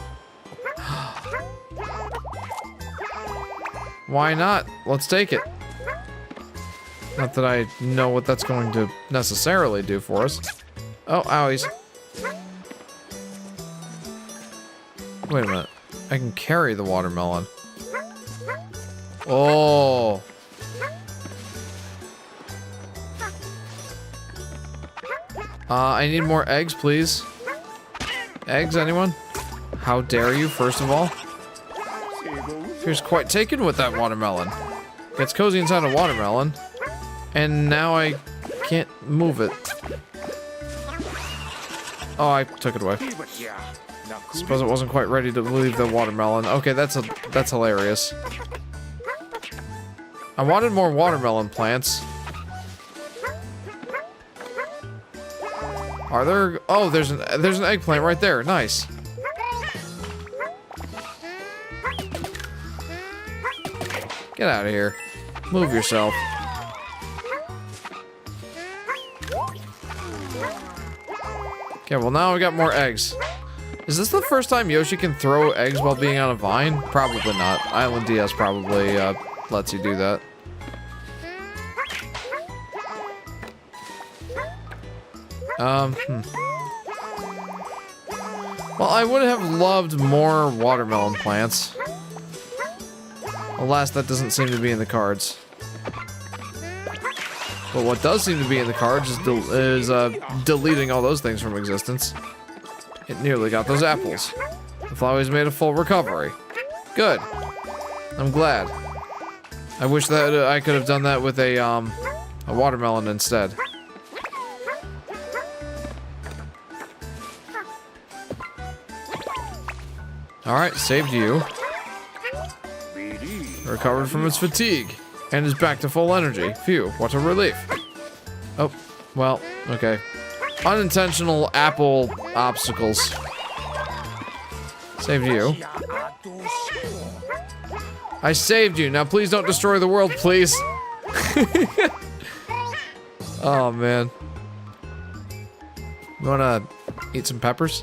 Why not? Let's take it. Not that I know what that's going to necessarily do for us. Oh, owies. Wait a minute. I can carry the watermelon. Oh. I need more eggs, please. Eggs, anyone? How dare you, first of all? He's quite taken with that watermelon. gets cozy inside a watermelon, and now I can't move it. Oh, I took it away. Suppose it wasn't quite ready to leave the watermelon. Okay, that's hilarious. I wanted more watermelon plants. Are there? Oh, there's an eggplant right there. Nice. Get out of here. Move yourself. Okay, well now we got more eggs. Is this the first time Yoshi can throw eggs while being on a vine? Probably not. Island DS probably lets you do that. Well, I would have loved more watermelon plants. Alas, that doesn't seem to be in the cards. But what does seem to be in the cards is deleting all those things from existence. It nearly got those apples. The Flowey's made a full recovery. Good. I'm glad. I wish that I could have done that with a watermelon instead. Alright, saved you. Recovered from its fatigue. And is back to full energy. Phew, what a relief. Oh, well, okay. Unintentional apple obstacles. Saved you. I saved you. Now please don't destroy the world, please. Oh, man. You wanna eat some peppers?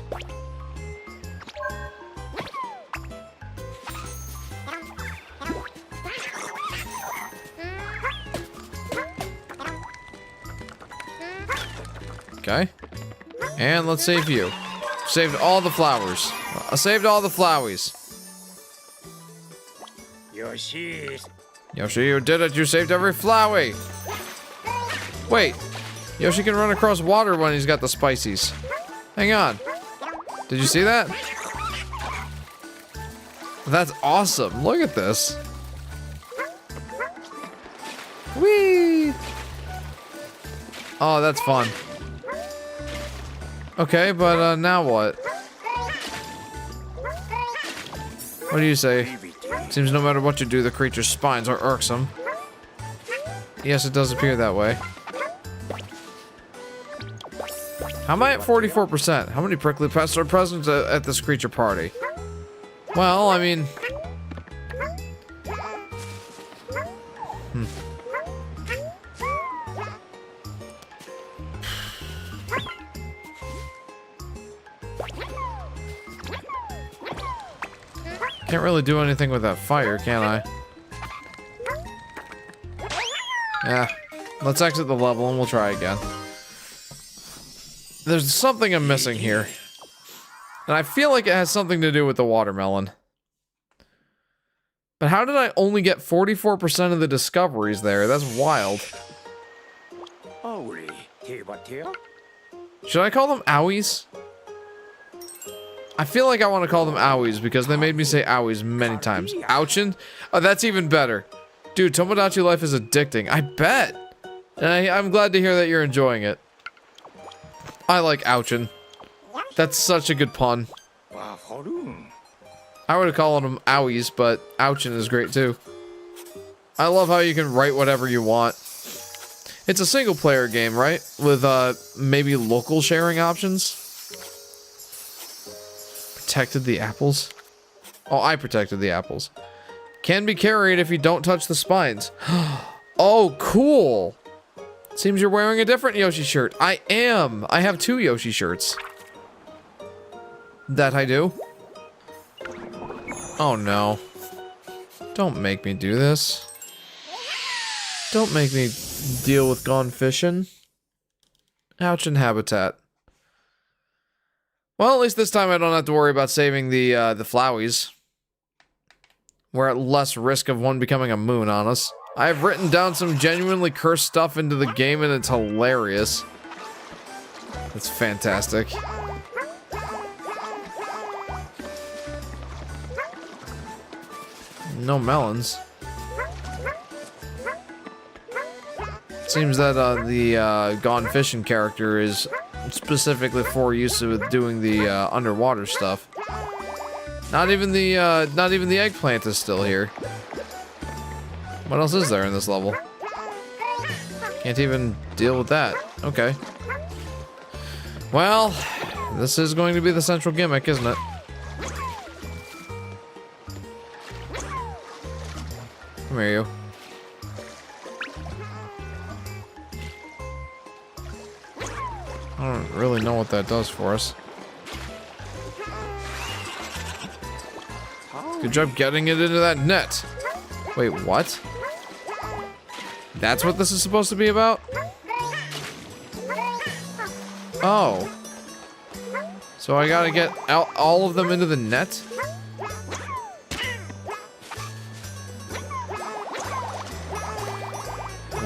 Okay. And let's save you. Saved all the flowers. I saved all the flowies. Yoshi. Yoshi, you did it. You saved every flowy. Wait. Yoshi can run across water when he's got the spices. Hang on. Did you see that? That's awesome. Look at this. Whee! Oh, that's fun. Okay, but now what? What do you say? Seems no matter what you do, the creature's spines are irksome. Yes, it does appear that way. How am I at 44%? How many prickly pests are present at this creature party? Well, I mean... Can't really do anything with that fire, can I? Yeah. Let's exit the level and we'll try again. There's something I'm missing here. And I feel like it has something to do with the watermelon. But how did I only get 44% of the discoveries there? That's wild. Should I call them owies? I feel like I want to call them owies because they made me say owies many times. Ouchin? Oh, that's even better. Dude, Tomodachi Life is addicting. I bet. And I'm glad to hear that you're enjoying it. I like ouchin. That's such a good pun. I would have called them owies, but ouchin is great too. I love how you can write whatever you want. It's a single player game, right? With maybe local sharing options. Protected the apples? Oh, I protected the apples. Can be carried if you don't touch the spines. Oh, cool. Seems you're wearing a different Yoshi shirt. I am. I have 2 Yoshi shirts. That I do. Oh, no. Don't make me do this. Don't make me deal with gone fishing. Ouchin habitat. Well, at least this time I don't have to worry about saving the flowies. We're at less risk of one becoming a moon on us. I've written down some genuinely cursed stuff into the game and it's hilarious. It's fantastic. No melons. Seems that the Gone Fishing character is specifically for use with doing the underwater stuff. Not even the eggplant is still here. What else is there in this level? Can't even deal with that. Okay. Well, this is going to be the central gimmick, isn't it? Come here, you. I don't really know what that does for us. Good job getting it into that net. Wait, what? That's what this is supposed to be about? Oh. So I gotta get out all of them into the net?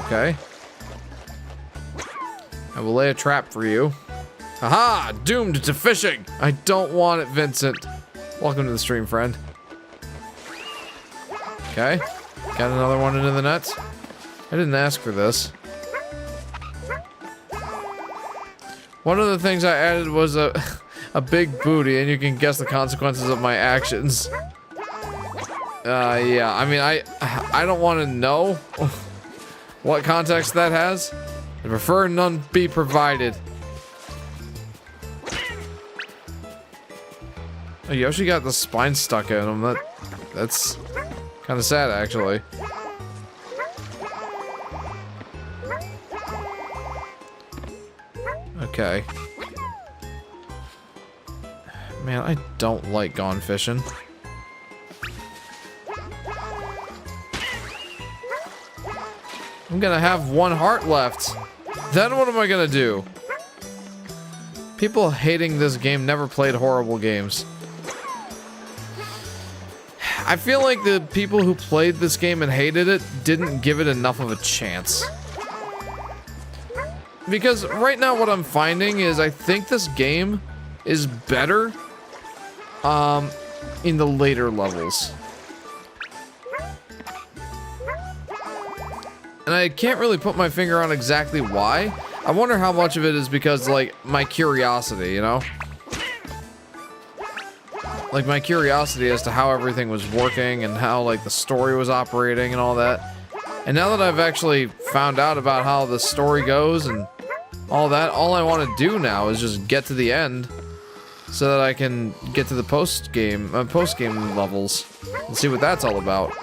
Okay. I will lay a trap for you. Haha! Doomed to fishing! I don't want it, Vincent. Welcome to the stream, friend. Okay. Got another one into the net. I didn't ask for this. One of the things I added was a big booty, and you can guess the consequences of my actions. Yeah, I mean, I don't want to know what context that has. I prefer none be provided. Oh, Yoshi got the spine stuck in him. That's kind of sad, actually. Okay. Man, I don't like Gone Fishing. I'm gonna have one heart left. Then what am I gonna do? People hating this game never played horrible games. I feel like the people who played this game and hated it didn't give it enough of a chance. Because right now what I'm finding is I think this game is better in the later levels. And I can't really put my finger on exactly why. I wonder how much of it is because, like, my curiosity, you know? Like, my curiosity as to how everything was working and how, like, the story was operating and all that. And now that I've actually found out about how the story goes and all that, all I want to do now is just get to the end so that I can get to the post-game levels and see what that's all about.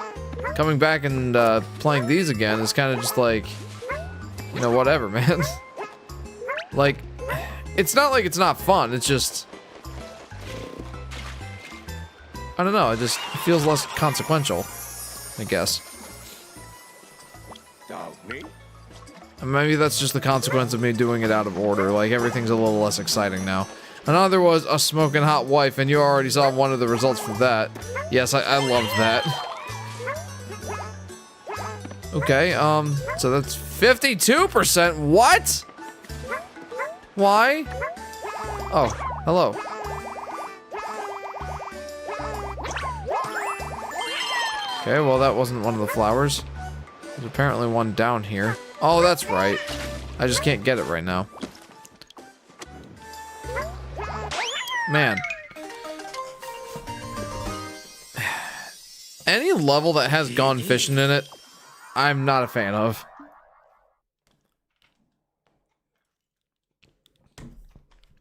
Coming back and playing these again is kind of just like, you know, whatever, man. Like, it's not like it's not fun, it's just, I don't know, it just feels less consequential, I guess. And maybe that's just the consequence of me doing it out of order, like everything's a little less exciting now. Another was a smoking hot wife, and you already saw one of the results for that. Yes, I loved that. Okay, so that's 52%. What? Why? Oh, hello. Okay, well that wasn't one of the flowers. There's apparently one down here. Oh, that's right. I just can't get it right now. Man. Any level that has Gone Fishing in it, I'm not a fan of.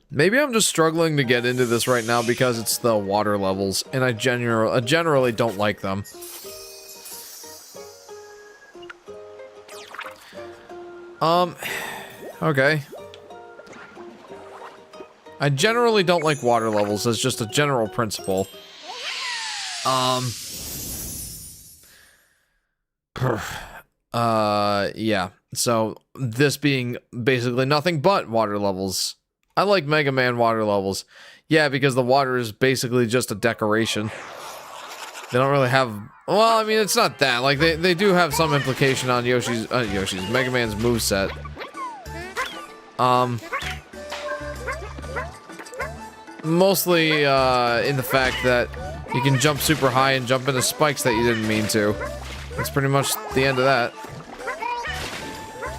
Maybe I'm just struggling to get into this right now because it's the water levels, and I generally don't like them. Okay. I generally don't like water levels as just a general principle. Yeah. So, this being basically nothing but water levels. I like Mega Man water levels. Yeah, because the water is basically just a decoration. They don't really have... Well, I mean, it's not that. Like, they do have some implication on Mega Man's moveset. Mostly, in the fact that you can jump super high and jump into spikes that you didn't mean to. That's pretty much the end of that.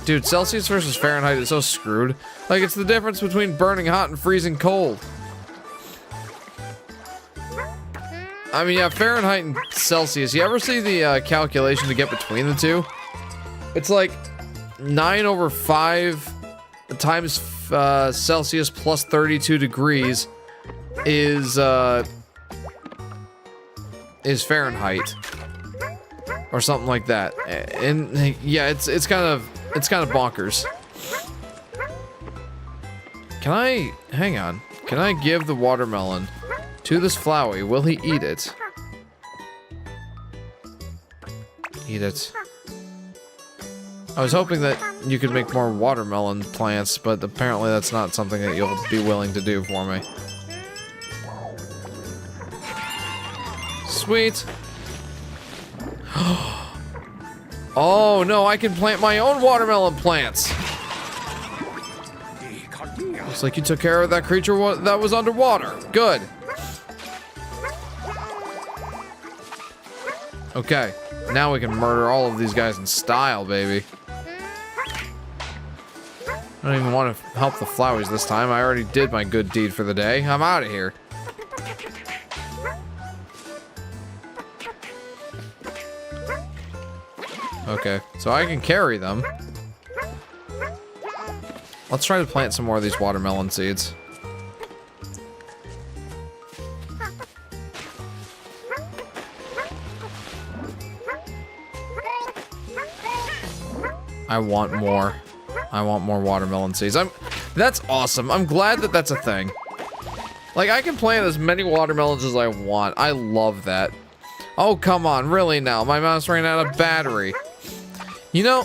Dude, Celsius versus Fahrenheit is so screwed. Like, it's the difference between burning hot and freezing cold. I mean, yeah, Fahrenheit and Celsius. You ever see the calculation to get between the two? It's like 9 over 5 times Celsius plus 32 degrees is Fahrenheit or something like that. And yeah, it's kind of bonkers. Hang on. Can I give the watermelon to this Flowey? Will he eat it? Eat it. I was hoping that you could make more watermelon plants, but apparently that's not something that you'll be willing to do for me. Sweet. Oh no, I can plant my own watermelon plants. Looks like you took care of that creature that was underwater. Good. Okay, now we can murder all of these guys in style, baby. I don't even want to help the Floweys this time. I already did my good deed for the day. I'm out of here. Okay, so I can carry them. Let's try to plant some more of these watermelon seeds. I want more. I want more watermelon seeds. That's awesome. I'm glad that that's a thing. Like, I can plant as many watermelons as I want. I love that. Oh, come on. Really now? My mouse ran out of battery. You know,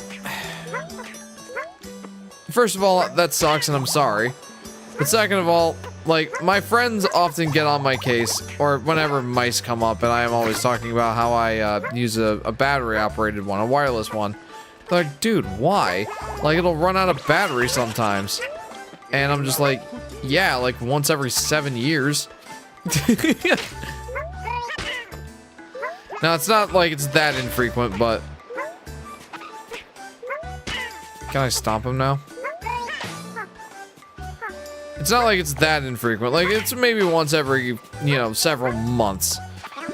first of all, that sucks and I'm sorry. But second of all, like, my friends often get on my case, or whenever mice come up, and I am always talking about how I use a battery-operated one, a wireless one. They're like, dude, why? Like, it'll run out of battery sometimes. And I'm just like, yeah, like once every 7 years. Now, it's not like it's that infrequent, but... Can I stomp him now? It's not like it's that infrequent. Like, it's maybe once every, you know, several months.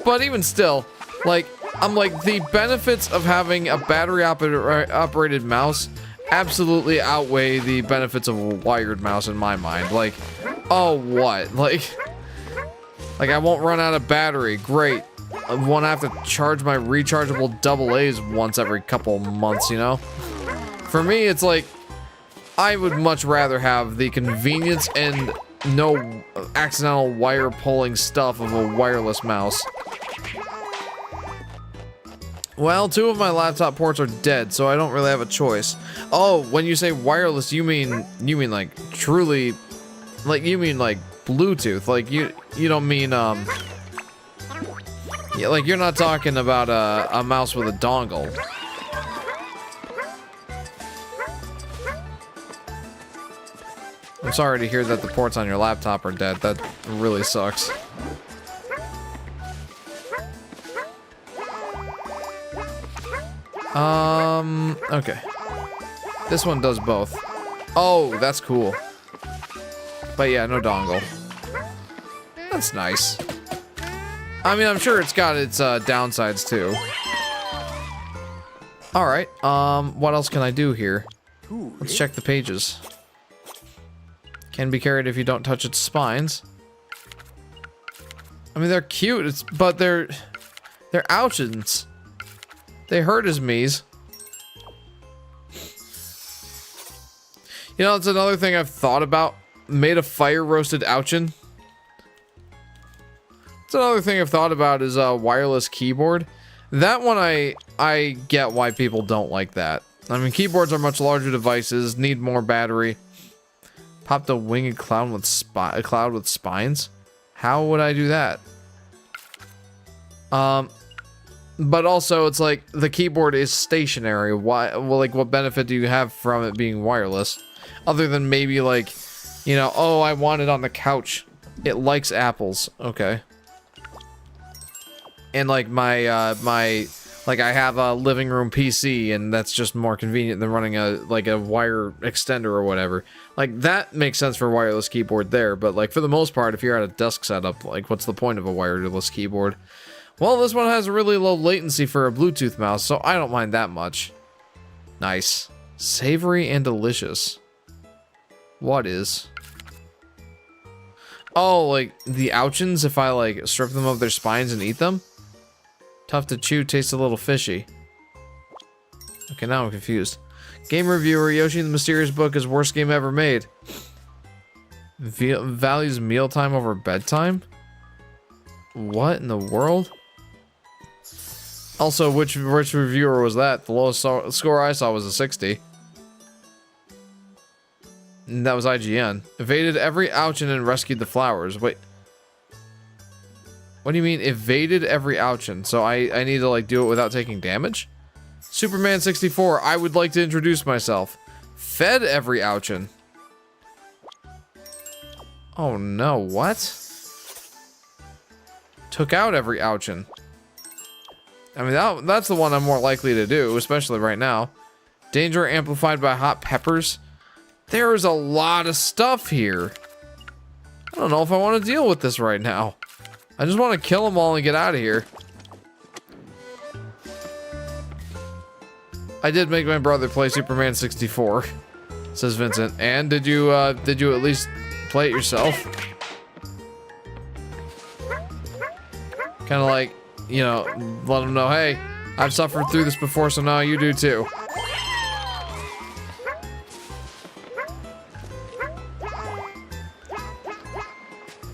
But even still, like, I'm like, the benefits of having a battery-operated mouse absolutely outweigh the benefits of a wired mouse in my mind. Like, oh, what? Like, I won't run out of battery. Great. I won't have to charge my rechargeable AA's once every couple months, you know? For me, it's like, I would much rather have the convenience and no accidental wire pulling stuff of a wireless mouse. Well, 2 of my laptop ports are dead, so I don't really have a choice. Oh, when you say wireless, you mean like truly, like you mean like Bluetooth. Like you don't mean yeah, like you're not talking about a mouse with a dongle. I'm sorry to hear that the ports on your laptop are dead. That really sucks. Okay. This one does both. Oh, that's cool. But yeah, no dongle. That's nice. I mean, I'm sure it's got its downsides too. Alright, what else can I do here? Let's check the pages. Can be carried if you don't touch its spines. I mean, they're cute, but they're ouchins. They hurt as me's. You know, it's another thing I've thought about. Made a fire roasted ouchin. It's another thing I've thought about is a wireless keyboard. That one I get why people don't like that. I mean, keyboards are much larger devices, need more battery. Popped a winged cloud with spines? How would I do that? But also it's like the keyboard is stationary. Why? Well, like, what benefit do you have from it being wireless? Other than maybe like, you know, oh, I want it on the couch. It likes apples. Okay. And like my Like I have a living room PC and that's just more convenient than running a wire extender or whatever. Like that makes sense for a wireless keyboard there, but like for the most part, if you're at a desk setup, like what's the point of a wireless keyboard? Well, this one has a really low latency for a Bluetooth mouse, so I don't mind that much. Nice. Savory and delicious. What is? Oh, like the ouchins if I like strip them of their spines and eat them? Tough to chew, tastes a little fishy. Okay, now I'm confused. Game reviewer, Yoshi and the Mysterious Book is worst game ever made. Values mealtime over bedtime? What in the world? Also, which reviewer was that? The lowest score I saw was a 60. And that was IGN. Evaded every ouchin and rescued the flowers. Wait. What do you mean, evaded every ouchin? So I need to, like, do it without taking damage? Superman 64, I would like to introduce myself. Fed every ouchin. Oh no, what? Took out every ouchin. I mean, that's the one I'm more likely to do, especially right now. Danger amplified by hot peppers. There is a lot of stuff here. I don't know if I want to deal with this right now. I just want to kill them all and get out of here. I did make my brother play Superman 64, says Vincent. And did you at least play it yourself? Kind of like, you know, let him know, hey, I've suffered through this before, so now you do too.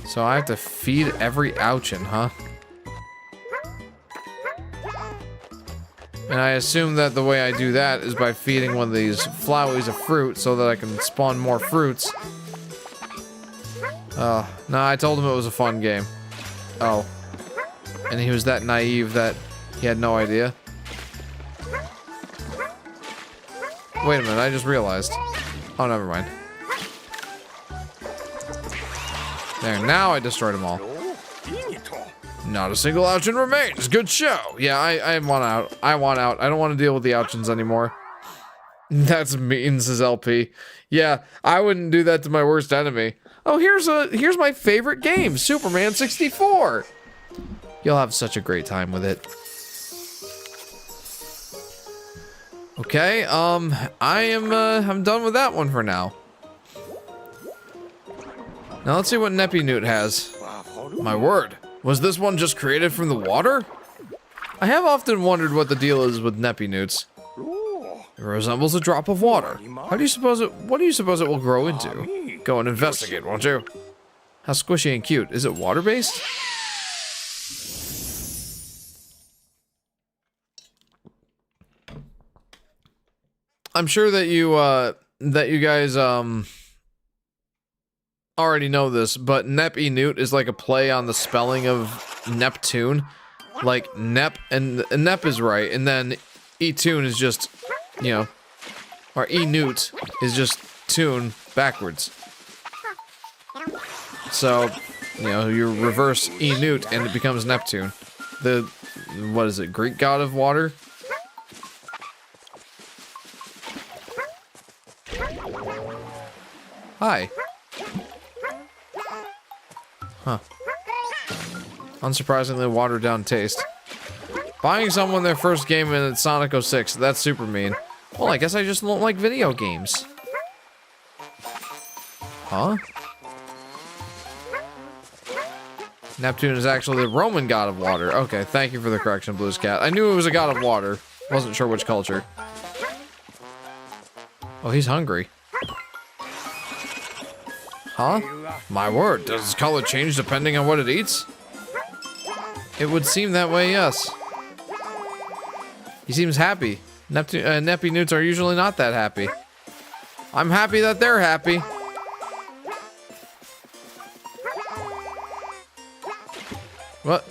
So I have to feed every ouchin, huh? And I assume that the way I do that is by feeding one of these flowers of fruit so that I can spawn more fruits. No, I told him it was a fun game. Oh. And he was that naive that he had no idea. Wait a minute, I just realized. Oh, never mind. There, now I destroyed them all. Not a single ouchin remains. Good show. Yeah, I want out. I want out. I don't want to deal with the ouchins anymore. That's mean, says LP. Yeah, I wouldn't do that to my worst enemy. Oh, here's my favorite game, Superman 64. You'll have such a great time with it. Okay, I'm done with that one for now. Now let's see what Neppy Newt has. My word, was this one just created from the water? I have often wondered what the deal is with Neppy Newts. It resembles a drop of water. What do you suppose it will grow into? Go and investigate, won't you? How squishy and cute. Is it water-based? I'm sure that you guys already know this, but Neppy Newt is like a play on the spelling of Neptune. Like Nep, and Nep is right, and then E-Tune is just, you know, or E-Newt is just tune backwards. So, you know, you reverse E-Newt and it becomes Neptune. The, what is it, Greek god of water? Hi. Huh. Unsurprisingly watered down taste. Buying someone their first game in Sonic 06, that's super mean. Well, I guess I just don't like video games. Huh? Neptune is actually the Roman god of water. Okay, thank you for the correction, Blues Cat. I knew it was a god of water. Wasn't sure which culture. Oh, he's hungry. Huh? My word, does its color change depending on what it eats? It would seem that way, yes. He seems happy. Neppy Newts are usually not that happy. I'm happy that they're happy. What?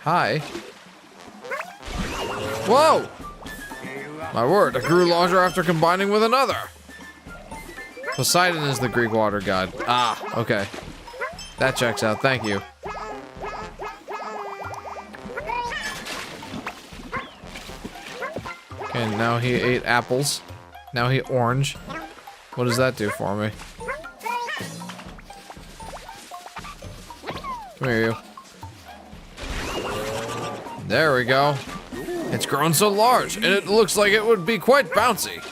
Hi. Whoa! My word, it grew larger after combining with another. Poseidon is the Greek water god. Ah, okay. That checks out, thank you. Okay, now he ate apples. Now he orange. What does that do for me? Come here, you. There we go. It's grown so large, and it looks like it would be quite bouncy.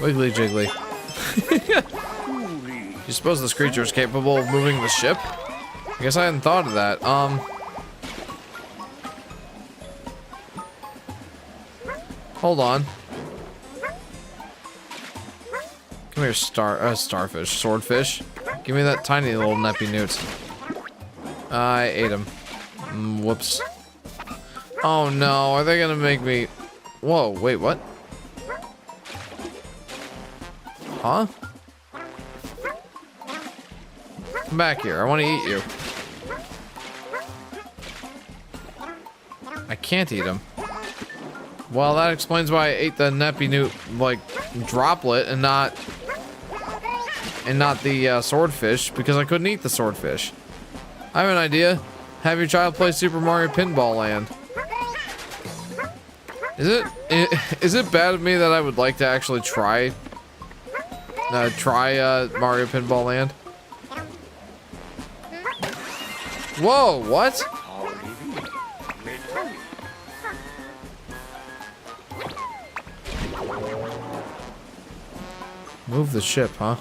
Wiggly jiggly. You suppose this creature is capable of moving the ship? I guess I hadn't thought of that. Hold on. Come here, starfish, swordfish. Give me that tiny little neppy newt. I ate him. Whoops. Oh no, are they gonna make me... Whoa, wait, what? Huh? Come back here, I want to eat you. I can't eat him. Well, that explains why I ate the neppy newt, like, droplet and not the swordfish, because I couldn't eat the swordfish. I have an idea. Have your child play Super Mario Pinball Land. Is it bad of me that I would like to actually try Mario Pinball Land? Whoa, what? Move the ship, huh?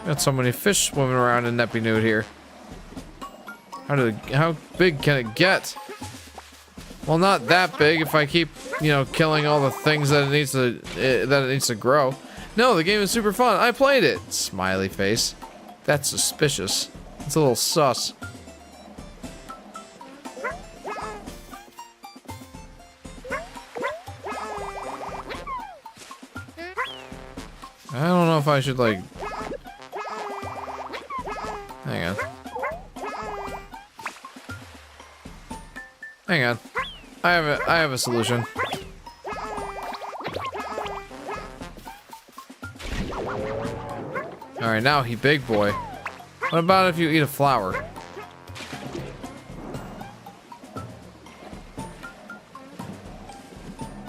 Got so many fish swimming around in Neppy Newt here. How big can it get? Well, not that big if I keep, you know, killing all the things that it needs to grow. No, the game is super fun. I played it. Smiley face. That's suspicious. It's a little sus. I don't know if I should, like... Hang on. Hang on. I have a solution. Alright, now he big boy. What about if you eat a flower?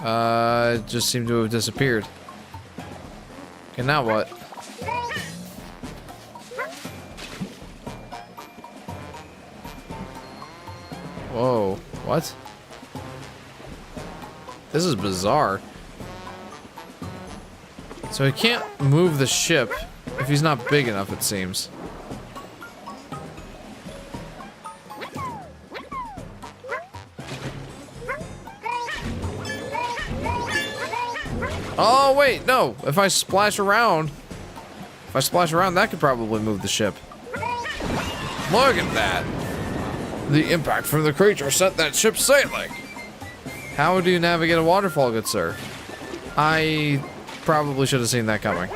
It just seemed to have disappeared. Okay, now what? Whoa, what? This is bizarre. So he can't move the ship if he's not big enough, it seems. Oh, wait, no. If I splash around, that could probably move the ship. Look at that. The impact from the creature sent that ship sailing. How do you navigate a waterfall, good sir? I probably should have seen that coming.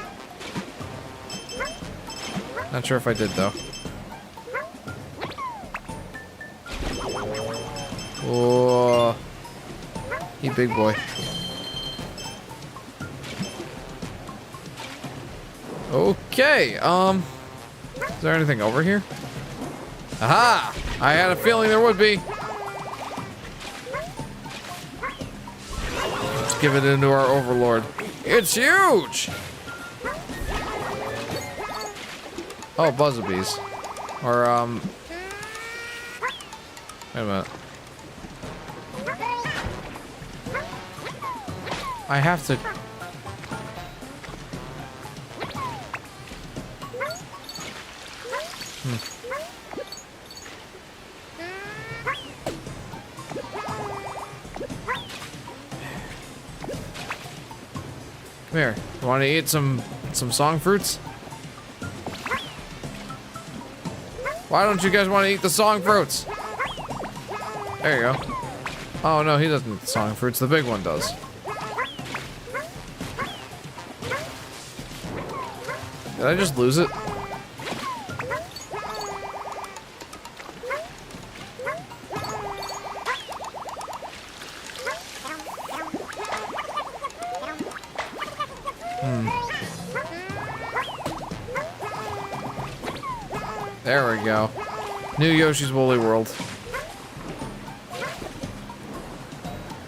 Not sure if I did, though. Oh, you big boy. Okay, is there anything over here? Aha! I had a feeling there would be. Let's give it into our overlord. It's huge! Oh, buzzabees. Or, wait a minute. I have to... Come here. You want to eat some song fruits? Why don't you guys want to eat the song fruits? There you go. Oh no, he doesn't eat the song fruits. The big one does. Did I just lose it? There we go. New Yoshi's Woolly World.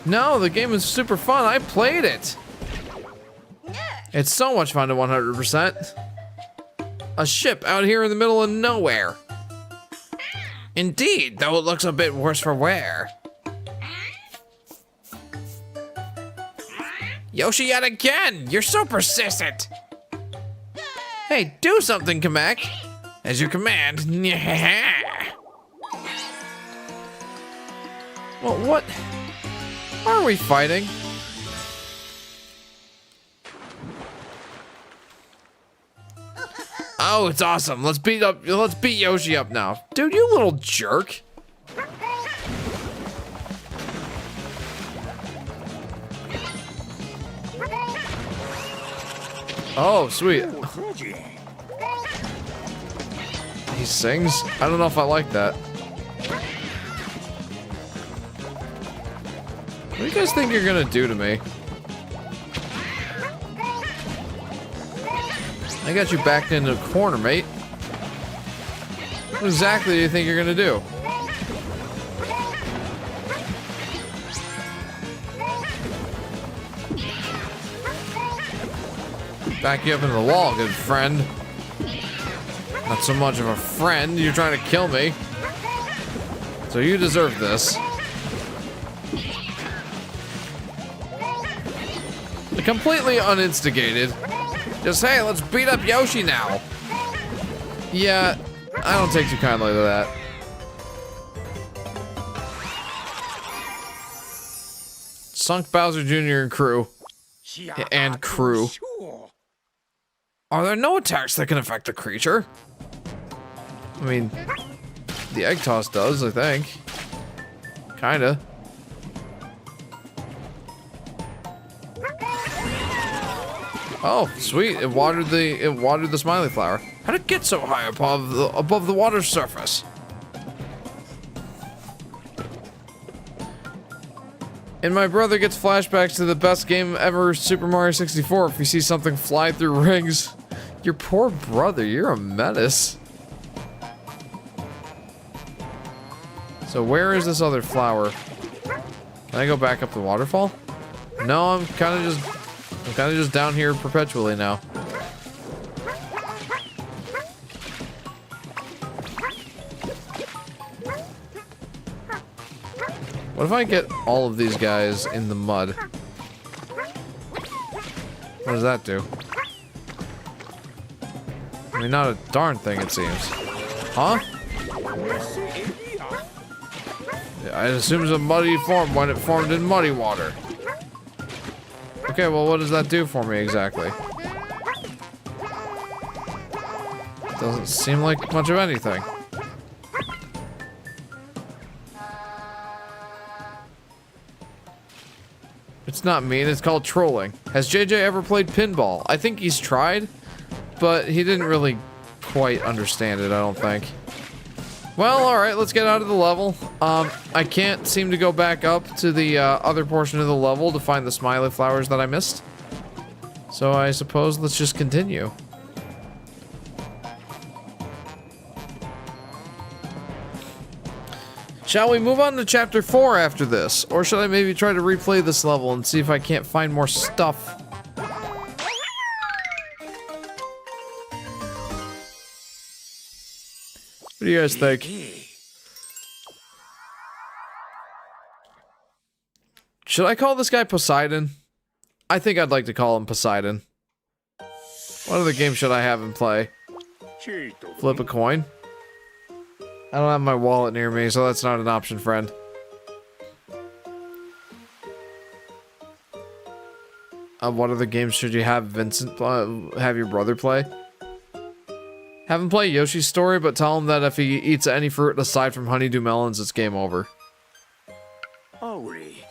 No, the game is super fun. I played it. It's so much fun to 100%. A ship out here in the middle of nowhere. Indeed, though it looks a bit worse for wear. Yoshi yet again! You're so persistent! Hey, do something, Kamek! As you command. Well, what? Why are we fighting? Oh, it's awesome. Let's beat Yoshi up now. Dude, you little jerk. Oh, sweet. He sings? I don't know if I like that. What do you guys think you're gonna do to me? I got you backed into a corner, mate. What exactly do you think you're gonna do? Back you up into the wall, good friend. Not so much of a friend, you're trying to kill me. So you deserve this. Completely uninstigated. Just, hey, let's beat up Yoshi now. Yeah, I don't take too kindly to that. Sunk Bowser Jr. and crew. And crew. Are there no attacks that can affect the creature? I mean, the egg toss does, I think. Kinda. Oh, sweet! It watered the smiley flower. How did it get so high above the water surface? And my brother gets flashbacks to the best game ever, Super Mario 64. If he sees something fly through rings, your poor brother, you're a menace. So where is this other flower? Can I go back up the waterfall? No, I'm kind of just down here perpetually now. What if I get all of these guys in the mud? What does that do? I mean, not a darn thing, it seems. Huh? Yeah, it assumes a muddy form when it formed in muddy water. Okay, well, what does that do for me exactly? Doesn't seem like much of anything. It's not mean, it's called trolling. Has JJ ever played pinball? I think he's tried, but he didn't really quite understand it, I don't think. Well, alright, let's get out of the level. I can't seem to go back up to the other portion of the level to find the smiley flowers that I missed. So I suppose let's just continue. Shall we move on to chapter 4 after this? Or should I maybe try to replay this level and see if I can't find more stuff? What do you guys think? Should I call this guy Poseidon? I think I'd like to call him Poseidon. What other game should I have him play? Flip a coin? I don't have my wallet near me, so that's not an option, friend. What other games should you have Vincent have your brother play? Have him play Yoshi's Story, but tell him that if he eats any fruit aside from honeydew melons, it's game over. Ori.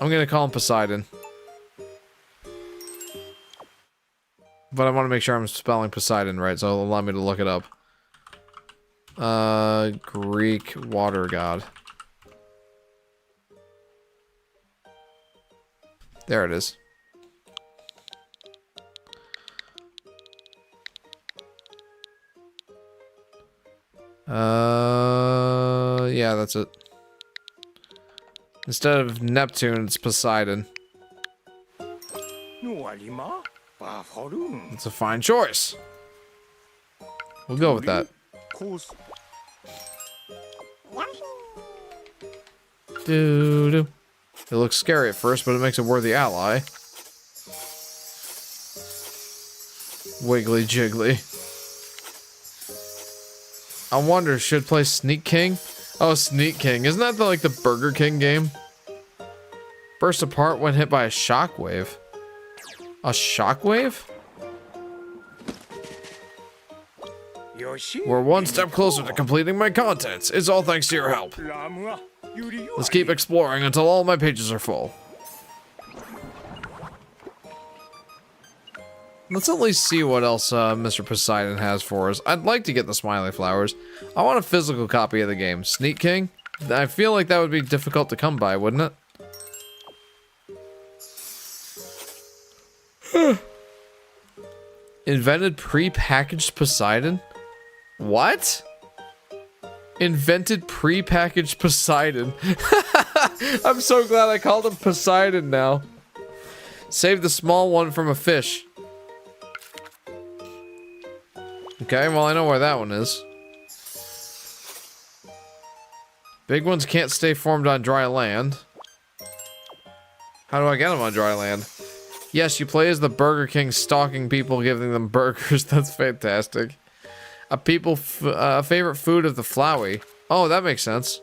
I'm gonna call him Poseidon. But I want to make sure I'm spelling Poseidon right, so it'll allow me to look it up. Greek water god. There it is. Yeah, that's it. Instead of Neptune, it's Poseidon. It's a fine choice. We'll go with that. Doo-doo. It looks scary at first, but it makes a worthy ally. Wiggly jiggly. I wonder, should play Sneak King? Oh, Sneak King. Isn't that like the Burger King game? Burst apart when hit by a shockwave. A shockwave? We're one step closer to completing my contents. It's all thanks to your help. Let's keep exploring until all my pages are full. Let's at least see what else Mr. Poseidon has for us. I'd like to get the smiley flowers. I want a physical copy of the game. Sneak King? I feel like that would be difficult to come by, wouldn't it? Invented pre-packaged Poseidon? What? Invented pre-packaged Poseidon. I'm so glad I called him Poseidon now. Save the small one from a fish. Okay, well I know where that one is. Big ones can't stay formed on dry land. How do I get them on dry land? Yes, you play as the Burger King stalking people, giving them burgers. That's fantastic. A favorite food of the Flowey. Oh, that makes sense.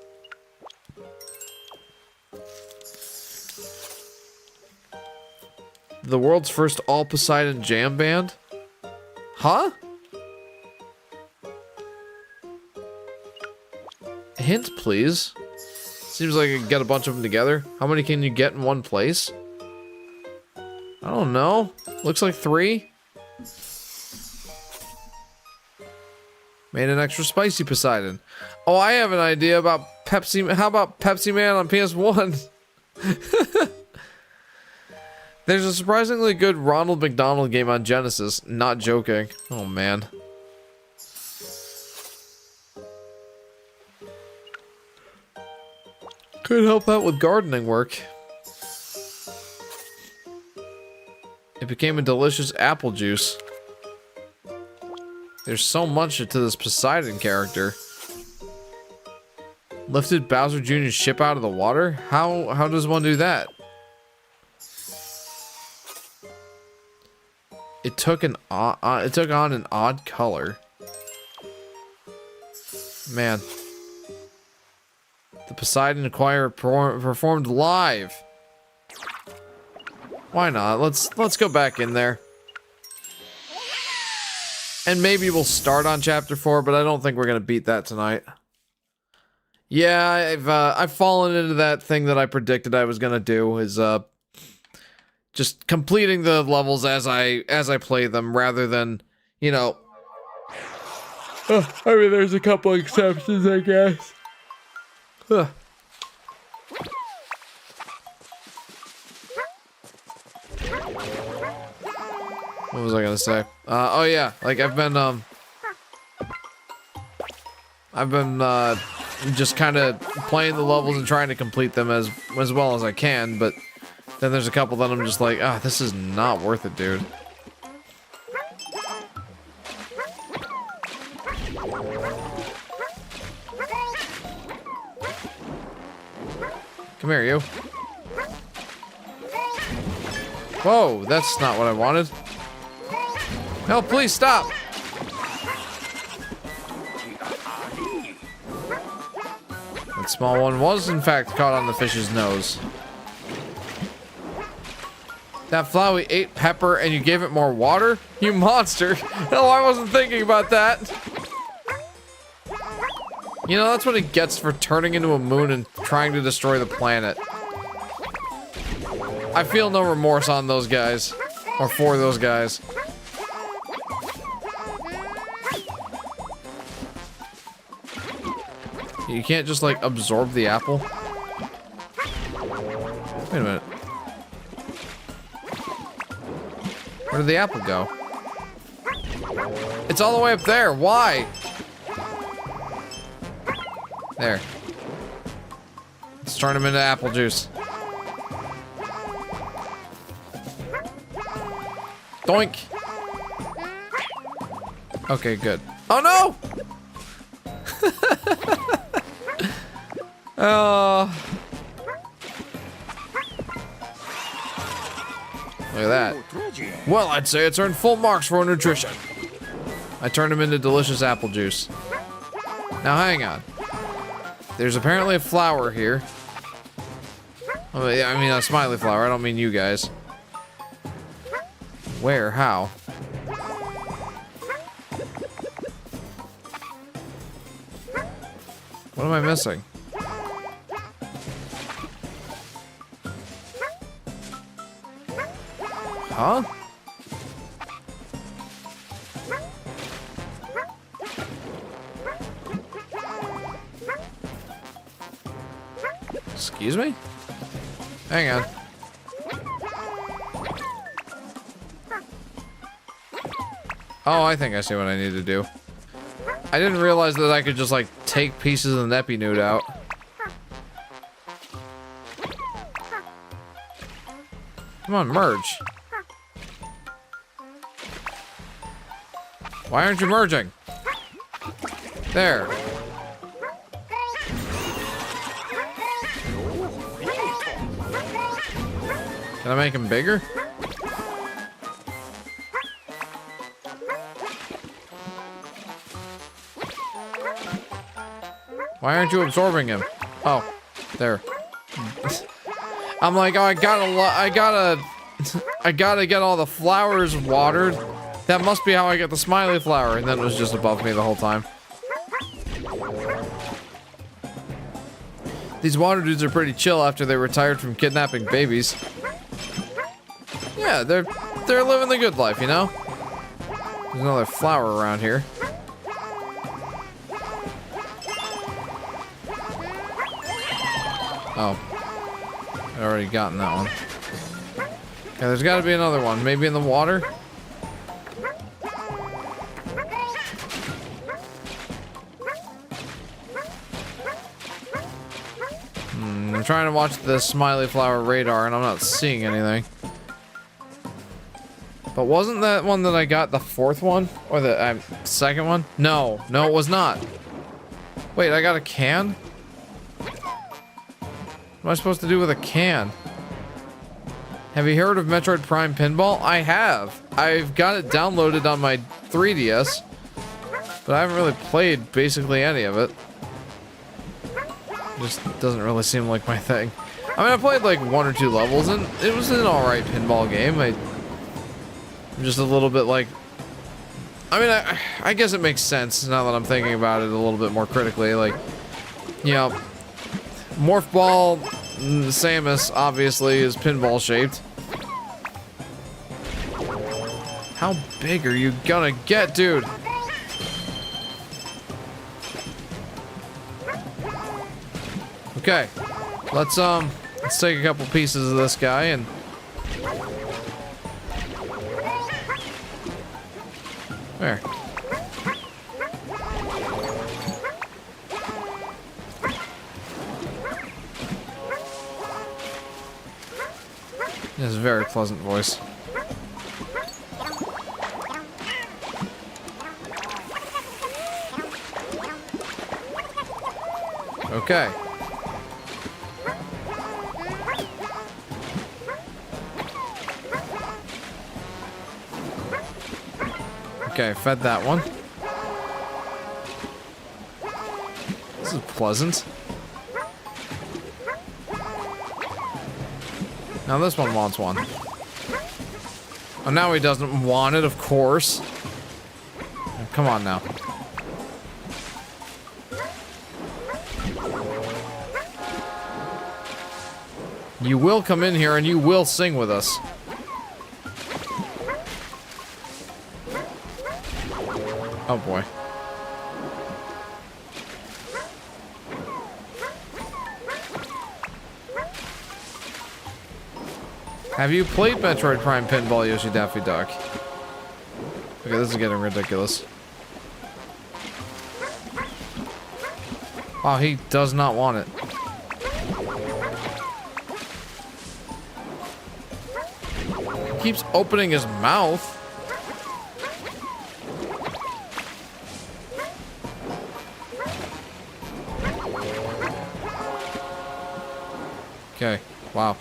The world's first all Poseidon jam band? Huh? Hint, please. Seems like I could get a bunch of them together. How many can you get in one place? I don't know. Looks like 3. Made an extra spicy Poseidon. Oh, I have an idea about Pepsi. How about Pepsi Man on PS1? There's a surprisingly good Ronald McDonald game on Genesis. Not joking. Oh, man. Could help out with gardening work. It became a delicious apple juice. There's so much to this Poseidon character. Lifted Bowser Jr.'s ship out of the water? How does one do that? It took on an odd color. Man. The Poseidon Choir performed live. Why not? Let's go back in there. And maybe we'll start on chapter 4, but I don't think we're gonna beat that tonight. Yeah, I've fallen into that thing that I predicted I was gonna do, is just completing the levels as I play them, rather than, you know. I mean, there's a couple exceptions, I guess. What was I gonna say? Oh yeah, like I've been just kind of playing the levels and trying to complete them as well as I can, but then there's a couple that I'm just like, this is not worth it, dude. Come here, you. Whoa, that's not what I wanted. No, please stop. That small one was, in fact, caught on the fish's nose. That Flowey ate pepper and you gave it more water? You monster. No, I wasn't thinking about that. You know, that's what it gets for turning into a moon and trying to destroy the planet. I feel no remorse on those guys. Or for those guys. You can't just, like, absorb the apple? Wait a minute. Where did the apple go? It's all the way up there. Why? There. Let's turn him into apple juice. Doink. Okay, good. Oh no! Look at that. Well, I'd say it's earned full marks for nutrition. I turned him into delicious apple juice. Now hang on. There's apparently a flower here. Oh, yeah, I mean a smiley flower. I don't mean you guys. Where? How? What am I missing? Huh? Excuse me? Hang on. Oh, I think I see what I need to do. I didn't realize that I could just, like, take pieces of the Neppy Newt out. Come on, merge. Why aren't you merging? There. Can I make him bigger? Why aren't you absorbing him? Oh, there. I'm like, oh, I gotta get all the flowers watered. That must be how I get the smiley flower, and then it was just above me the whole time. These water dudes are pretty chill after they retired from kidnapping babies. Yeah, they're living the good life, you know? There's another flower around here. Oh. I'd already gotten that one. Okay, there's gotta be another one. Maybe in the water? I'm trying to watch the smiley flower radar and I'm not seeing anything. But wasn't that one that I got the fourth one? Or the second one? No, it was not. Wait, I got a can? What am I supposed to do with a can? Have you heard of Metroid Prime Pinball? I have. I've got it downloaded on my 3DS, but I haven't really played basically any of it. Just doesn't really seem like my thing. I mean, I played like 1 or 2 levels, and it was an alright pinball game. I'm just a little bit like... I mean, I guess it makes sense now that I'm thinking about it a little bit more critically. Like, you know, Morph Ball, Samus, obviously, is pinball shaped. How big are you gonna get, dude? Okay, let's take a couple pieces of this guy and there. He has a very pleasant voice. Okay. Okay, fed that one. This is pleasant. Now this one wants one. Oh, now he doesn't want it, of course. Oh, come on now. You will come in here and you will sing with us. Oh boy. Have you played Metroid Prime Pinball, Yoshi Daffy Duck? Okay, this is getting ridiculous. Oh, he does not want it. keeps opening his mouth. Okay. Wow.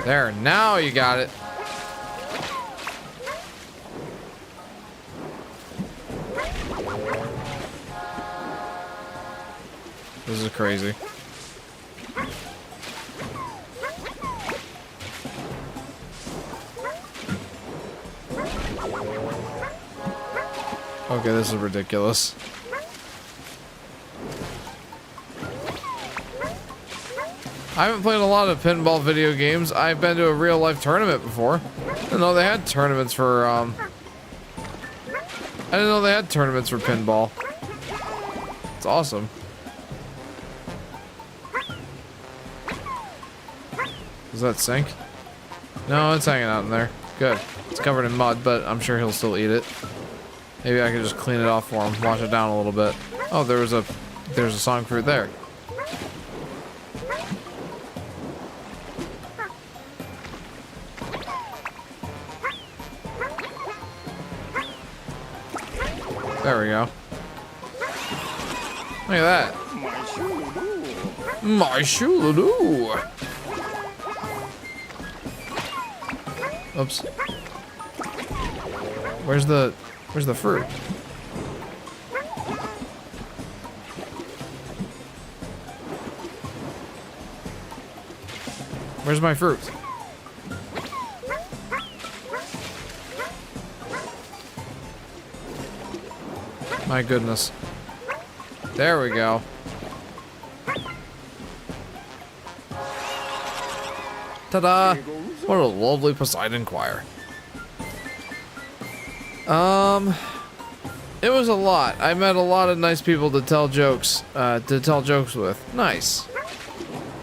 There. Now you got it. This is crazy. Okay, this is ridiculous. I haven't played a lot of pinball video games. I've been to a real life tournament before. I didn't know they had tournaments for I didn't know they had tournaments for pinball. It's awesome. Does that sink? No, it's hanging out in there. Good. It's covered in mud, but I'm sure he'll still eat it. Maybe I could just clean it off for him, wash it down a little bit. Oh, there's a song fruit there. There we go. Look at that. My shoe-doo. Oops. Where's the fruit? Where's my fruit? My goodness. There we go. Ta-da! What a lovely Poseidon choir. It was a lot. I met a lot of nice people to tell jokes with. Nice.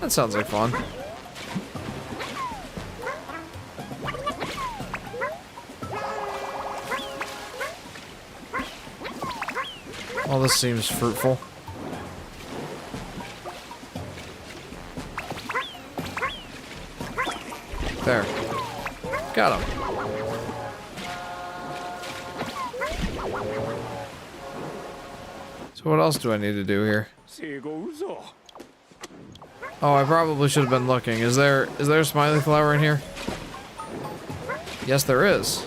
That sounds like fun. All this seems fruitful. There. Got him. So what else do I need to do here? Oh, I probably should have been looking. Is there a smiley flower in here? Yes, there is.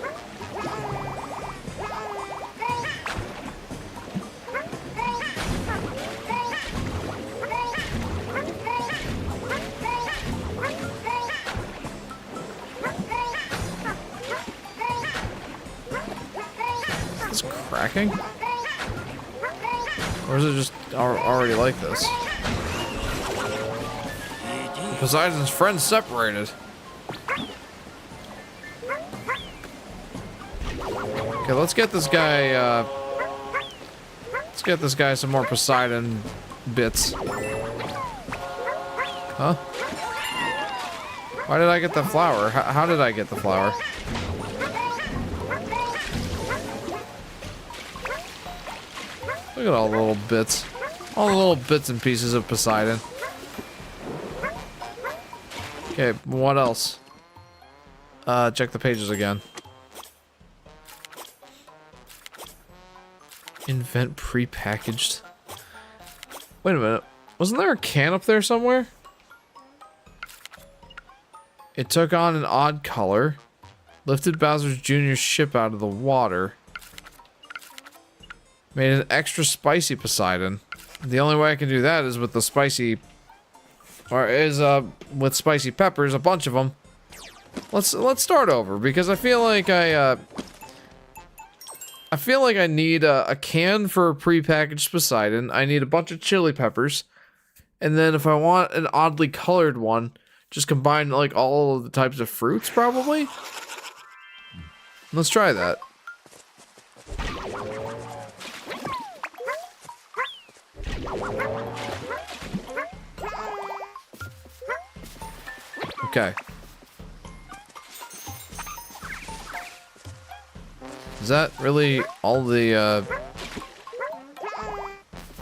Is this cracking? Or is it just already like this? Poseidon's friends separated. Okay, let's get this guy, some more Poseidon bits. Huh? Why did I get the flower? How did I get the flower? Look at all the little bits. All the little bits and pieces of Poseidon. Okay, what else? Check the pages again. Invent prepackaged. Wait a minute. Wasn't there a can up there somewhere? It took on an odd color. Lifted Bowser's Jr.'s ship out of the water. Made an extra spicy Poseidon. The only way I can do that is with the spicy... Or is, with spicy peppers, a bunch of them. Let's start over, because I feel like I need a can for prepackaged Poseidon. I need a bunch of chili peppers. And then if I want an oddly colored one, just combine, like, all of the types of fruits, probably? Let's try that. Okay. Is that really all the,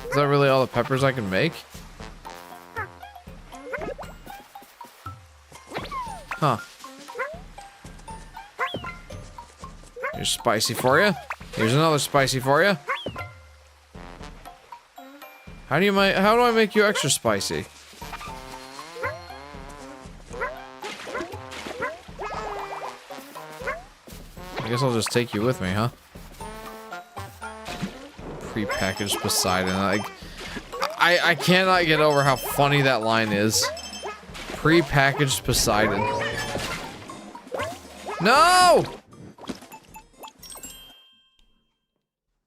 is that really all the peppers I can make? Huh. Here's spicy for you. Here's another spicy for you. How do I make you extra spicy? I guess I'll just take you with me, huh? Prepackaged Poseidon. I cannot get over how funny that line is. Prepackaged Poseidon. No!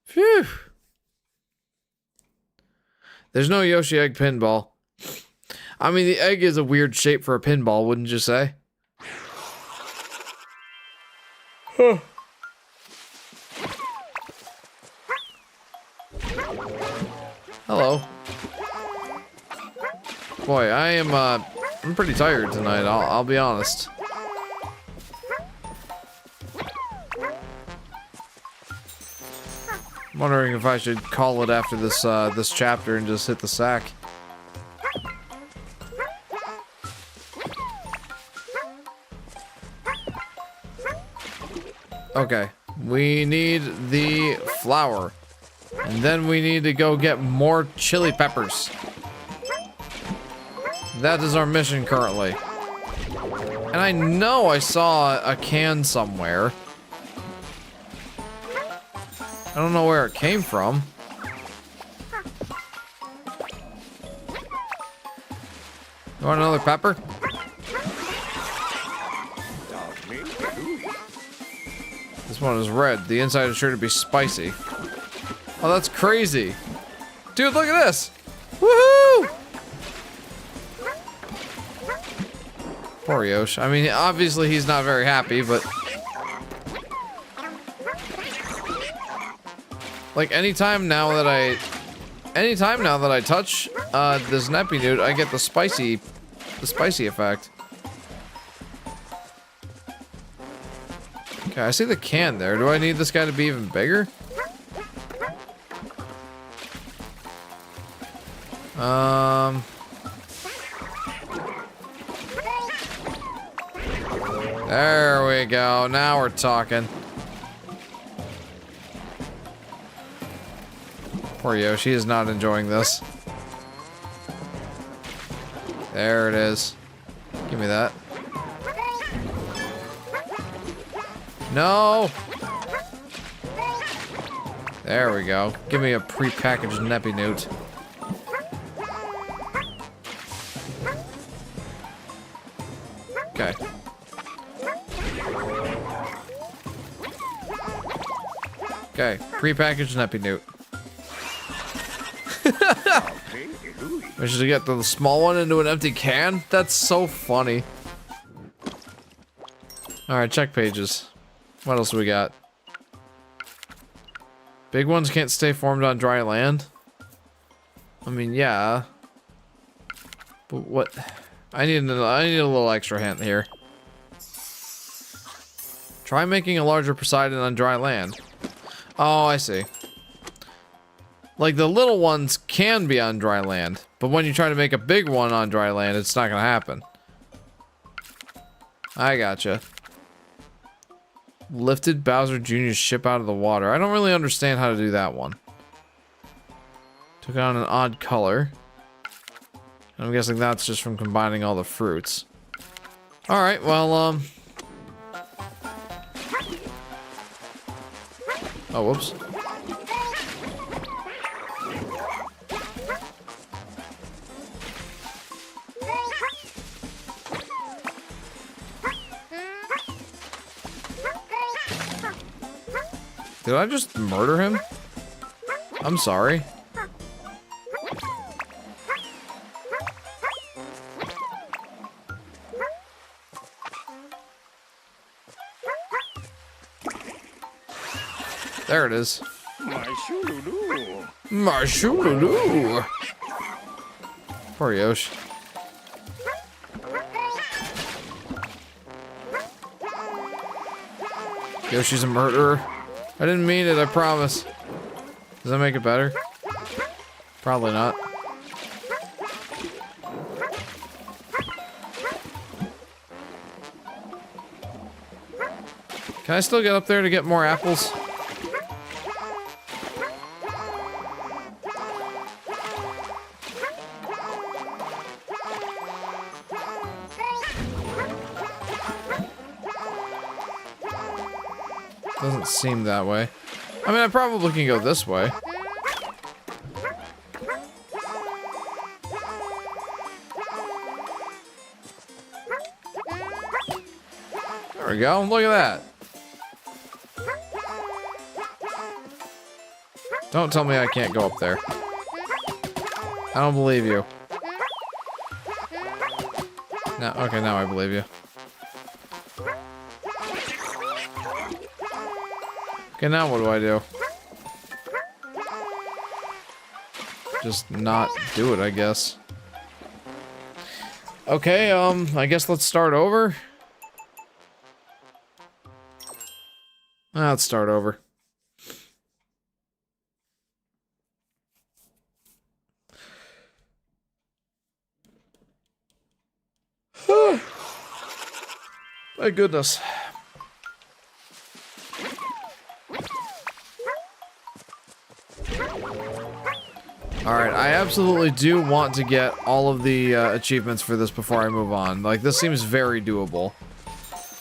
Phew. There's no Yoshi egg pinball. I mean, the egg is a weird shape for a pinball, wouldn't you say? Huh. Hello. Boy, I'm pretty tired tonight, I'll be honest. I'm wondering if I should call it after this this chapter and just hit the sack. Okay, we need the flour. And then we need to go get more chili peppers. That is our mission currently. And I know I saw a can somewhere. I don't know where it came from. You want another pepper? This one is red. The inside is sure to be spicy. Oh, that's crazy. Dude, look at this. Woohoo! Poor Yosh. I mean, obviously he's not very happy, but... like, anytime now that I touch this Neppy Newt, I get the spicy effect. Okay, I see the can there. Do I need this guy to be even bigger? There we go. Now we're talking. Poor Yoshi is not enjoying this. There it is. Give me that. No! There we go. Give me a pre-packaged Neppy Newt. Okay. Okay, pre-packaged Neppy Newt. We should get the small one into an empty can? That's so funny. Alright, check pages. What else do we got? Big ones can't stay formed on dry land? I mean, yeah. But what? I need a little extra hint here. Try making a larger Poseidon on dry land. Oh, I see. Like, the little ones can be on dry land, but when you try to make a big one on dry land, it's not gonna happen. I gotcha. Lifted Bowser Jr.'s ship out of the water. I don't really understand how to do that one. Took on an odd color. I'm guessing that's just from combining all the fruits. Alright, well, oh, whoops. Did I just murder him? I'm sorry. There it is. My shoo-doo-doo. My shoo-doo-doo. Poor Yosh. Yoshi's a murderer. I didn't mean it, I promise. Does that make it better? Probably not. Can I still get up there to get more apples? Doesn't seem that way. I mean, I probably can go this way. There we go. Look at that. Don't tell me I can't go up there. I don't believe you. No, okay, now I believe you. Okay, now what do I do? Just not do it, I guess. Okay, I guess let's start over. Let's start over. My goodness. Alright, I absolutely do want to get all of the achievements for this before I move on. Like, this seems very doable.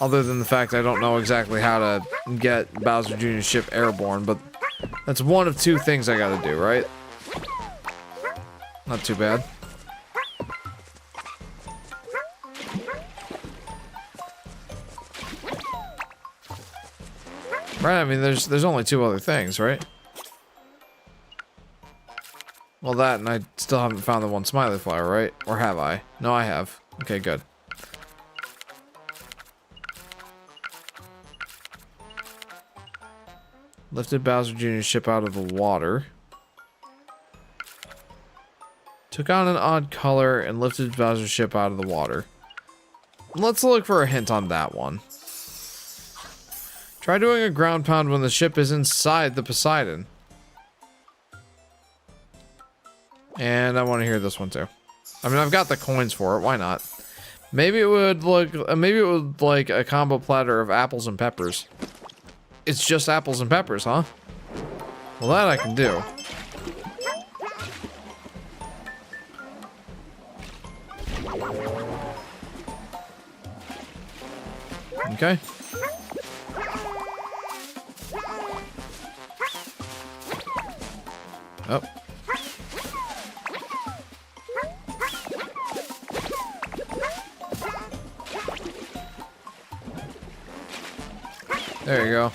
Other than the fact I don't know exactly how to get Bowser Jr.'s ship airborne, but that's one of two things I gotta do, right? Not too bad. Right, I mean, there's only two other things, right? Well, that, and I still haven't found the one smiley flower, right? Or have I? No, I have. Okay, good. Lifted Bowser Jr.'s ship out of the water. Took on an odd color and lifted Bowser's ship out of the water. Let's look for a hint on that one. Try doing a ground pound when the ship is inside the Poseidon. And I want to hear this one too. I mean, I've got the coins for it. Why not? Maybe it would look. Maybe it would like a combo platter of apples and peppers. It's just apples and peppers, huh? Well, that I can do. Okay. Oh. There you go.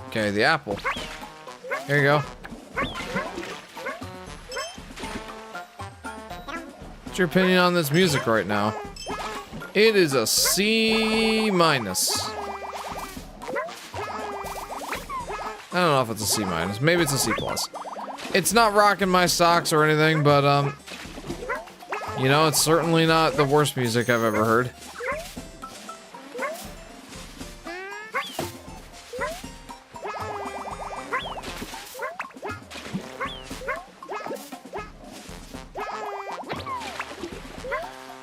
Okay, the apple. Here you go. What's your opinion on this music right now? It is a C minus. I don't know if it's a C minus. Maybe it's a C plus. It's not rocking my socks or anything, but you know, it's certainly not the worst music I've ever heard.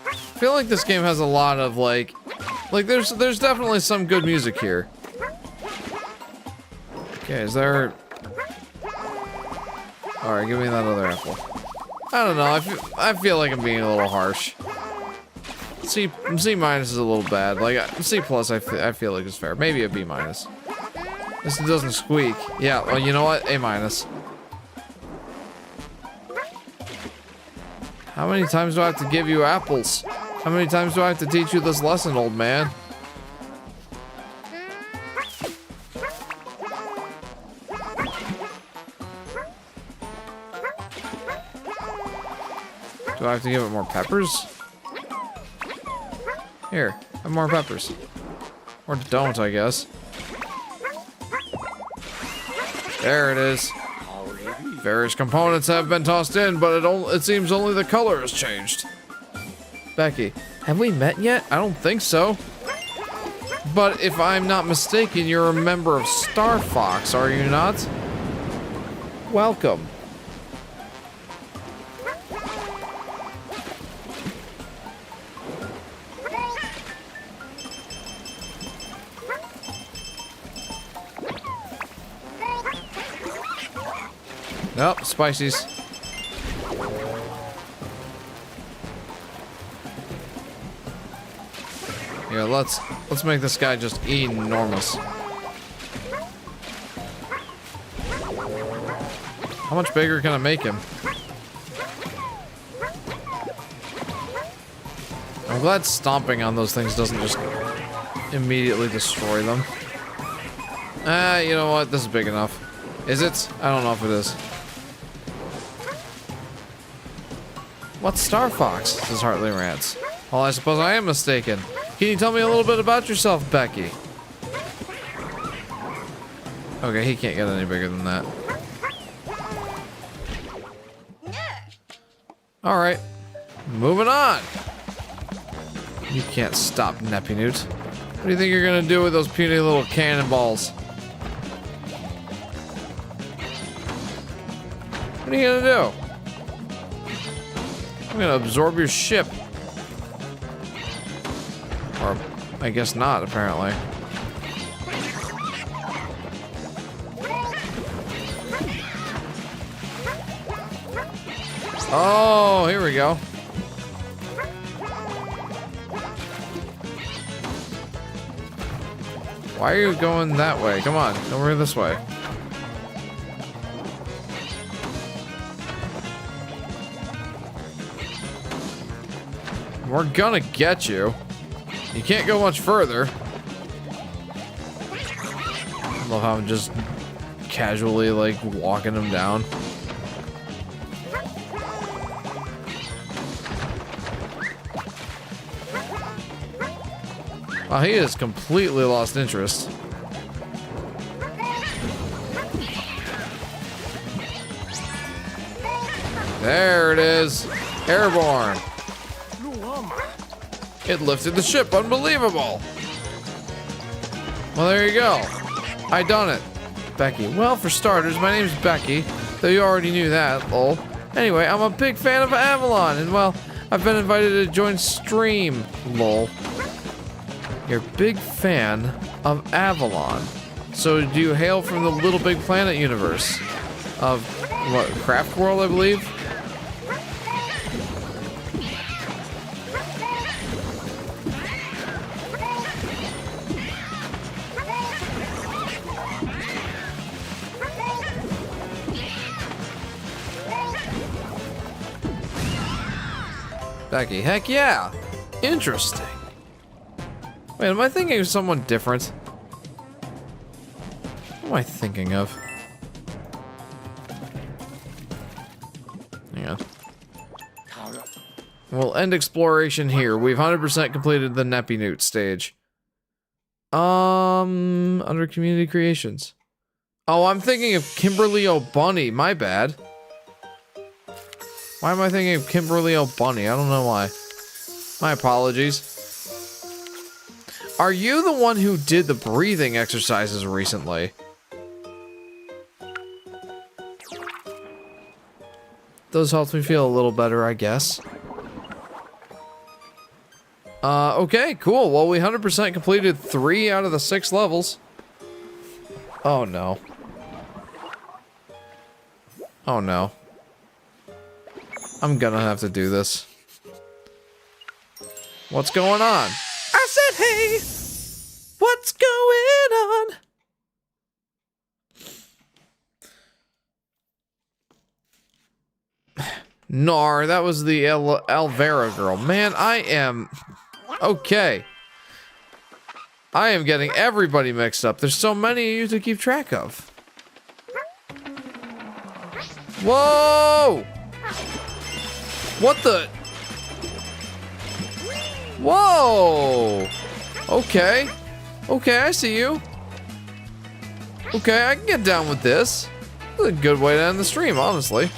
I feel like this game has a lot of like there's definitely some good music here. Okay, is there? All right, give me that other apple. I don't know. I feel like I'm being a little harsh. C minus is a little bad. Like C plus, I feel like it's fair. Maybe a B minus. This doesn't squeak. Yeah. Well, you know what? A minus. How many times do I have to give you apples? How many times do I have to teach you this lesson, old man? Do I have to give it more peppers? Here, have more peppers. Or don't, I guess. There it is. Various components have been tossed in, but it seems only the color has changed. Becky, have we met yet? I don't think so. But if I'm not mistaken, you're a member of Star Fox, are you not? Welcome. Oh, spices. Here, let's make this guy just enormous. How much bigger can I make him? I'm glad stomping on those things doesn't just immediately destroy them. You know what? This is big enough. Is it? I don't know if it is. What's Star Fox? Says Hartley Rants. Well, I suppose I am mistaken. Can you tell me a little bit about yourself, Becky? Okay, he can't get any bigger than that. Alright. Moving on. You can't stop, Neppy Newt. What do you think you're gonna do with those puny little cannonballs? What are you gonna do? I'm gonna absorb your ship. Or, I guess not, apparently. Oh, here we go. Why are you going that way? Come on, over this way. We're gonna get you. You can't go much further. I love how I'm just casually, like, walking him down. Oh, he has completely lost interest. There it is. Airborne. It lifted the ship. Unbelievable. Well, there you go. I done it. Becky. Well, for starters, my name's Becky. Though you already knew that, lol. Anyway, I'm a big fan of Avalon. And, well, I've been invited to join Stream, lol. You're a big fan of Avalon. So do you hail from the Little Big Planet universe? Of, what, Craft World, I believe? Becky, heck yeah! Interesting. Wait, am I thinking of someone different? What am I thinking of? Hang on. We'll end exploration here. We've 100% completed the Neppy Newt stage. Under community creations. Oh, I'm thinking of Kimberly O'Bunny. My bad. Why am I thinking of Kimberly O'Bunny? I don't know why. My apologies. Are you the one who did the breathing exercises recently? Those helped me feel a little better, I guess. Okay, cool. Well, we 100% completed 3 out of the 6 levels. Oh, no. Oh, no. I'm gonna have to do this. What's going on? I said, hey! What's going on? Nar, that was the Alvera girl. Man, I am... Okay. I am getting everybody mixed up. There's so many of you to keep track of. Whoa! What the? Whoa! Okay. Okay, I see you. Okay, I can get down with this. This is a good way to end the stream, honestly.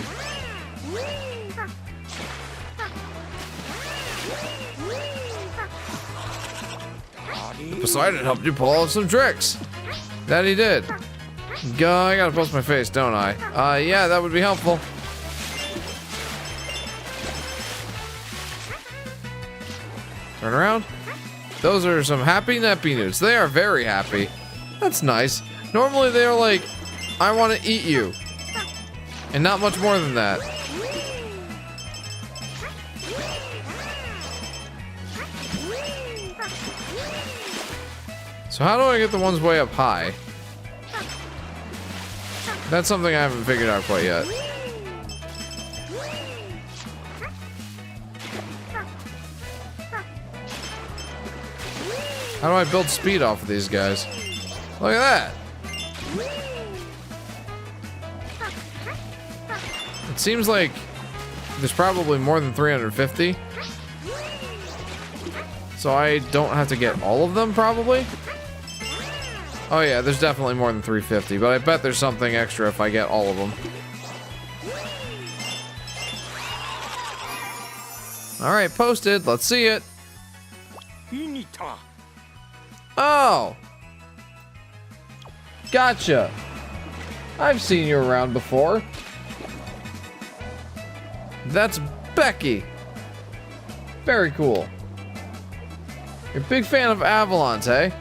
Poseidon helped you pull off some tricks. That he did. I gotta post my face, don't I? Yeah, that would be helpful. Turn around. Those are some happy Neppy Newts. They are very happy. That's nice. Normally they're like, I want to eat you. And not much more than that. So how do I get the ones way up high? That's something I haven't figured out quite yet. How do I build speed off of these guys? Look at that! It seems like there's probably more than 350. So I don't have to get all of them, probably? Oh yeah, there's definitely more than 350, but I bet there's something extra if I get all of them. Alright, posted. Let's see it. Oh! Gotcha. I've seen you around before. That's Becky. Very cool. You're a big fan of Avalons, eh?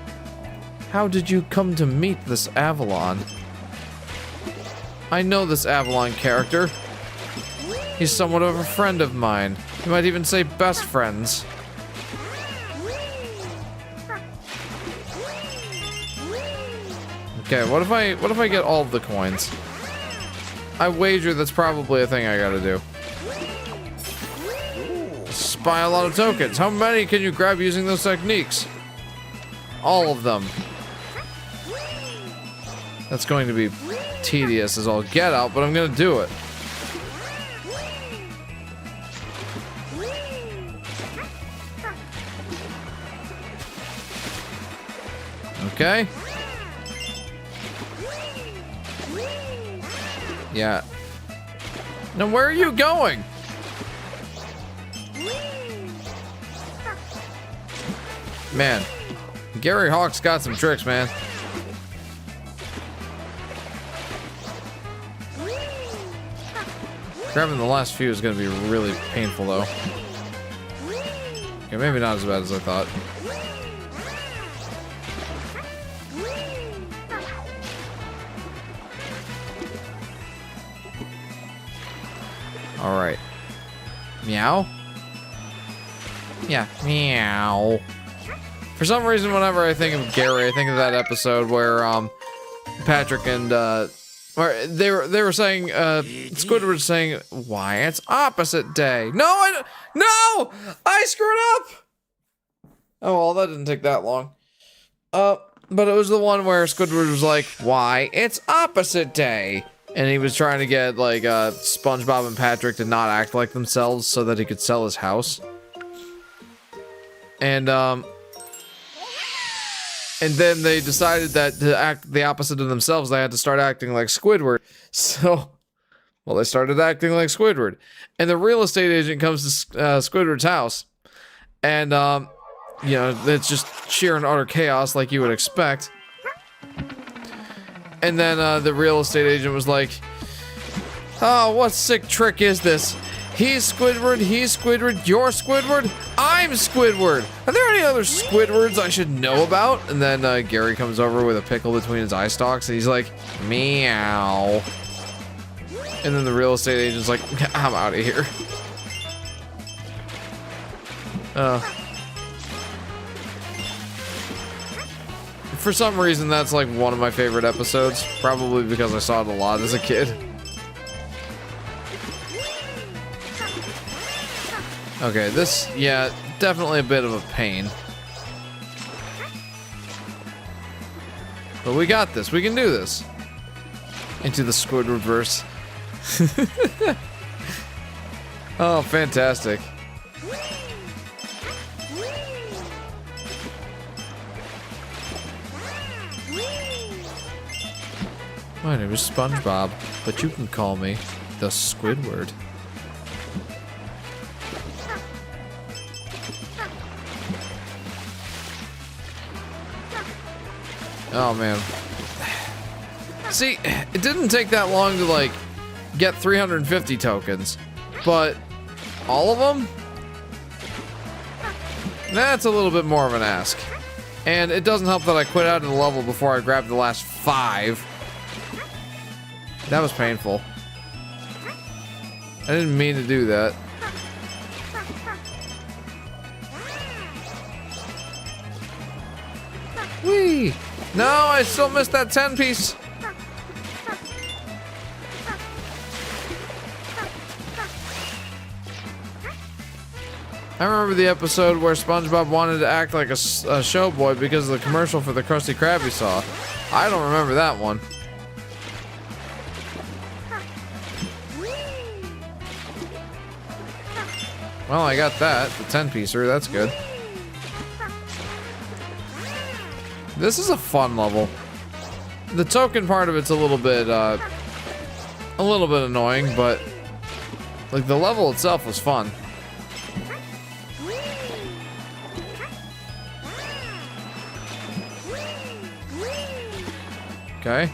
How did you come to meet this Avalon? I know this Avalon character. He's somewhat of a friend of mine. You might even say best friends. Okay, what if I get all of the coins? I wager that's probably a thing I gotta do. Spy a lot of tokens. How many can you grab using those techniques? All of them. That's going to be tedious as all get out, but I'm gonna do it. Okay. Yeah. Now where are you going? Man, Gary Hawk's got some tricks, man. Grabbing the last few is gonna be really painful, though. Okay, maybe not as bad as I thought. All right. Meow? Yeah, meow. For some reason, whenever I think of Gary, I think of that episode where Patrick and or they were saying Squidward's saying, "Why, it's opposite day." No, I screwed up. Oh well, that didn't take that long. But it was the one where Squidward was like, "Why, it's opposite day." And he was trying to get, like, SpongeBob and Patrick to not act like themselves so that he could sell his house. And then they decided that to act the opposite of themselves, they had to start acting like Squidward. So, well, they started acting like Squidward. And the real estate agent comes to Squidward's house. And, you know, it's just sheer and utter chaos like you would expect. And then the real estate agent was like, "Oh, what sick trick is this? He's Squidward, you're Squidward, I'm Squidward. Are there any other Squidwards I should know about?" And then Gary comes over with a pickle between his eye stalks and he's like, "Meow." And then the real estate agent's like, "I'm out of here." For some reason, that's like one of my favorite episodes. Probably because I saw it a lot as a kid. Okay, this, yeah, definitely a bit of a pain. But we got this. We can do this. Into the Squidwardverse. Oh, fantastic. My name is SpongeBob, but you can call me the Squidward. Oh man. See, it didn't take that long to like get 350 tokens, but all of them? That's a little bit more of an ask. And it doesn't help that I quit out of the level before I grabbed the last 5. That was painful. I didn't mean to do that. Whee! No, I still missed that 10 piece. I remember the episode where SpongeBob wanted to act like a showboy because of the commercial for the Krusty Krab he saw. I don't remember that one. Well, I got that, the 10-piecer, that's good. This is a fun level. The token part of it's a little bit annoying, but like the level itself was fun. Okay.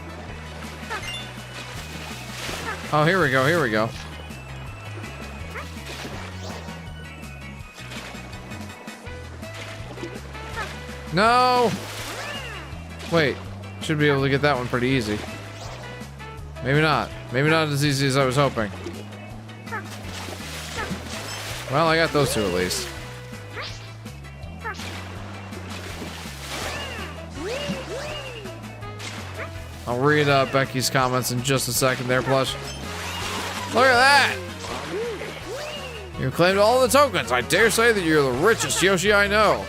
Oh, here we go, here we go. No! Wait, should be able to get that one pretty easy. Maybe not. Maybe not as easy as I was hoping. Well, I got those two at least. I'll read Becky's comments in just a second there, Plush. Look at that! You claimed all the tokens. I dare say that you're the richest Yoshi I know.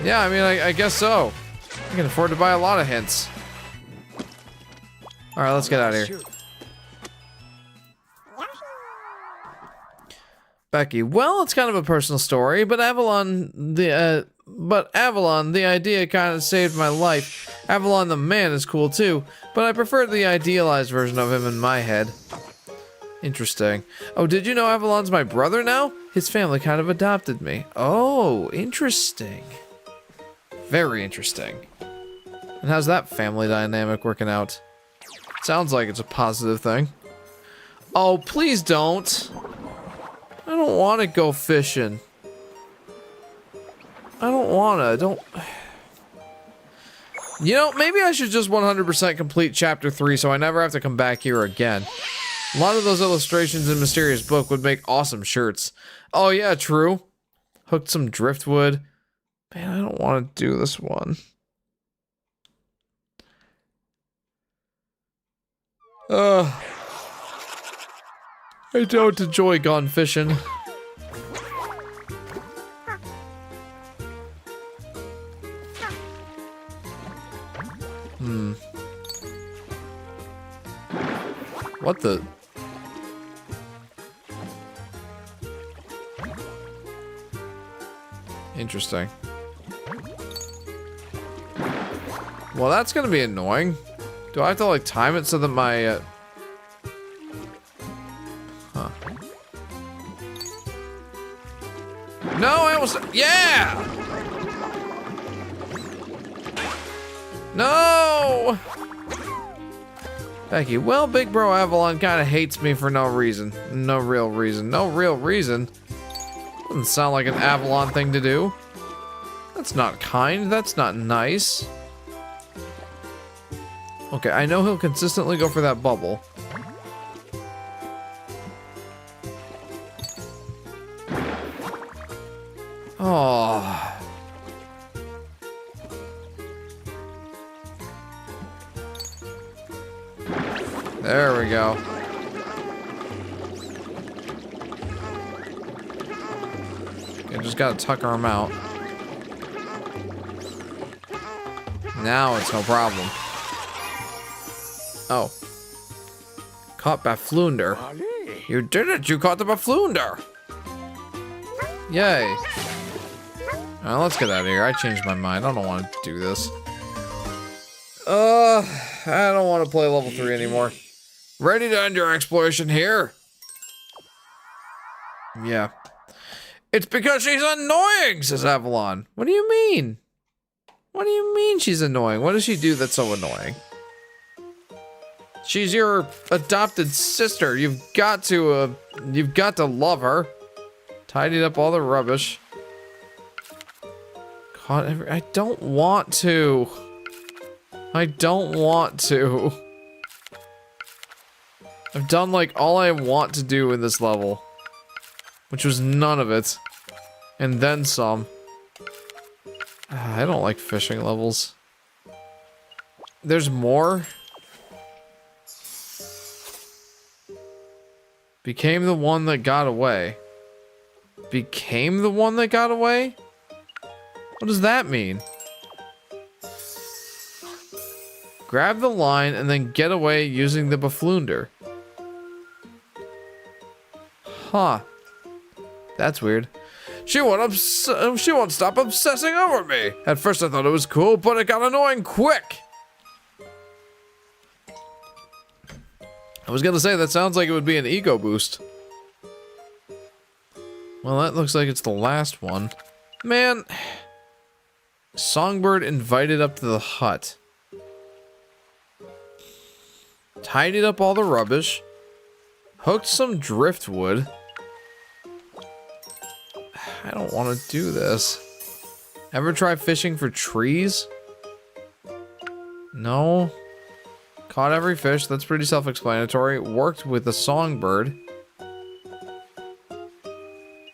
Yeah, I mean, I guess so. I can afford to buy a lot of hints. Alright, let's get out of here. Becky, well, it's kind of a personal story, but Avalon, the idea kind of saved my life. Avalon the man is cool too, but I prefer the idealized version of him in my head. Interesting. Oh, did you know Avalon's my brother now? His family kind of adopted me. Oh, interesting. Very interesting. And how's that family dynamic working out? Sounds like it's a positive thing. Oh, please don't. I don't want to go fishing. I don't want to. You know, maybe I should just 100% complete chapter 3 so I never have to come back here again. A lot of those illustrations in Mysterious Book would make awesome shirts. Oh yeah, true. Hooked some driftwood. Man, I don't want to do this one. I don't enjoy gone fishing. What the? Interesting. Well, that's gonna be annoying. Do I have to like time it so that my Huh. No, I almost, yeah! No! Thank you. Well, Big Bro Avalon kind of hates me for no reason. No real reason. No real reason. Doesn't sound like an Avalon thing to do. That's not kind. That's not nice. Okay, I know he'll consistently go for that bubble. Oh. There we go. I just gotta tuck our arm out. Now it's no problem. Oh. Caught Baflunder. You did it! You caught the Baflunder! Yay. Alright, let's get out of here. I changed my mind. I don't want to do this. I don't want to play level 3 anymore. Ready to end your exploration here? Yeah. It's because she's annoying, says Avalon. What do you mean? What do you mean she's annoying? What does she do that's so annoying? She's your adopted sister. You've got to love her. Tidied up all the rubbish. I don't want to. I don't want to. I've done like all I want to do in this level, which was none of it, and then some. I don't like fishing levels. There's more. Became the one that got away. Became the one that got away? What does that mean? Grab the line and then get away using the beflunder. Huh. That's weird. She won't stop obsessing over me. At first I thought it was cool, but it got annoying quick. I was gonna say, that sounds like it would be an ego boost. Well, that looks like it's the last one. Man. Songbird invited up to the hut. Tidied up all the rubbish. Hooked some driftwood. I don't want to do this. Ever try fishing for trees? No. Caught every fish, that's pretty self-explanatory. Worked with a songbird.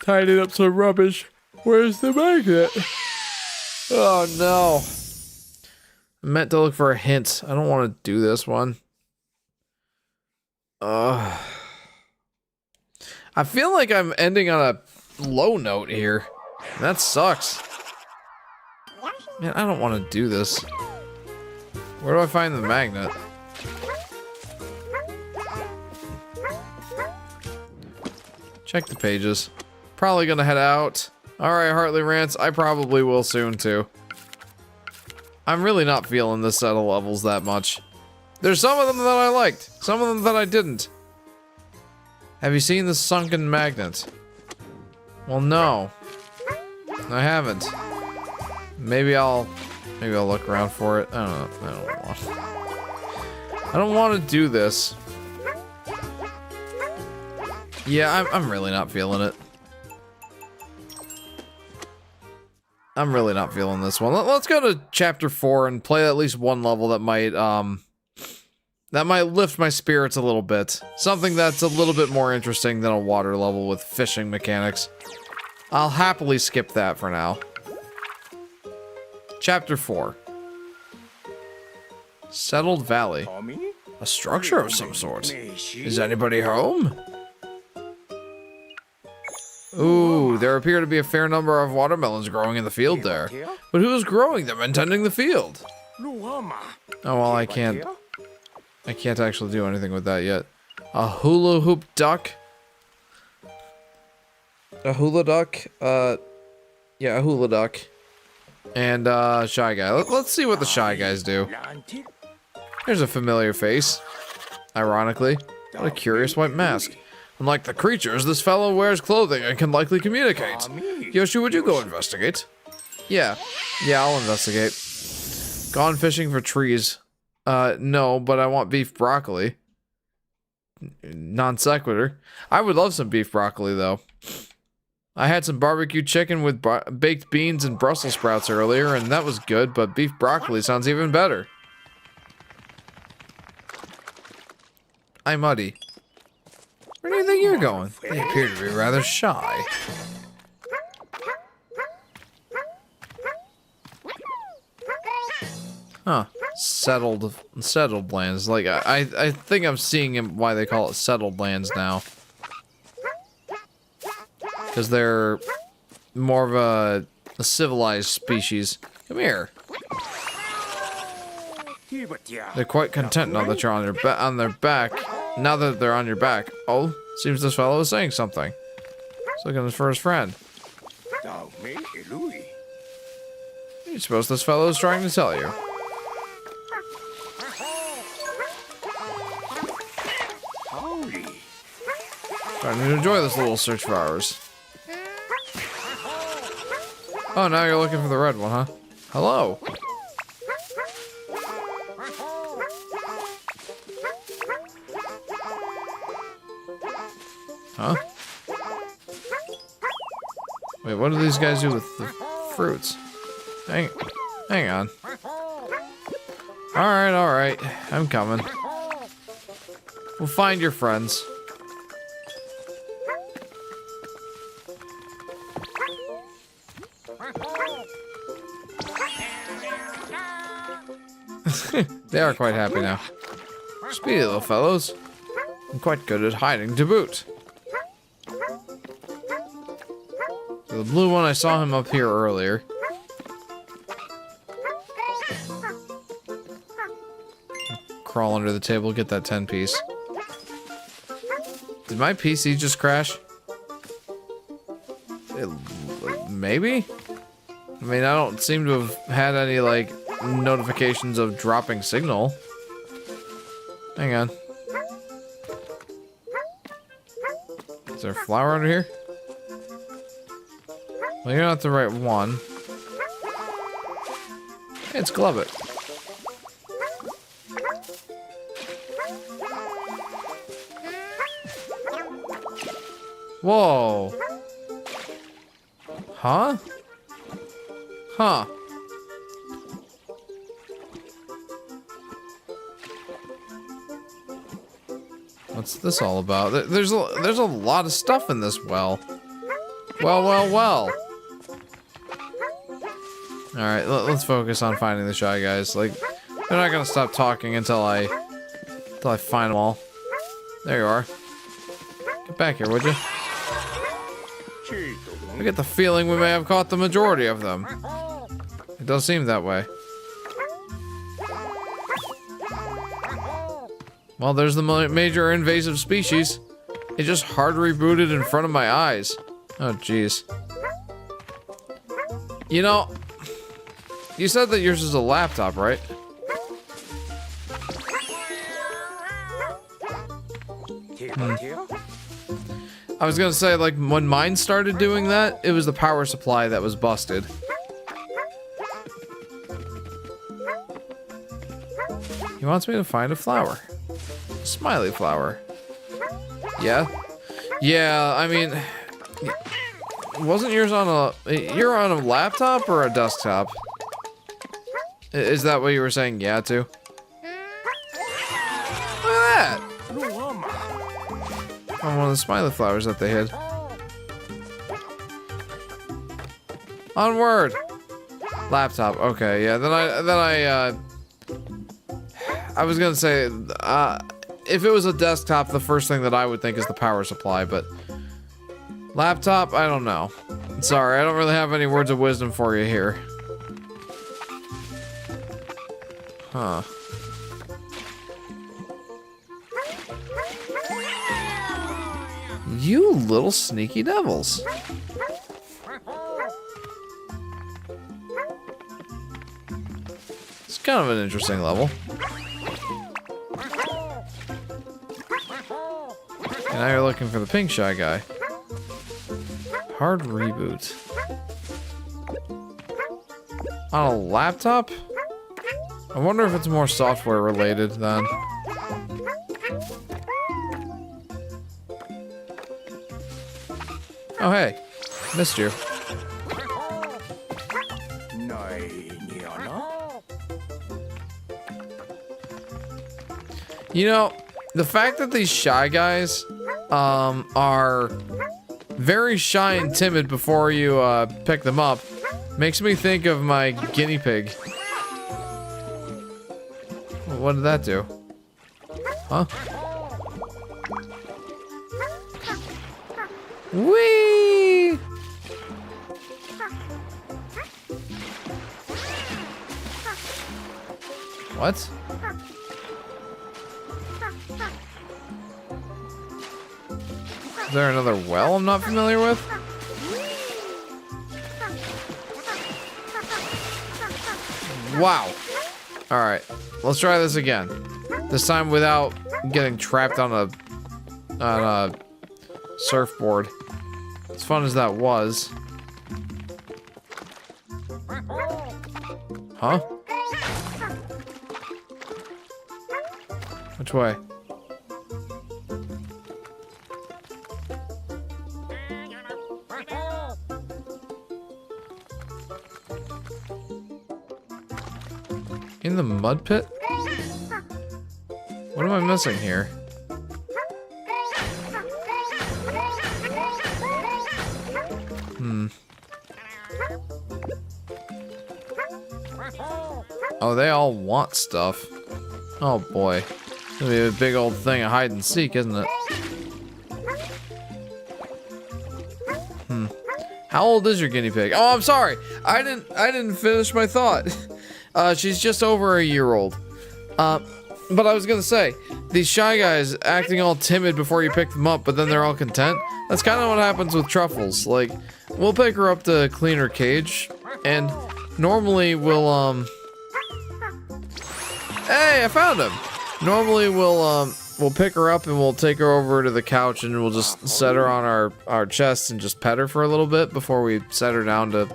Tidied up some rubbish. Where's the magnet? Oh no. I meant to look for a hint. I don't want to do this one. I feel like I'm ending on a low note here. That sucks. Man, I don't want to do this. Where do I find the magnet? Check the pages. Probably gonna head out. Alright, Heartly Rants, I probably will soon too. I'm really not feeling this set of levels that much. There's some of them that I liked, some of them that I didn't. Have you seen the sunken magnet? Well, no. I haven't. Maybe I'll look around for it. I don't want to do this. Yeah, I'm really not feeling it. I'm really not feeling this one. Let's go to chapter 4 and play at least one level that might lift my spirits a little bit. Something that's a little bit more interesting than a water level with fishing mechanics. I'll happily skip that for now. Chapter 4. Settled Valley. A structure of some sort. Is anybody home? Ooh, there appear to be a fair number of watermelons growing in the field there. But who is growing them and tending the field? Oh, well, I can't actually do anything with that yet. A hula hoop duck. A hula duck. Yeah, a hula duck. And, Shy Guy. Let's see what the Shy Guys do. Here's a familiar face. Ironically. What a curious white mask. Unlike the creatures, this fellow wears clothing and can likely communicate. Yoshi, would you go investigate? Yeah. Yeah, I'll investigate. Gone fishing for trees. No, but I want beef broccoli. Non sequitur. I would love some beef broccoli, though. I had some barbecue chicken with baked beans and Brussels sprouts earlier, and that was good, but beef broccoli sounds even better. I'm Muddy. Where do you think you're going? They appear to be rather shy. Huh. Settled lands. Like, I think I'm seeing why they call it settled lands now. Because they're more of a civilized species. Come here. They're quite content now that you're on their back. Now that they're on your back. Oh, seems this fellow is saying something. He's looking for his friend. You suppose this fellow is trying to tell you? Starting to enjoy this little search for ours. Oh, now you're looking for the red one, huh? Hello. Huh? Wait, what do these guys do with the fruits? Hang on. Alright, I'm coming. We'll find your friends. They are quite happy now. Speedy little fellows. I'm quite good at hiding to boot. The blue one, I saw him up here earlier. Crawl under the table, get that 10 piece. Did my PC just crash? Maybe? I mean, I don't seem to have had any, like, notifications of dropping signal. Hang on. Is there a flower under here? Well, you're not the right one. Hey, it's Glove It. Whoa. Huh? Huh. What's this all about? There's a lot of stuff in this well. Well. Alright, let's focus on finding the Shy Guys. Like, they're not gonna stop talking until I find them all. There you are. Get back here, would you? I get the feeling we may have caught the majority of them. It does seem that way. Well, there's the major invasive species. It just hard rebooted in front of my eyes. Oh, jeez. You know, you said that yours is a laptop, right? I was gonna say, like, when mine started doing that, it was the power supply that was busted. He wants me to find a flower. A smiley flower. Yeah? Yeah, I mean... Wasn't yours on a... You're on a laptop or a desktop? Is that what you were saying yeah to? Look at that! On one of the smiley flowers that they hid. Onward! Laptop, okay, yeah, I was gonna say, if it was a desktop, the first thing that I would think is the power supply, but laptop, I don't know. Sorry, I don't really have any words of wisdom for you here. Huh. You little sneaky devils. It's kind of an interesting level. And now you're looking for the pink Shy Guy. Hard reboot. On a laptop? I wonder if it's more software related then. Oh hey, missed you. You know, the fact that these Shy Guys are very shy and timid before you pick them up makes me think of my guinea pig. What did that do? Huh? Whee! What? Is there another well I'm not familiar with? Wow. Alright, let's try this again. This time without getting trapped on a surfboard. As fun as that was. Huh? Which way? In the mud pit? What am I missing here? Oh, they all want stuff. Oh boy. It's gonna be a big old thing of hide and seek, isn't it? How old is your guinea pig? Oh, I'm sorry. I didn't finish my thought. She's just over a year old. But I was gonna say, these shy guys acting all timid before you pick them up, but then they're all content. That's kind of what happens with Truffles. Like, we'll pick her up to clean her cage, and normally we'll Hey, I found him. Normally we'll pick her up and we'll take her over to the couch and we'll just set her on our chest and just pet her for a little bit before we set her down to,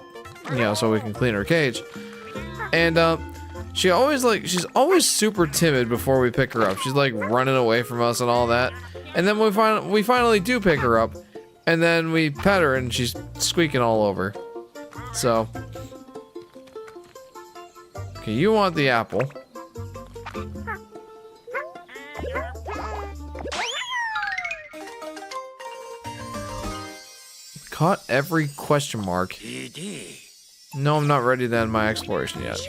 you know, so we can clean her cage. And she's always super timid before we pick her up. She's like running away from us and all that. And then we finally do pick her up, and then we pet her and she's squeaking all over. So, okay, you want the apple. Caught every question mark. No, I'm not ready to end my exploration yet.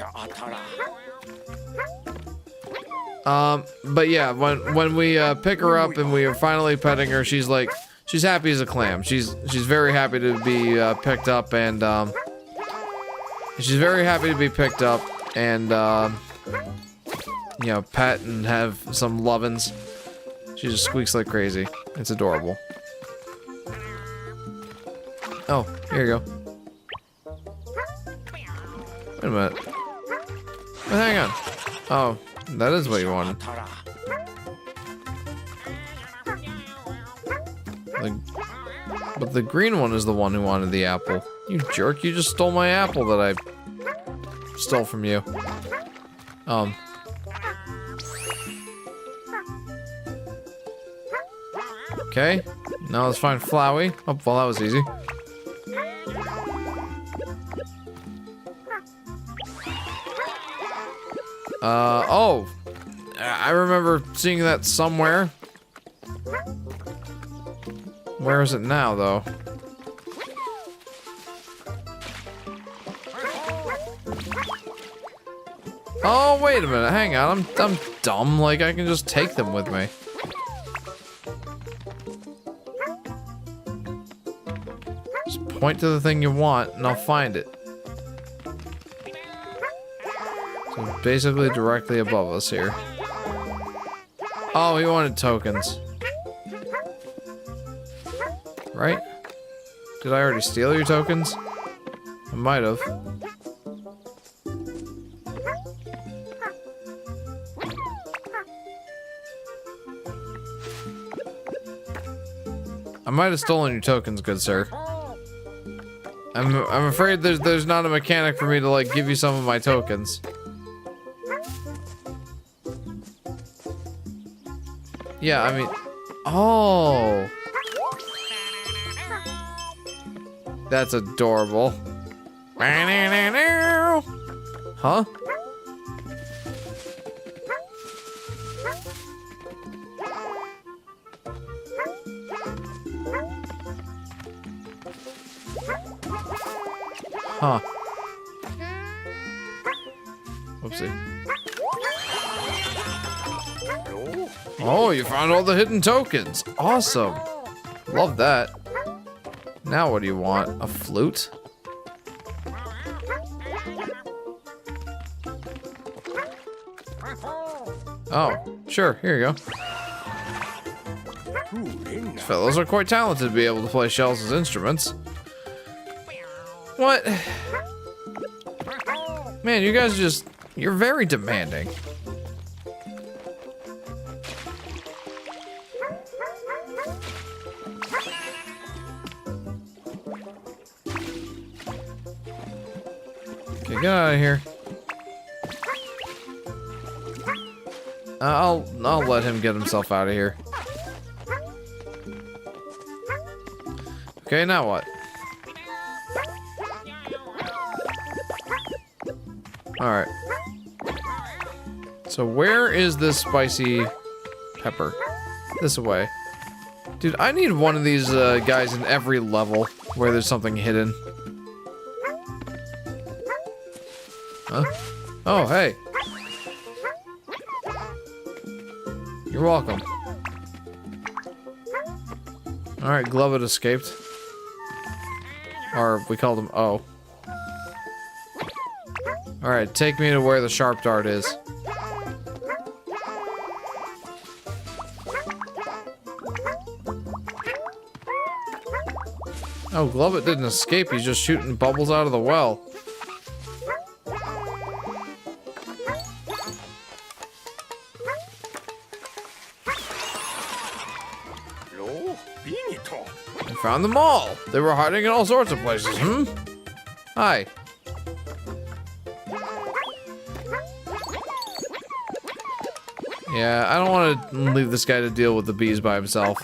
But yeah, when we pick her up and we are finally petting her, she's happy as a clam. She's very happy to be picked up, and she's very happy to be picked up and you know, pet and have some lovin's. She just squeaks like crazy. It's adorable. Oh, here you go. Wait a minute. Oh, hang on. Oh, that is what you wanted. But the green one is the one who wanted the apple. You jerk, you just stole my apple that I stole from you. Okay, now let's find Flowey. Oh, well, that was easy. Oh, I remember seeing that somewhere. Where is it now, though? Oh, wait a minute, hang on, I'm dumb, like, I can just take them with me. Just point to the thing you want, and I'll find it. So basically directly above us here. Oh, he wanted tokens. Right? Did I already steal your tokens? I might have. I might have stolen your tokens, good sir. I'm afraid there's not a mechanic for me to like give you some of my tokens. Yeah, I mean, oh, that's adorable. Huh? Huh. Whoopsie. Oh, you found all the hidden tokens. Awesome. Love that. Now what do you want? A flute? Oh, sure. Here you go. These fellows are quite talented to be able to play shells as instruments. What? Man, you guys just... You're very demanding. Okay, get out of here. I'll let him get himself out of here. Okay, now what? Alright. So where is this spicy pepper? This way. Dude, I need one of these guys in every level where there's something hidden. Huh? Oh, hey. You're welcome. Alright, Glovett escaped. Or, we called him O. Alright, take me to where the sharp dart is. Oh, Glovett didn't escape, he's just shooting bubbles out of the well. I found them all! They were hiding in all sorts of places, Hi. Yeah, I don't want to leave this guy to deal with the bees by himself.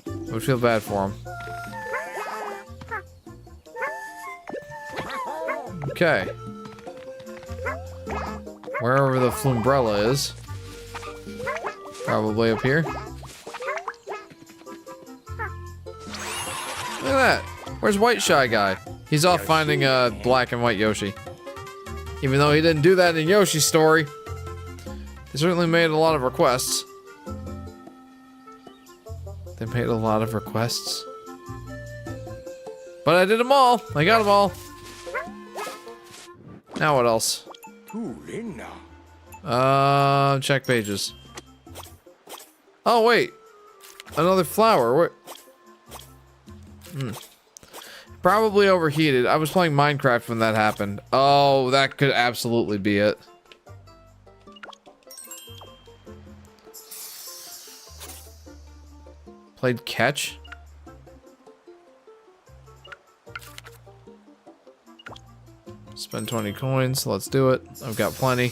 I would feel bad for him. Okay. Wherever the Flumbrella is. Probably up here. Look at that. Where's White Shy Guy? He's off finding black and white Yoshi. Even though he didn't do that in Yoshi's story. They certainly made a lot of requests. They made a lot of requests. But I did them all. I got them all. Now what else? Check pages. Oh wait, another flower. Probably overheated. I was playing Minecraft when that happened. Oh, that could absolutely be it. Played catch. Spend 20 coins. Let's do it. I've got plenty.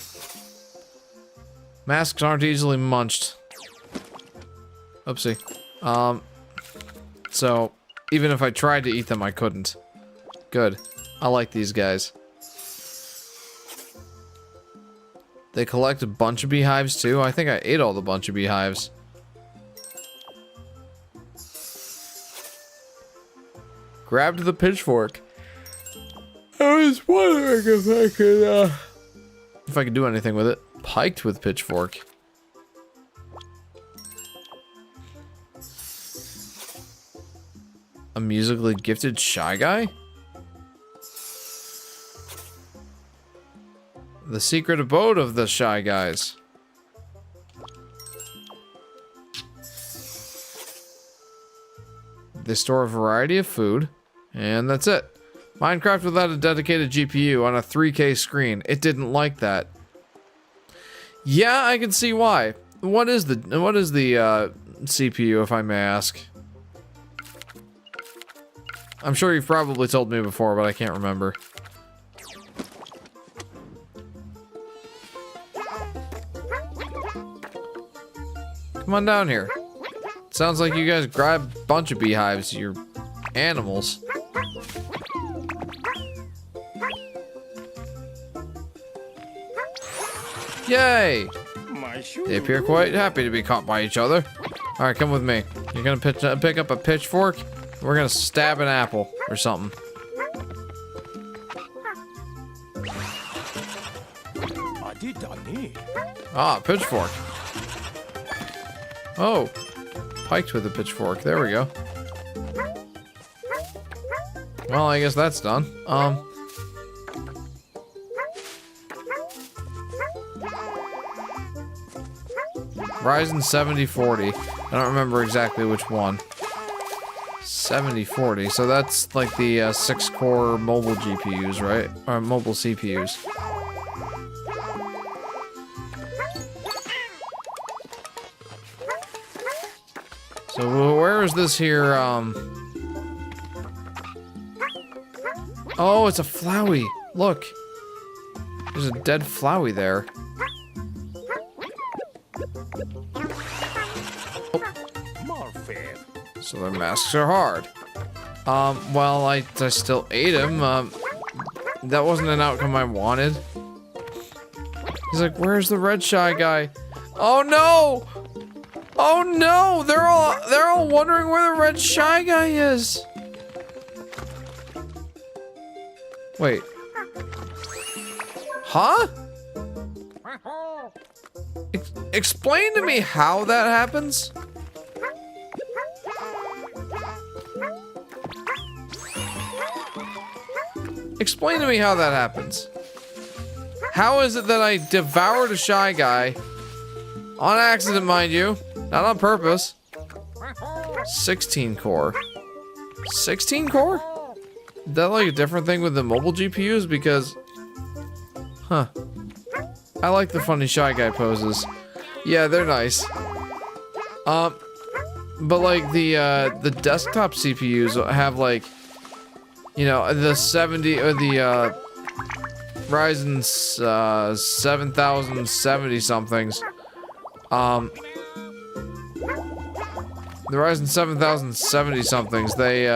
Masks aren't easily munched. Oopsie. So, even if I tried to eat them, I couldn't. Good. I like these guys. They collect a bunch of beehives, too. I think I ate all the bunch of beehives. Grabbed the pitchfork. I was wondering if I could do anything with it. Piked with pitchfork. A musically gifted Shy Guy? The secret abode of the Shy Guys. They store a variety of food, and that's it. Minecraft without a dedicated GPU on a 3K screen. It didn't like that. Yeah, I can see why. What is the CPU, if I may ask? I'm sure you've probably told me before, but I can't remember. Come on down here. Sounds like you guys grabbed a bunch of beehives. You're animals. Yay! They appear quite happy to be caught by each other. Alright, come with me. You're gonna pick up a pitchfork. We're gonna stab an apple or something. Ah, pitchfork. Oh, piked with a pitchfork. There we go. Well, I guess that's done. Ryzen 7040. I don't remember exactly which one. 7040. So that's like the 6-core mobile GPUs, right? Or mobile CPUs. So where is this here? Oh, it's a Flowey. Look. There's a dead Flowey there. So their masks are hard. Well, I still ate him. That wasn't an outcome I wanted. He's like, where's the red Shy Guy? Oh no! Oh no! They're all wondering where the red Shy Guy is. Wait. Huh? Explain to me how that happens? Explain to me how that happens. How is it that I devoured a Shy Guy, on accident, mind you, not on purpose? 16 core. 16 core? Is that like a different thing with the mobile GPUs? Because, huh. I like the funny Shy Guy poses. Yeah, they're nice. But like the desktop CPUs have like, you know, the 70 or the Ryzen 7070 somethings. The Ryzen 7070 somethings, they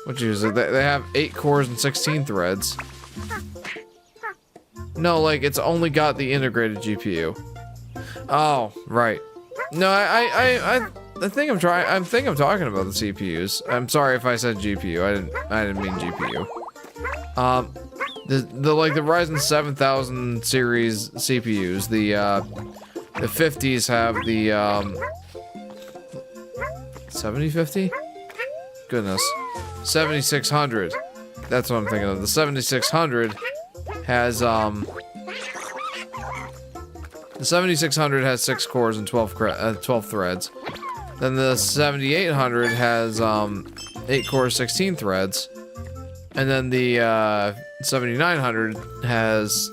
what is it? They have 8 cores and 16 threads. No, like it's only got the integrated GPU. Oh, right. No, I think I'm talking about the CPUs. I'm sorry if I said GPU. I didn't mean GPU. The like the Ryzen 7000 series CPUs, the 50s have the 7050? Goodness. 7600. That's what I'm thinking of. The 7600 has the 7600 has 6 cores and 12 threads. Then the 7800 has 8 cores, 16 threads. And then the 7900 has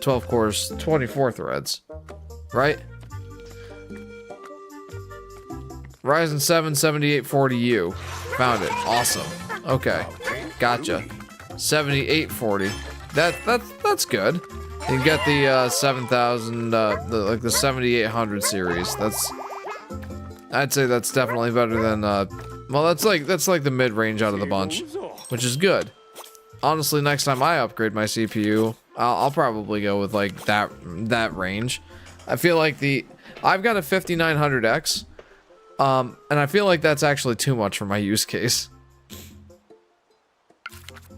12 cores, 24 threads. Right? Ryzen 7 7840U. Found it. Awesome. Okay. Gotcha. 7840. That's good. You can get the 7000 like the 7800 series. I'd say that's definitely better than well, that's like the mid-range out of the bunch, which is good. Honestly, next time I upgrade my CPU, I'll probably go with like that range. I feel like I've got a 5900X, and I feel like that's actually too much for my use case.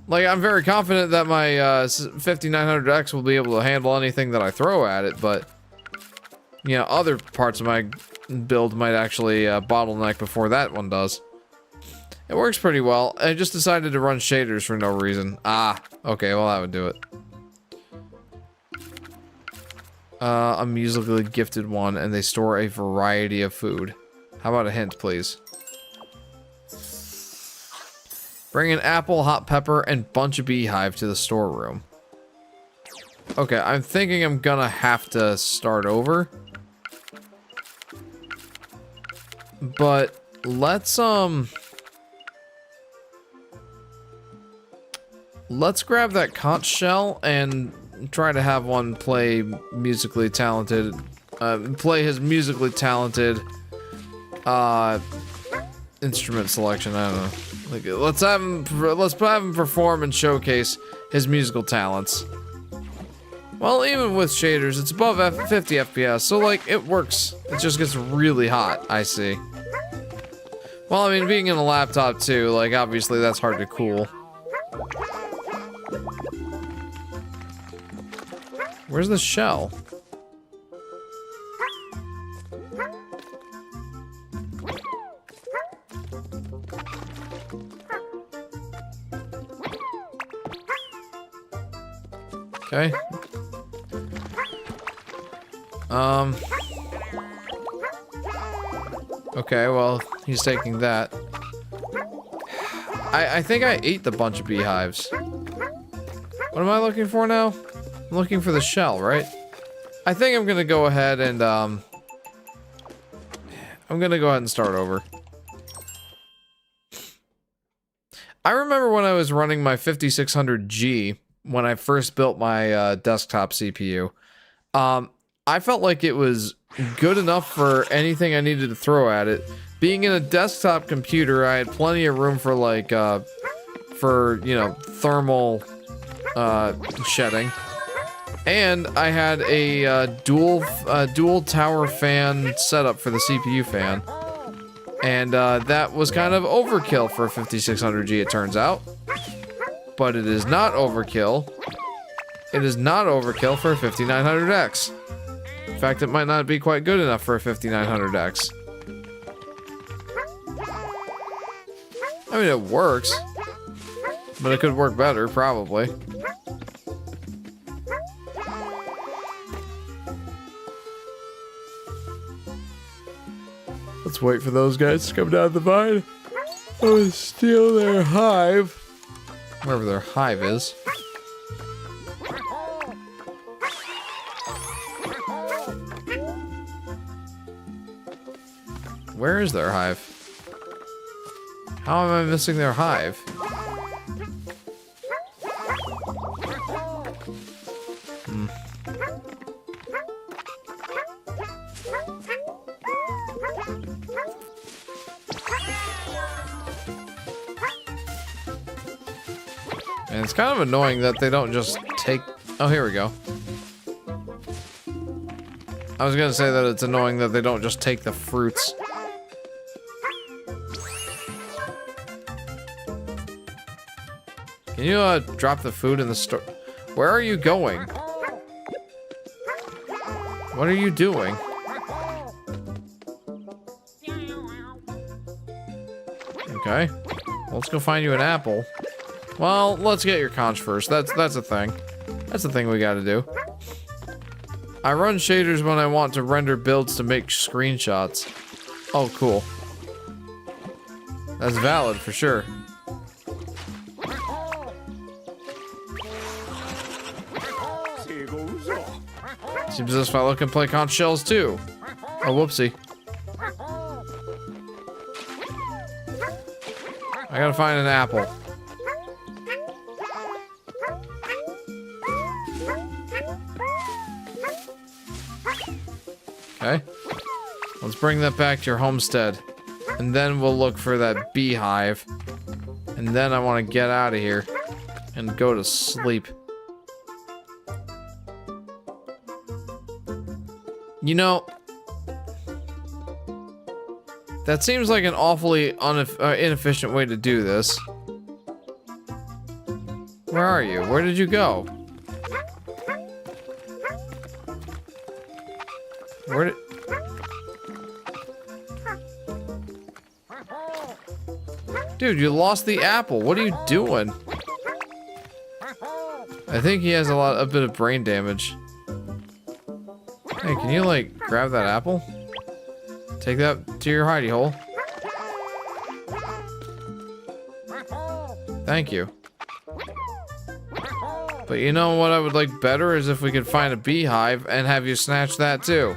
Like, I'm very confident that my 5900X will be able to handle anything that I throw at it, but you know, other parts of my build might actually bottleneck before that one does. It works pretty well. I just decided to run shaders for no reason. Ah, okay, well that would do it. A musically gifted one, and they store a variety of food. How about a hint, please? Bring an apple, hot pepper, and bunch of beehive to the storeroom. Okay, I'm thinking I'm gonna have to start over. But let's grab that conch shell and try to have one play musically talented, play his musically talented instrument selection. I don't know. Like, let's have him perform and showcase his musical talents. Well, even with shaders, it's above 50 FPS, so like it works. It just gets really hot. I see. Well, I mean, being in a laptop too, like obviously that's hard to cool. Where's the shell? Okay. Okay, well, he's taking that. I think I ate the bunch of beehives. What am I looking for now? I'm looking for the shell, right? I think I'm gonna go ahead and, start over. I remember when I was running my 5600G, when I first built my desktop CPU, I felt like it was good enough for anything I needed to throw at it. Being in a desktop computer, I had plenty of room for like, you know, thermal shedding. And I had a dual tower fan setup for the CPU fan. And that was kind of overkill for a 5600G, it turns out. But it is not overkill It is not overkill for a 5900X. In fact, it might not be quite good enough for a 5900X. I mean, it works. But it could work better, probably. Let's wait for those guys to come down the vine. Oh, steal their hive. Wherever their hive is. Where is their hive? How am I missing their hive? And it's kind of annoying that they don't just take... Oh, here we go. I was gonna say that it's annoying that they don't just take the fruits. Can you, drop the food in the store? Where are you going? What are you doing? Okay. Well, let's go find you an apple. Well, let's get your conch first. That's a thing. That's the thing we gotta do. I run shaders when I want to render builds to make screenshots. Oh, cool. That's valid for sure. Seems this fellow can play conch shells too. Oh, whoopsie. I gotta find an apple. Okay. Let's bring that back to your homestead. And then we'll look for that beehive. And then I want to get out of here and go to sleep. You know, that seems like an awfully inefficient way to do this. Where are you? Where did you go? Where did... Dude, you lost the apple. What are you doing? I think he has a bit of brain damage. Hey, can you, like, grab that apple? Take that to your hidey hole. Thank you. But you know what I would like better is if we could find a beehive and have you snatch that too.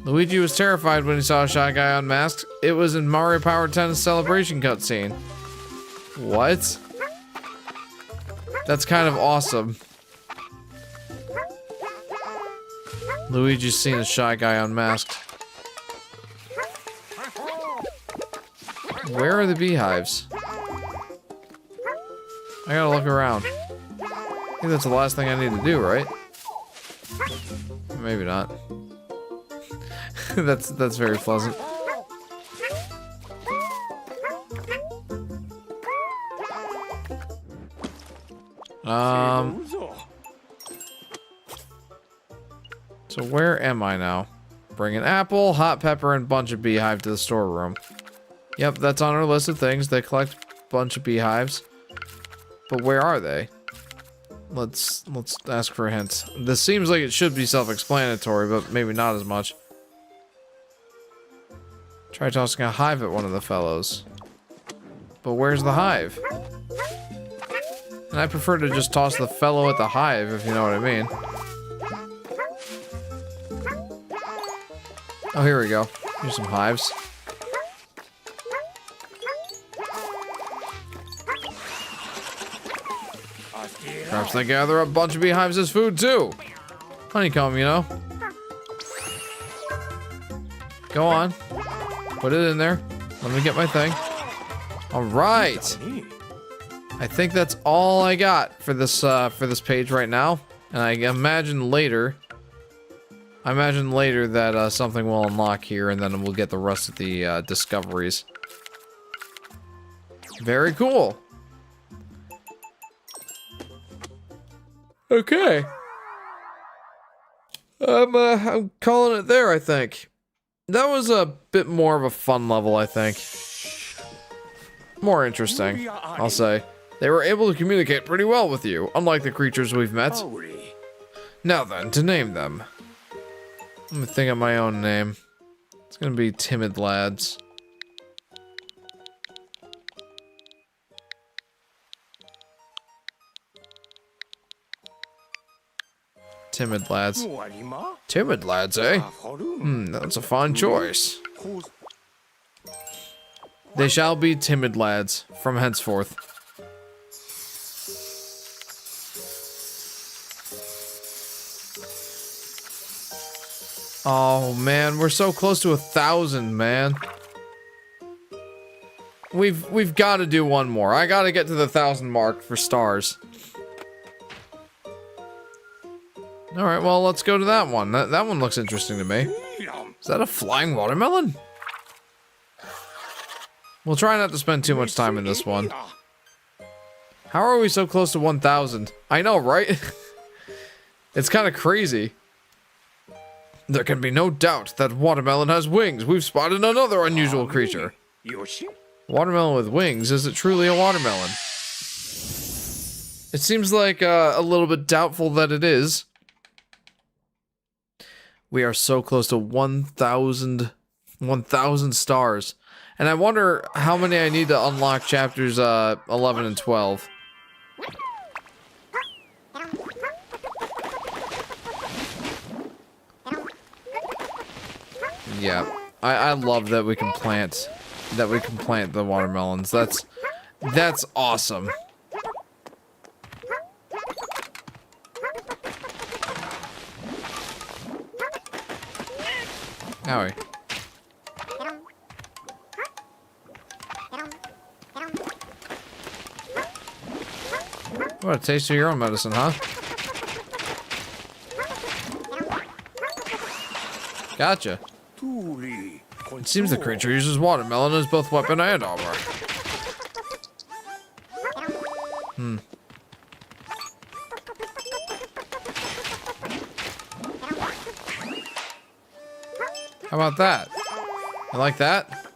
Luigi was terrified when he saw a Shy Guy unmasked. It was in Mario Power 10's celebration cutscene. What? That's kind of awesome. Luigi's seen a Shy Guy unmasked. Where are the beehives? I gotta look around. I think that's the last thing I need to do, right? Maybe not. That's very pleasant. So where am I now? Bring an apple, hot pepper, and bunch of beehive to the storeroom. Yep, that's on our list of things. They collect a bunch of beehives. But where are they? Let's ask for a hint. This seems like it should be self-explanatory, but maybe not as much. Try tossing a hive at one of the fellows. But where's the hive? And I prefer to just toss the fellow at the hive, if you know what I mean. Oh, here we go. Here's some hives. Perhaps they gather a bunch of beehives as food, too. Honeycomb, you know. Go on. Put it in there. Let me get my thing. All right. I think that's all I got for this page right now. And I imagine later that something will unlock here, and then we'll get the rest of the discoveries. Very cool. Okay. I'm calling it there, I think. That was a bit more of a fun level, I think. More interesting, I'll say. They were able to communicate pretty well with you, unlike the creatures we've met. Now then, to name them. Let me think of my own name. It's gonna be Timid Lads. Timid Lads. Timid Lads, eh? That's a fine choice. They shall be Timid Lads from henceforth. Oh man, we're so close to 1,000, man. We've got to do one more. I got to get to the 1,000 mark for stars. All right, well, let's go to that one. That one looks interesting to me. Is that a flying watermelon? We'll try not to spend too much time in this one. How are we so close to 1,000? I know, right? It's kind of crazy. There can be no doubt that watermelon has wings. We've spotted another unusual creature. Yoshi? Watermelon with wings? Is it truly a watermelon? It seems like a little bit doubtful that it is. We are so close to 1,000 stars. And I wonder how many I need to unlock chapters 11 and 12. Yeah, I love that we can plant the watermelons. That's awesome. Owie. What a taste of your own medicine, huh? Gotcha. It seems the creature uses watermelon as both weapon and armor. How about that? You like that?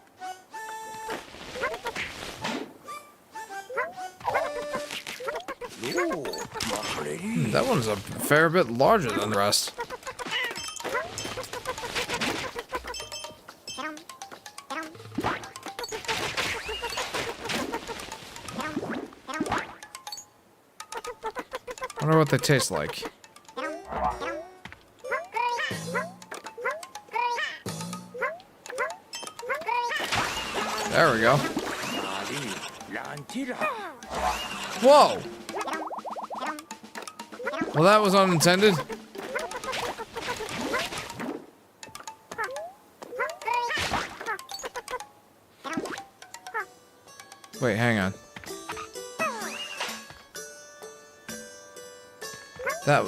That one's a fair bit larger than the rest. I wonder what they taste like. There we go. Whoa! Well, that was unintended. Wait, hang on. That,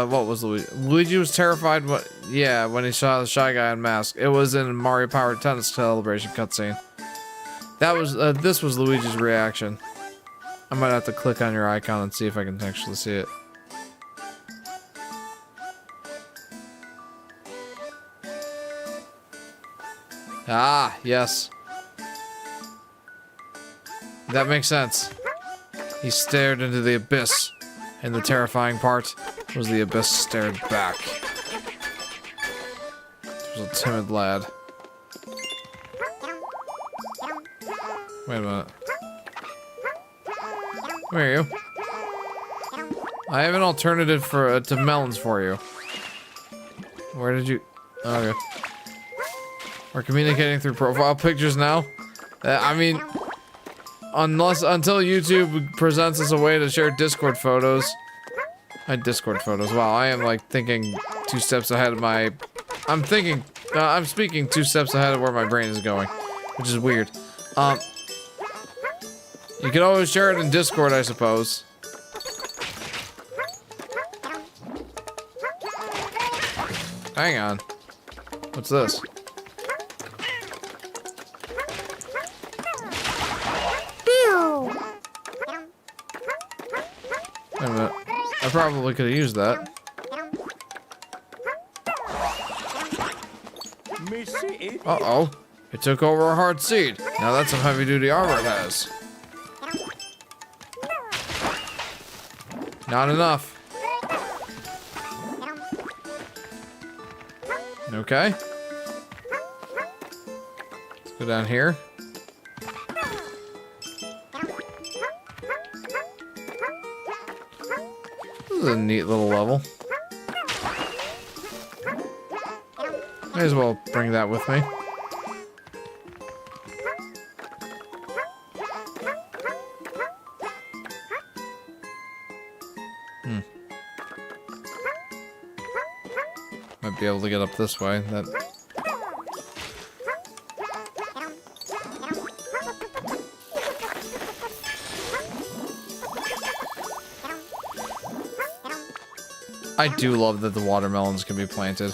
what was Luigi? Luigi was terrified when he saw the Shy Guy unmasked. It was in Mario Power Tennis Celebration cutscene. That was, this was Luigi's reaction. I might have to click on your icon and see if I can actually see it. Ah, yes. That makes sense. He stared into the abyss, and the terrifying part was the abyss stared back. It was a timid lad. Wait a minute. Where are you? I have an alternative for to melons for you. Where did you? Okay. We're communicating through profile pictures now. I mean, until YouTube presents us a way to share Discord photos. Discord photos. Wow, I am like thinking 2 steps ahead of my. I'm speaking 2 steps ahead of where my brain is going, which is weird. You can always share it in Discord, I suppose. Hang on. What's this? probably could have used that. Uh-oh. It took over a hard seed. Now that's some heavy-duty armor it has. Not enough. Okay. Let's go down here. This is a neat little level. May as well bring that with me. Might be able to get up this way. That. I do love that the watermelons can be planted.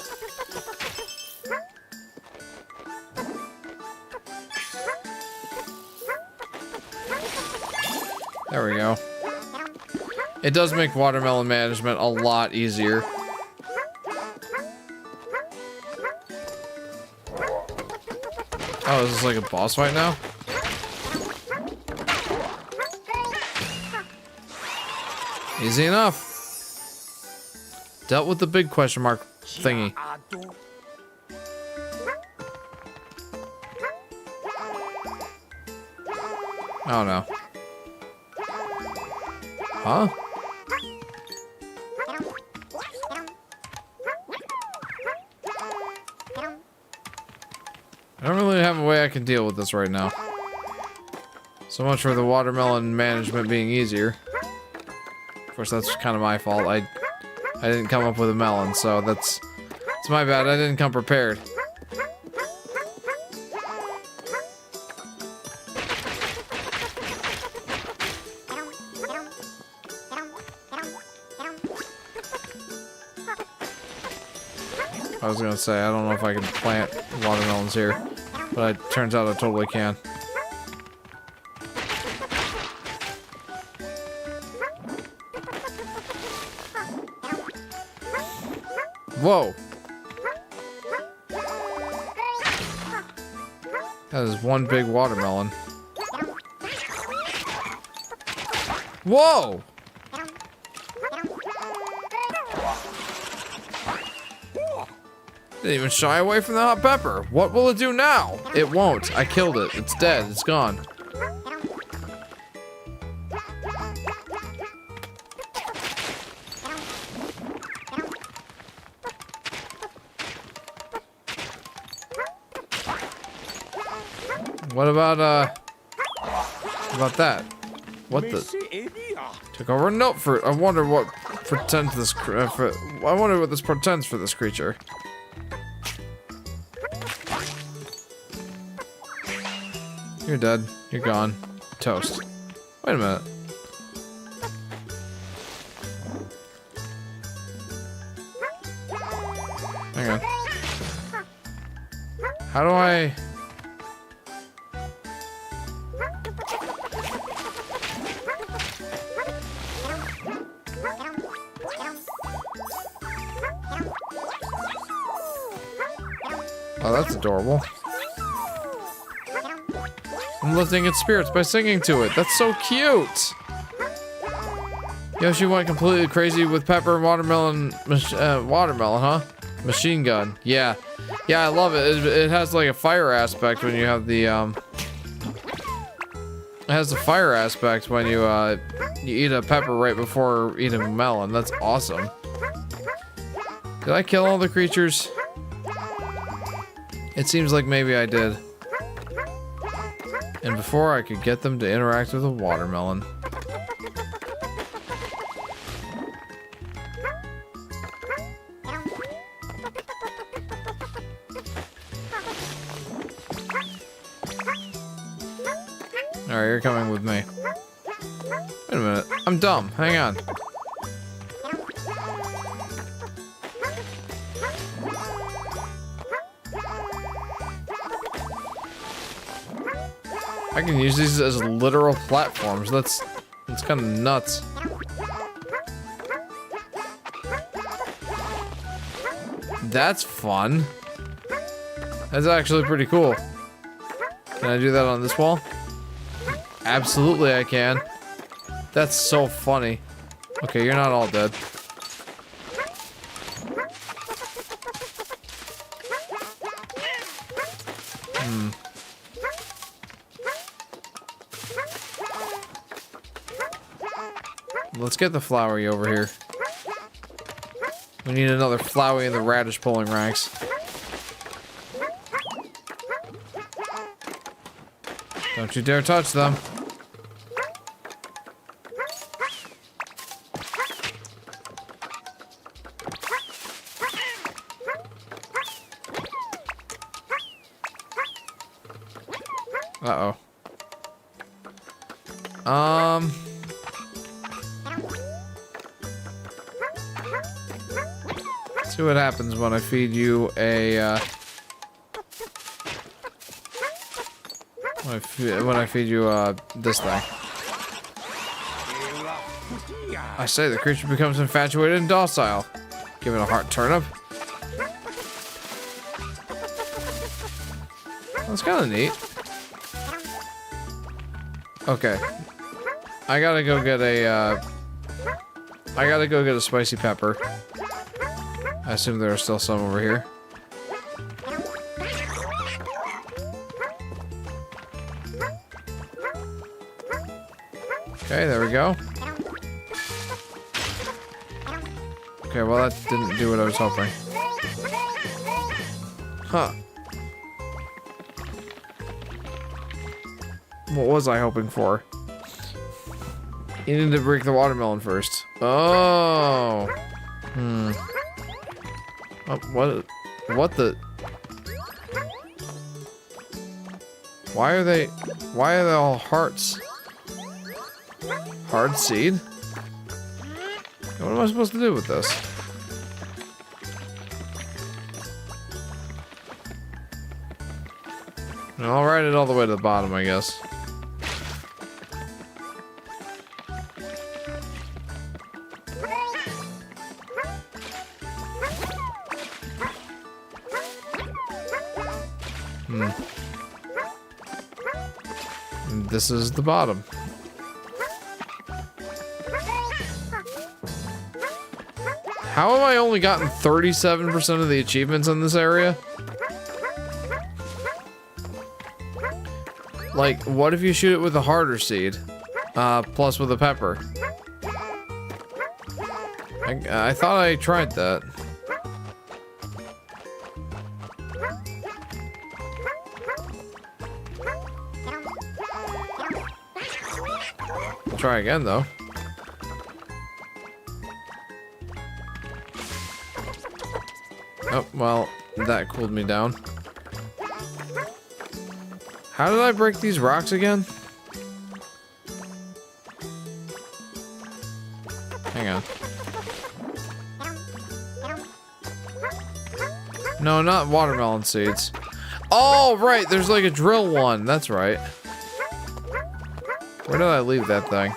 There we go. It does make watermelon management a lot easier. Oh, is this like a boss fight now? Easy enough. Dealt with the big question mark thingy. Oh no. Huh? I don't really have a way I can deal with this right now. So much for the watermelon management being easier. Of course, that's kind of my fault. I didn't come up with a melon, so it's my bad. I didn't come prepared. I was gonna say, I don't know if I can plant watermelons here, but it turns out I totally can. Whoa! That is one big watermelon. Whoa! Didn't even shy away from the hot pepper. What will it do now? It won't. I killed it. It's dead. It's gone. What about that? What the? Took over a note fruit. I wonder what portends this. I wonder what this portends for this creature. You're dead. You're gone. Toast. Wait a minute. Hang on. How do I... Oh, that's adorable. I'm lifting its spirits by singing to it. That's so cute! Yoshi went completely crazy with pepper and watermelon, huh? Machine gun. Yeah. Yeah, I love it. It has like a fire aspect when you have the, It has a fire aspect when you eat a pepper right before eating a melon. That's awesome. Did I kill all the creatures? It seems like maybe I did. And before I could get them to interact with a watermelon. Alright, you're coming with me. Wait a minute. I'm dumb. Hang on. I can use these as literal platforms. That's kind of nuts. That's fun. That's actually pretty cool. Can I do that on this wall? Absolutely I can. That's so funny. Okay, you're not all dead. Let's get the Flowey over here. We need another Flowey in the radish pulling ranks. Don't you dare touch them. Uh-oh. See what happens when I feed you a, when I feed you, this thing. I say the creature becomes infatuated and docile. Give it a heart turnip. That's kind of neat. Okay. I gotta go get a spicy pepper. I assume there are still some over here. Okay, there we go. Okay, well that didn't do what I was hoping. Huh. What was I hoping for? You need to break the watermelon first. Oh. Hmm. Oh, what the? Why are they all hearts? Hard seed? What am I supposed to do with this? I'll ride it all the way to the bottom, I guess. And this is the bottom. How have I only gotten 37% of the achievements in this area? Like, what if you shoot it with a harder seed? Plus with a pepper. I thought I tried that. I'll try again, though. Oh, well, that cooled me down. How did I break these rocks again? Hang on. No, not watermelon seeds. Oh, right, there's like a drill one. That's right. Where did I leave that thing?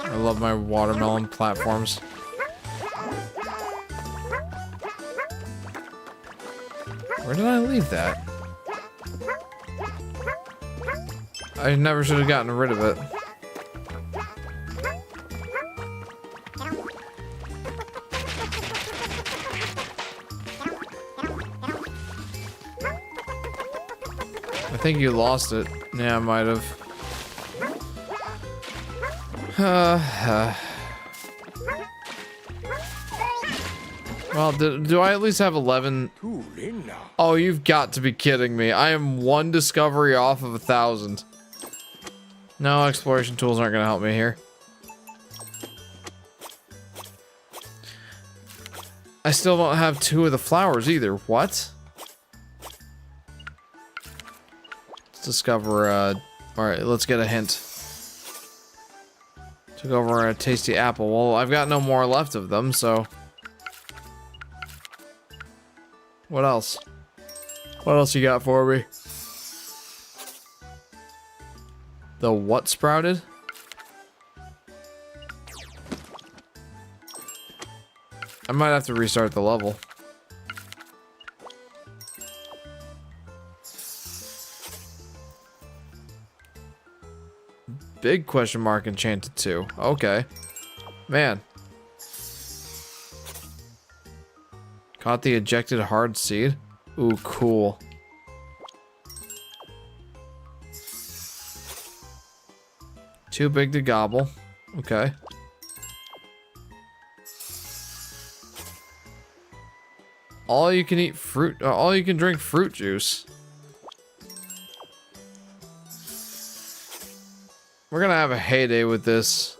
I love my watermelon platforms. Where did I leave that? I never should have gotten rid of it. I think you lost it. Yeah, I might have. Well, do I at least have 11? Oh, you've got to be kidding me. I am one discovery off of 1,000. No, exploration tools aren't going to help me here. I still don't have 2 of the flowers either. What? Let's discover, alright, let's get a hint. Took over a tasty apple. Well, I've got no more left of them, so... What else? What else you got for me? The what sprouted? I might have to restart the level. Big question mark enchanted too. Okay. Man. Caught the ejected hard seed. Ooh, cool. Too big to gobble. Okay. All you can eat fruit, all you can drink fruit juice. We're gonna have a heyday with this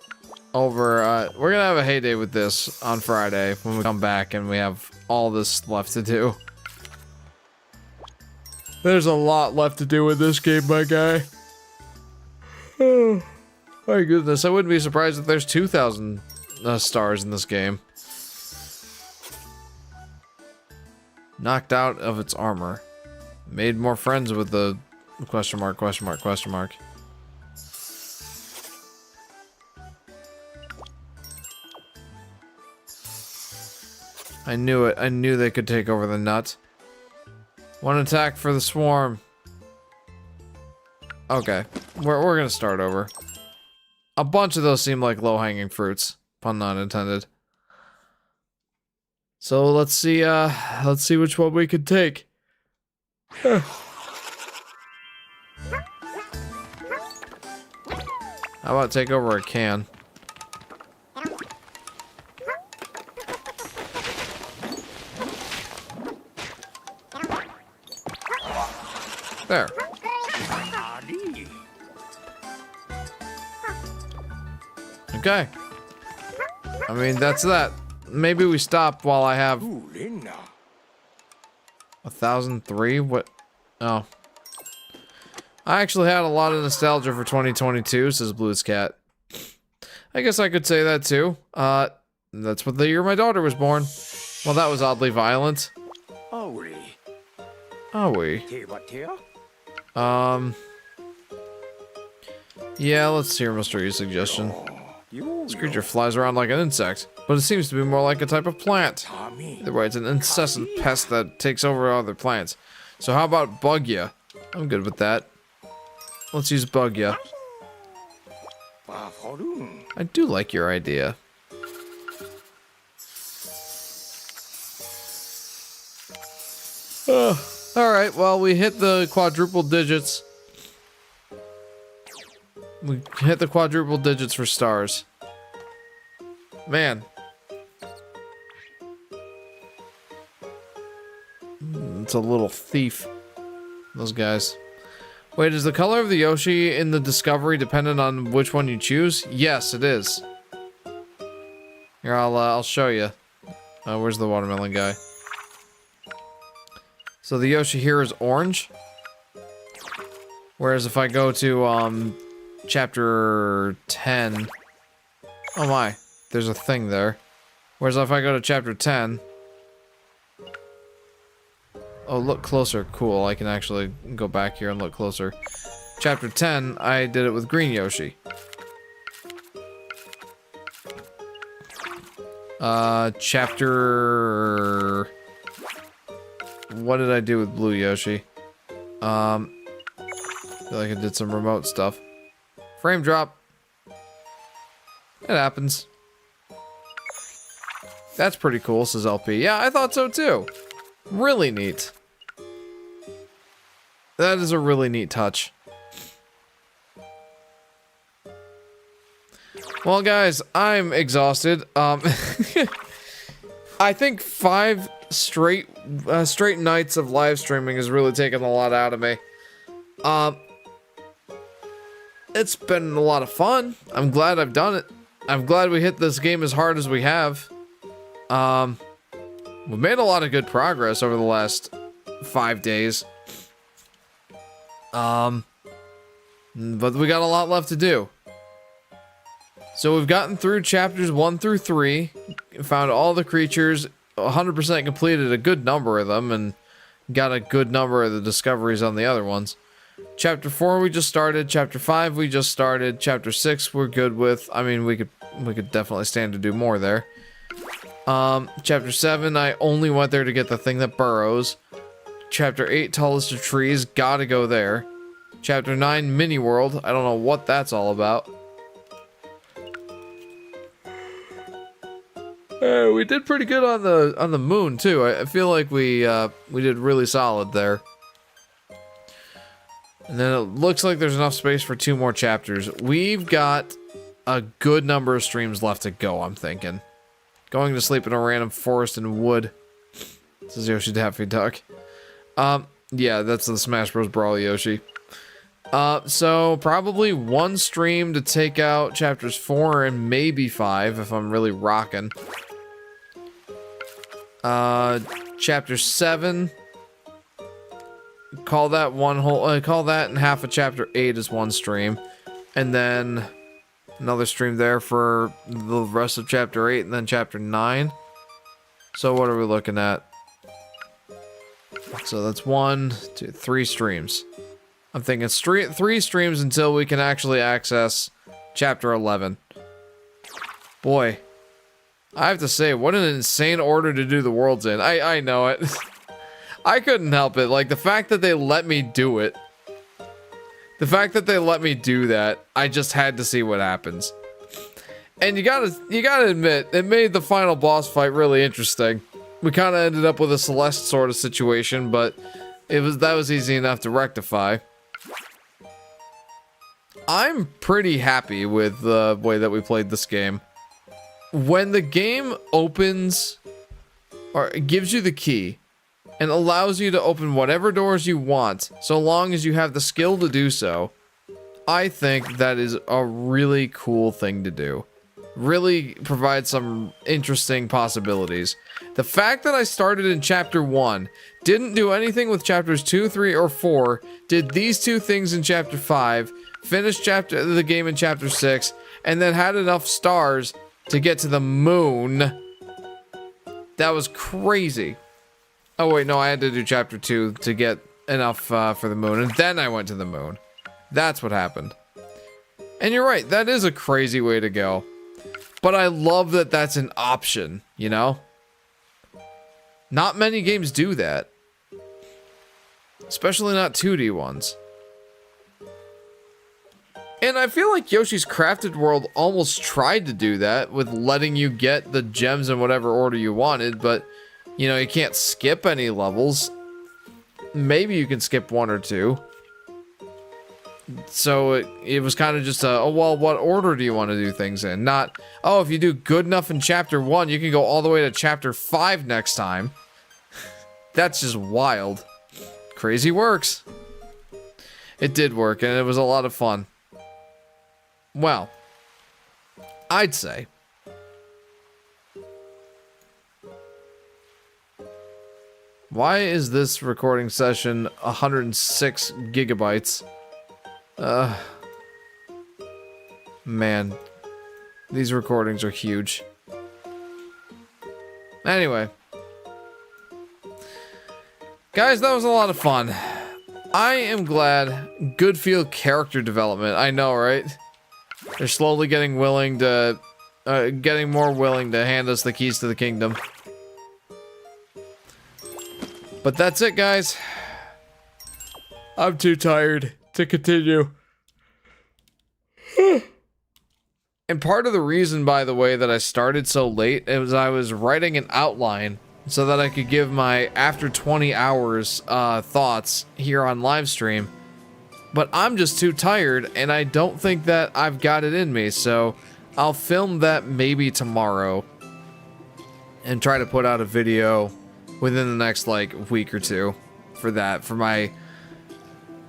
we're gonna have a heyday with this on Friday when we come back and we have all this left to do. There's a lot left to do with this game, my guy. Oh, my goodness. I wouldn't be surprised if there's 2,000 stars in this game. Knocked out of its armor. Made more friends with the question mark, question mark, question mark. I knew it. I knew they could take over the nut. One attack for the swarm. Okay. We're gonna start over. A bunch of those seem like low-hanging fruits. Pun not intended. So let's see which one we could take. How about take over a can? There. Okay. I mean, that's that. Maybe we stop while I have 1,003. What? Oh. I actually had a lot of nostalgia for 2022, says Blue's Cat. I guess I could say that too. That's what the year my daughter was born. Well, that was oddly violent. Are we? Yeah, let's hear Mr. E's suggestion. This creature flies around like an insect, but it seems to be more like a type of plant. Either way, it's an incessant pest that takes over other plants. So how about Bugya? I'm good with that. Let's use Bugya. I do like your idea. Alright, well, we hit the quadruple digits. We hit the quadruple digits for stars. Man. It's a little thief. Those guys. Wait, is the color of the Yoshi in the Discovery dependent on which one you choose? Yes, it is. Here, I'll show you. Where's the watermelon guy? So the Yoshi here is orange. Whereas if I go to, chapter 10... Oh my, there's a thing there. Whereas if I go to chapter 10... Oh, look closer. Cool, I can actually go back here and look closer. Chapter 10, I did it with green Yoshi. Chapter... What did I do with blue Yoshi? I feel like I did some remote stuff. Frame drop. It happens. That's pretty cool, says LP. Yeah, I thought so too. Really neat. That is a really neat touch. Well, guys, I'm exhausted. I think 5 straight nights of live streaming has really taken a lot out of me. It's been a lot of fun. I'm glad I've done it. I'm glad we hit this game as hard as we have. We've made a lot of good progress over the last 5 days. But we got a lot left to do. So we've gotten through chapters 1 through 3, found all the creatures, 100% completed a good number of them and got a good number of the discoveries on the other ones. Chapter 4 we just started. Chapter 5 we just started. Chapter 6 we're good with. I mean, we could definitely stand to do more there. Chapter 7 I only went there to get the thing that burrows. Chapter 8 tallest of trees, gotta go there. Chapter 9 mini world, I don't know what that's all about. We did pretty good on the moon too. I feel like we did really solid there. And then it looks like there's enough space for 2 more chapters. We've got a good number of streams left to go, I'm thinking. Going to sleep in a random forest and wood. This is Yoshi Daffy Duck. Yeah, that's the Smash Bros. Brawl Yoshi. So probably 1 stream to take out chapters 4 and maybe 5 if I'm really rocking. Chapter 7. Call that call that and half of chapter 8 as 1 stream. And then another stream there for the rest of chapter 8 and then chapter 9. So what are we looking at? So that's 1, 2, 3 streams. I'm thinking 3 streams until we can actually access chapter 11. Boy, I have to say, what an insane order to do the worlds in. I know it. I couldn't help it. Like, the fact that they let me do it. The fact that they let me do that, I just had to see what happens. And you gotta admit, it made the final boss fight really interesting. We kind of ended up with a Celeste sort of situation, but that was easy enough to rectify. I'm pretty happy with the way that we played this game. When the game opens, or gives you the key, and allows you to open whatever doors you want, so long as you have the skill to do so, I think that is a really cool thing to do. Really provides some interesting possibilities. The fact that I started in chapter 1, didn't do anything with chapters 2, 3, or 4, did these 2 things in chapter 5, finished the game in chapter 6, and then had enough stars to get to the moon. That was crazy. Oh wait, no, I had to do chapter 2 to get enough for the moon, and then I went to the moon. That's what happened. And you're right, that is a crazy way to go. But I love that that's an option, you know? Not many games do that. Especially not 2D ones. And I feel like Yoshi's Crafted World almost tried to do that with letting you get the gems in whatever order you wanted, but, you know, you can't skip any levels. Maybe you can skip 1 or 2. So it was kind of just a, oh, well, what order do you want to do things in? Not, oh, if you do good enough in chapter 1, you can go all the way to chapter 5 next time. That's just wild. Crazy works. It did work, and it was a lot of fun. Well, I'd say. Why is this recording session 106 gigabytes? Man, these recordings are huge. Anyway. Guys, that was a lot of fun. I am glad. Good field character development. I know, right? They're slowly getting willing to, getting more willing to hand us the keys to the kingdom. But that's it, guys. I'm too tired to continue. And part of the reason, by the way, that I started so late is I was writing an outline so that I could give my after 20 hours thoughts here on Livestream. But I'm just too tired, and I don't think that I've got it in me, so I'll film that maybe tomorrow and try to put out a video within the next, like, week or two for that, for my...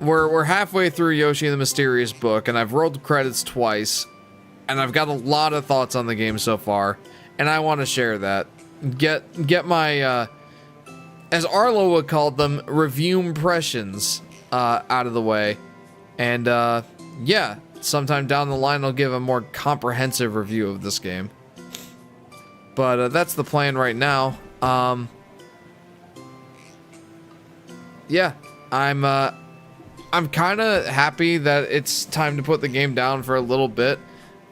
We're halfway through Yoshi and the Mysterious Book, and I've rolled credits twice, and I've got a lot of thoughts on the game so far, and I want to share that. Get my, as Arlo would call them, review impressions out of the way. And, yeah, sometime down the line I'll give a more comprehensive review of this game. But that's the plan right now. Yeah, I'm kind of happy that it's time to put the game down for a little bit.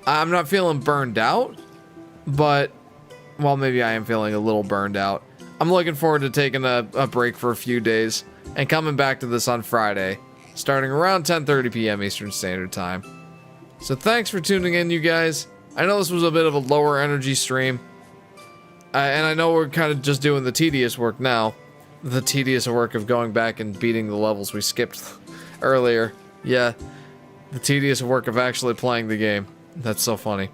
I'm not feeling burned out, but, well, maybe I am feeling a little burned out. I'm looking forward to taking a break for a few days and coming back to this on Friday, starting around 10:30 p.m. Eastern Standard Time. So thanks for tuning in, you guys. I know this was a bit of a lower energy stream, and I know we're kind of just doing the tedious work now. The tedious work of going back and beating the levels we skipped earlier. Yeah, the tedious work of actually playing the game. That's so funny.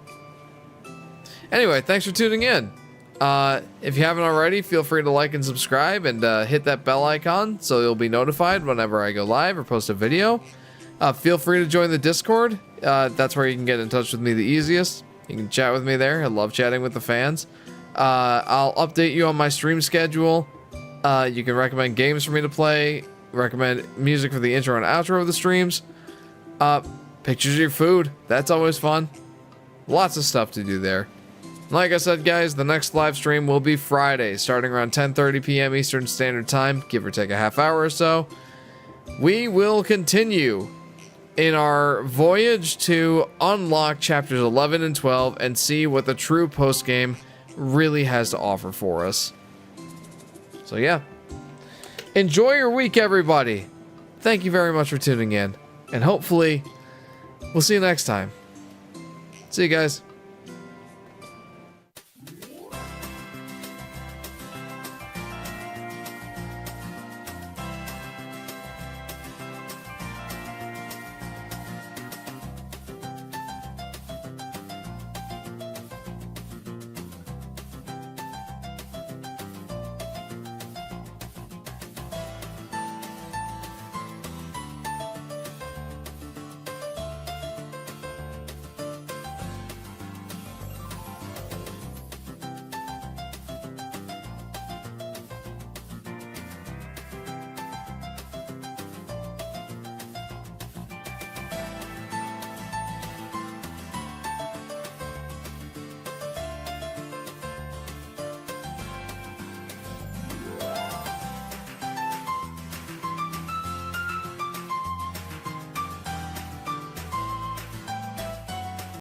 Anyway, thanks for tuning in. If you haven't already, feel free to like and subscribe and hit that bell icon so you'll be notified whenever I go live or post a video. Feel free to join the Discord. That's where you can get in touch with me the easiest. You can chat with me there. I love chatting with the fans. I'll update you on my stream schedule. You can recommend games for me to play, recommend music for the intro and outro of the streams, pictures of your food. That's always fun. Lots of stuff to do there. Like I said, guys, the next live stream will be Friday, starting around 10:30 p.m. Eastern Standard Time, give or take a half hour or so. We will continue in our voyage to unlock chapters 11 and 12 and see what the true postgame really has to offer for us. So yeah, enjoy your week, everybody. Thank you very much for tuning in, and hopefully we'll see you next time. See you guys.